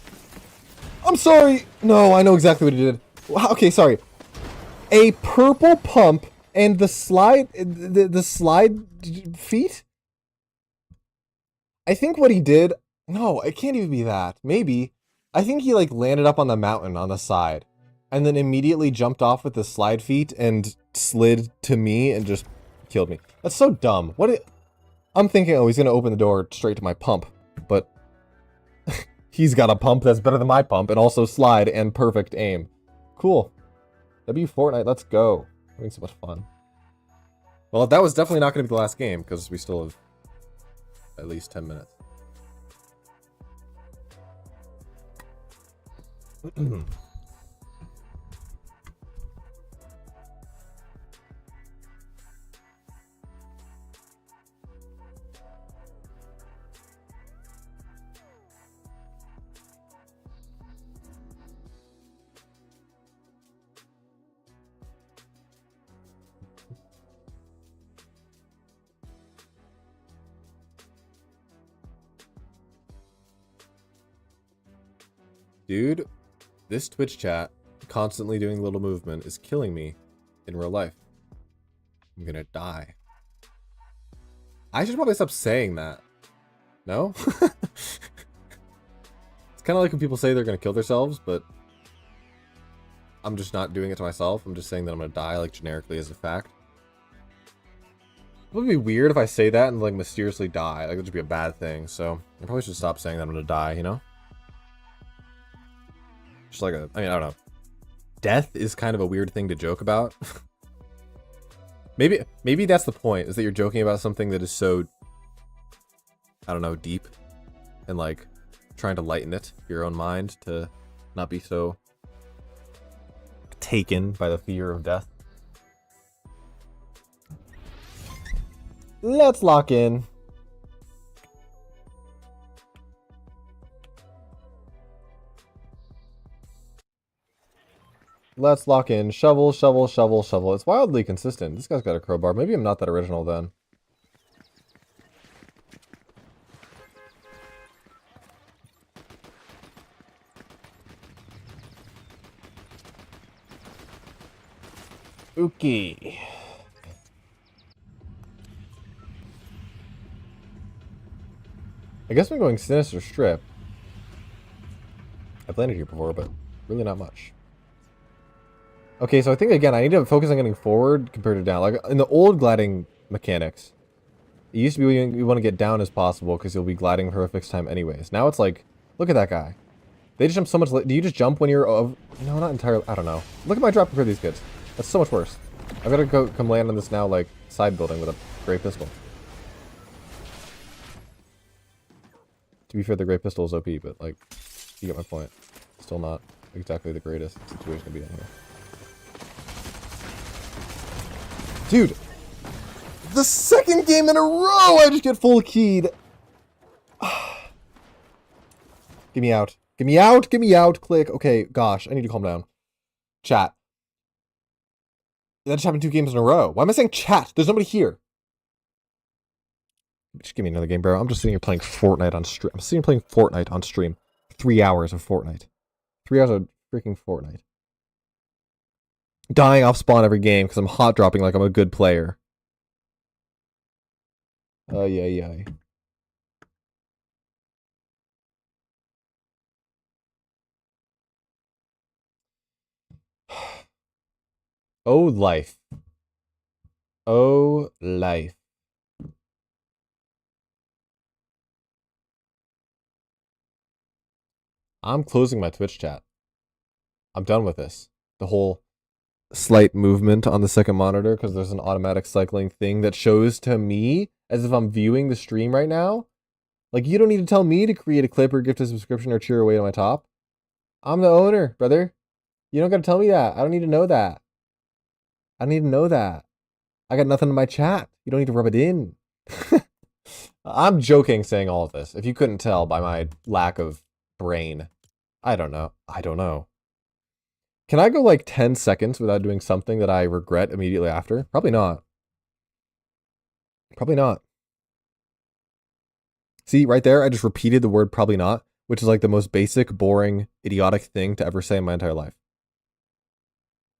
S1: I'm sorry. No, I know exactly what he did. Okay, sorry. A purple pump and the slide feet? I think what he did... No, it can't even be that. Maybe. I think he, like, landed up on the mountain on the side. And then immediately jumped off with the slide feet and slid to me and just killed me. That's so dumb. I'm thinking, oh, he's gonna open the door straight to my pump. But... he's got a pump that's better than my pump and also slide and perfect aim. Cool. W Fortnite, let's go. Having so much fun. Well, that was definitely not going to be the last game because we still have at least 10 minutes. Dude, this Twitch chat, constantly doing a little movement, is killing me in real life. I'm gonna die. I should probably stop saying that. No? It's kind of like when people say they're gonna kill themselves, but I'm just not doing it to myself. I'm just saying that I'm gonna die, like, generically as a fact. It would be weird if I say that and, like, mysteriously die. Like, it would just be a bad thing, so I probably should stop saying that I'm gonna die, you know? Just like I don't know. Death is kind of a weird thing to joke about. Maybe that's the point, is that you're joking about something that is so, I don't know, deep. And like, trying to lighten it, your own mind, to not be so taken by the fear of death. Let's lock in. Let's lock in. Shovel, shovel, shovel, shovel. It's wildly consistent. This guy's got a crowbar. Maybe I'm not that original then. Okay. I guess I'm going Sinister Strip. I've landed here before, but really not much. Okay, so I think, again, I need to focus on getting forward compared to down. Like, in the old gliding mechanics, it used to be you want to get down as possible because you'll be gliding for a fixed time anyways. Now it's like, look at that guy. They just jump so much... Do you just jump when you're... No, not entirely. I don't know. Look at my drop compared to these kids. That's so much worse. I've got to come land on this now, like, side building with a great pistol. To be fair, the great pistol is OP, but, like, you get my point. Still not exactly the greatest situation to be in here. Dude, the second game in a row I just get full keyed. Get me out. Get me out. Get me out. Click. Okay, gosh, I need to calm down. Chat. That just happened 2 games in a row. Why am I saying chat? There's nobody here. Just give me another game, bro. I'm just sitting here playing Fortnite on stream. I'm sitting here playing Fortnite on stream. 3 hours of Fortnite. 3 hours of freaking Fortnite. Dying off spawn every game because I'm hot dropping like I'm a good player. Yeah. Oh, life. Oh, life. I'm closing my Twitch chat. I'm done with this. The whole slight movement on the second monitor because there's an automatic cycling thing that shows to me as if I'm viewing the stream right now. Like, you don't need to tell me to create a clip or gift a subscription or cheer away to my top. I'm the owner, brother. You don't got to tell me that. I don't need to know that. I don't need to know that. I got nothing in my chat. You don't need to rub it in. I'm joking saying all of this. If you couldn't tell by my lack of brain. I don't know. Can I go like 10 seconds without doing something that I regret immediately after? Probably not. Probably not. See, right there, I just repeated the word probably not, which is like the most basic, boring, idiotic thing to ever say in my entire life.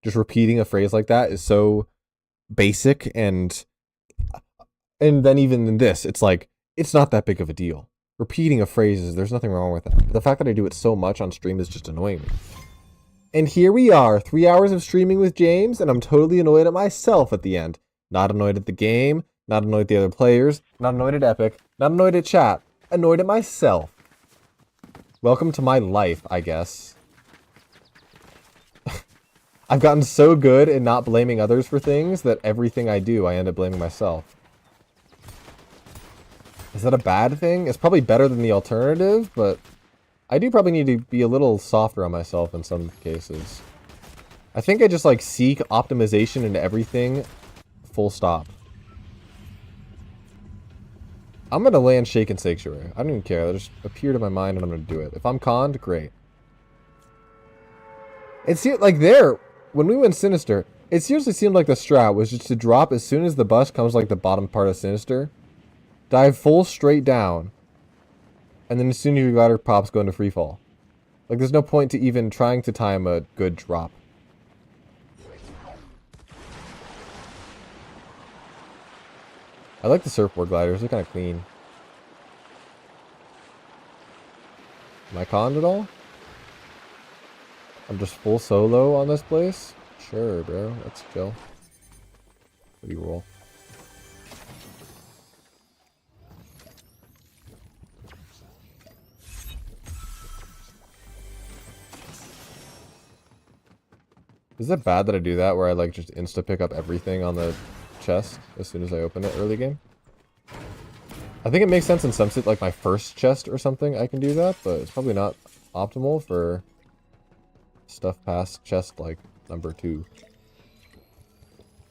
S1: Just repeating a phrase like that is so basic, and then even in this, it's like, it's not that big of a deal. Repeating a phrase, there's nothing wrong with that. But the fact that I do it so much on stream is just annoying me. And here we are, 3 hours of streaming with James, and I'm totally annoyed at myself at the end. Not annoyed at the game, not annoyed at the other players, not annoyed at Epic, not annoyed at chat, annoyed at myself. Welcome to my life, I guess. I've gotten so good at not blaming others for things that everything I do, I end up blaming myself. Is that a bad thing? It's probably better than the alternative, but I do probably need to be a little softer on myself in some cases. I think I just like seek optimization into everything, full stop. I'm gonna land Shaken Sanctuary. I don't even care. That just appeared in my mind and I'm gonna do it. If I'm conned, great. It seemed like there, when we went Sinister, it seriously seemed like the strat was just to drop as soon as the bus comes like the bottom part of Sinister. Dive full straight down. And then as soon as your ladder pops, go into free fall. Like, there's no point to even trying to time a good drop. I like the surfboard gliders. They're kind of clean. Am I conned at all? I'm just full solo on this place? Sure, bro. Let's chill. What do you roll? Is it bad that I do that where I like just insta pick up everything on the chest as soon as I open it early game? I think it makes sense in some like my first chest or something I can do that, but it's probably not optimal for stuff past chest like number 2.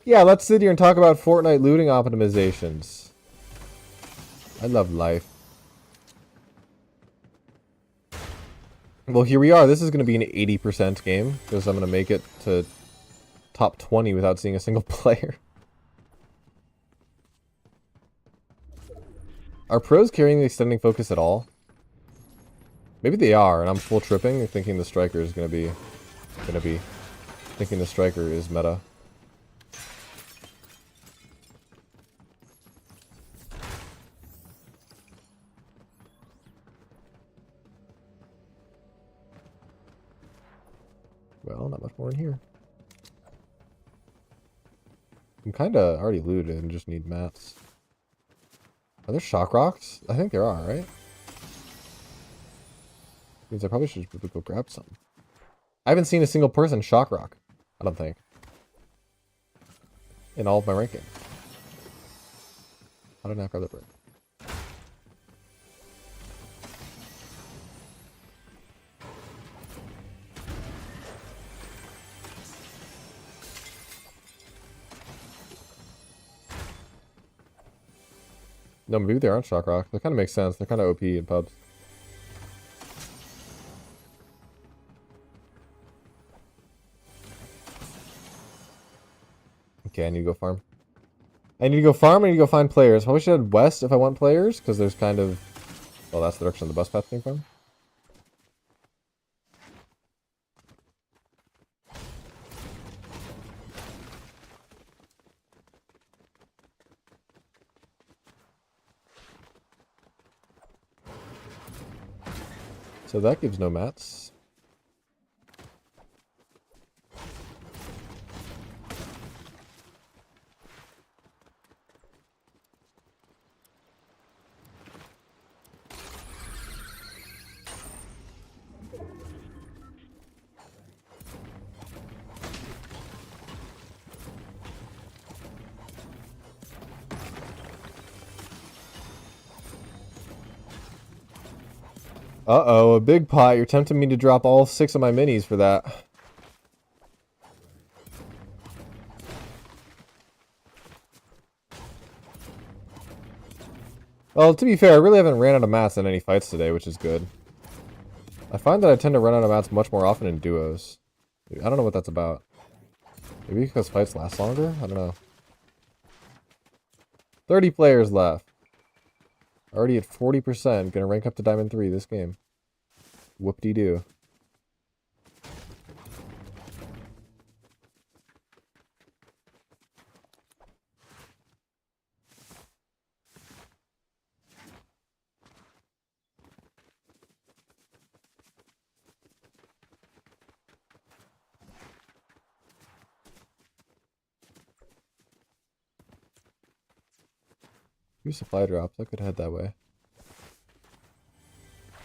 S1: Yeah, let's sit here and talk about Fortnite looting optimizations. I love life. Well, here we are. This is going to be an 80% game because I'm going to make it to top 20 without seeing a single player. Are pros carrying the extending focus at all? Maybe they are, and I'm full tripping, thinking the striker is going to be thinking the striker is meta. Well, not much more in here. I'm kind of already looted and just need mats. Are there shock rocks? I think there are, right? Means I probably should go grab some. I haven't seen a single person shock rock, I don't think, in all of my ranking. How did I not grab the brick? No, maybe they aren't shock rock. That kind of makes sense. They're kind of OP in pubs. Okay, I need to go farm. I need to go farm, I need to go find players. Probably should head west if I want players, because there's kind of... Well, that's the direction the bus path came from. So that gives no mats. Uh-oh, a big pot. You're tempting me to drop all 6 of my minis for that. Well, to be fair, I really haven't ran out of mats in any fights today, which is good. I find that I tend to run out of mats much more often in duos. I don't know what that's about. Maybe because fights last longer? I don't know. 30 players left. Already at 40%. Gonna rank up to Diamond 3 this game. Whoop-de-doo. Few supply drops. I could head that way.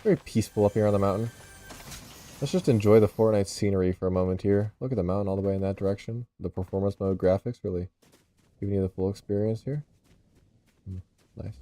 S1: Very peaceful up here on the mountain. Let's just enjoy the FORTNITE scenery for a moment here. Look at the mountain all the way in that direction. The performance mode graphics really giving you the full experience here. Nice.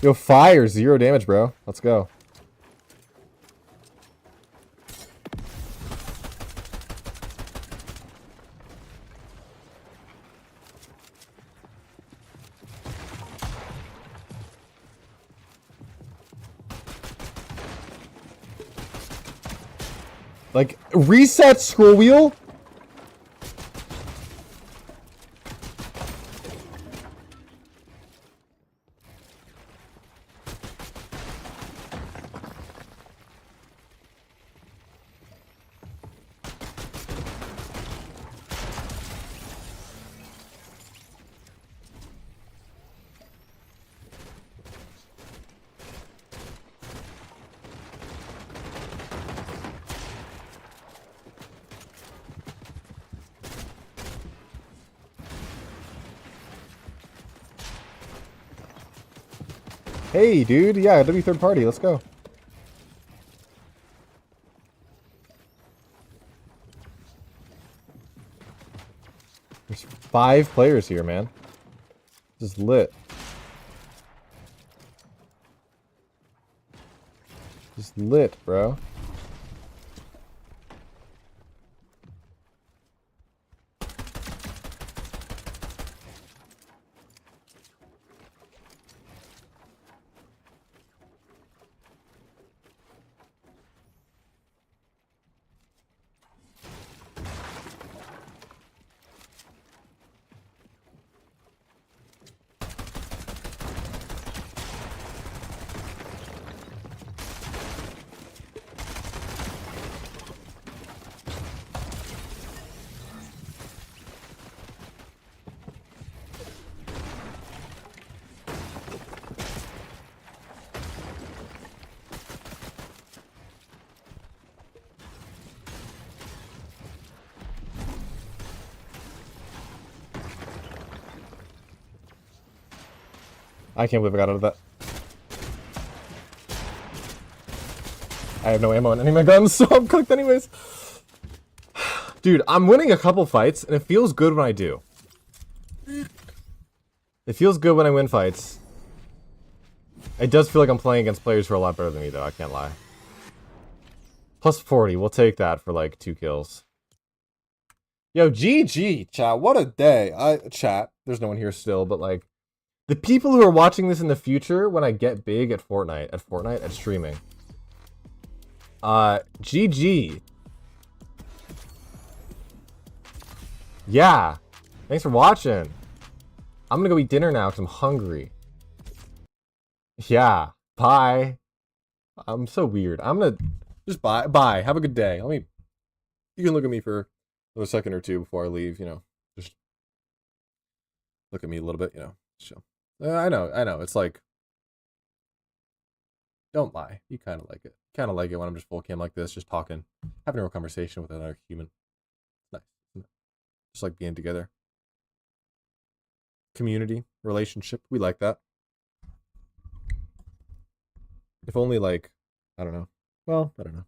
S1: Yo, fire! 0 damage, bro. Let's go. Like, reset scroll wheel? Hey, dude. Yeah, W third party. Let's go. There's 5 players here, man. This is lit. This is lit, bro. I can't believe I got out of that. I have no ammo in any of my guns, so I'm cooked anyways. Dude, I'm winning a couple fights, and it feels good when I do. It feels good when I win fights. It does feel like I'm playing against players who are a lot better than me, though. I can't lie. Plus 40. We'll take that for, like, 2 kills. Yo, GG, chat. What a day. Chat. There's no one here still, but, like, the people who are watching this in the future when I get big at Fortnite, at streaming. GG. Yeah. Thanks for watching. I'm gonna go eat dinner now because I'm hungry. Yeah. Bye. I'm so weird. I'm gonna just bye. Bye. Have a good day. You can look at me for a second or two before I leave, you know. Just look at me a little bit, you know. Chill. I know. It's like, don't lie. You kind of like it. Kind of like it when I'm just full cam like this, just talking, having a real conversation with another human. Nice. Just like being together. Community, relationship. We like that. If only, like, I don't know. Well, I don't know.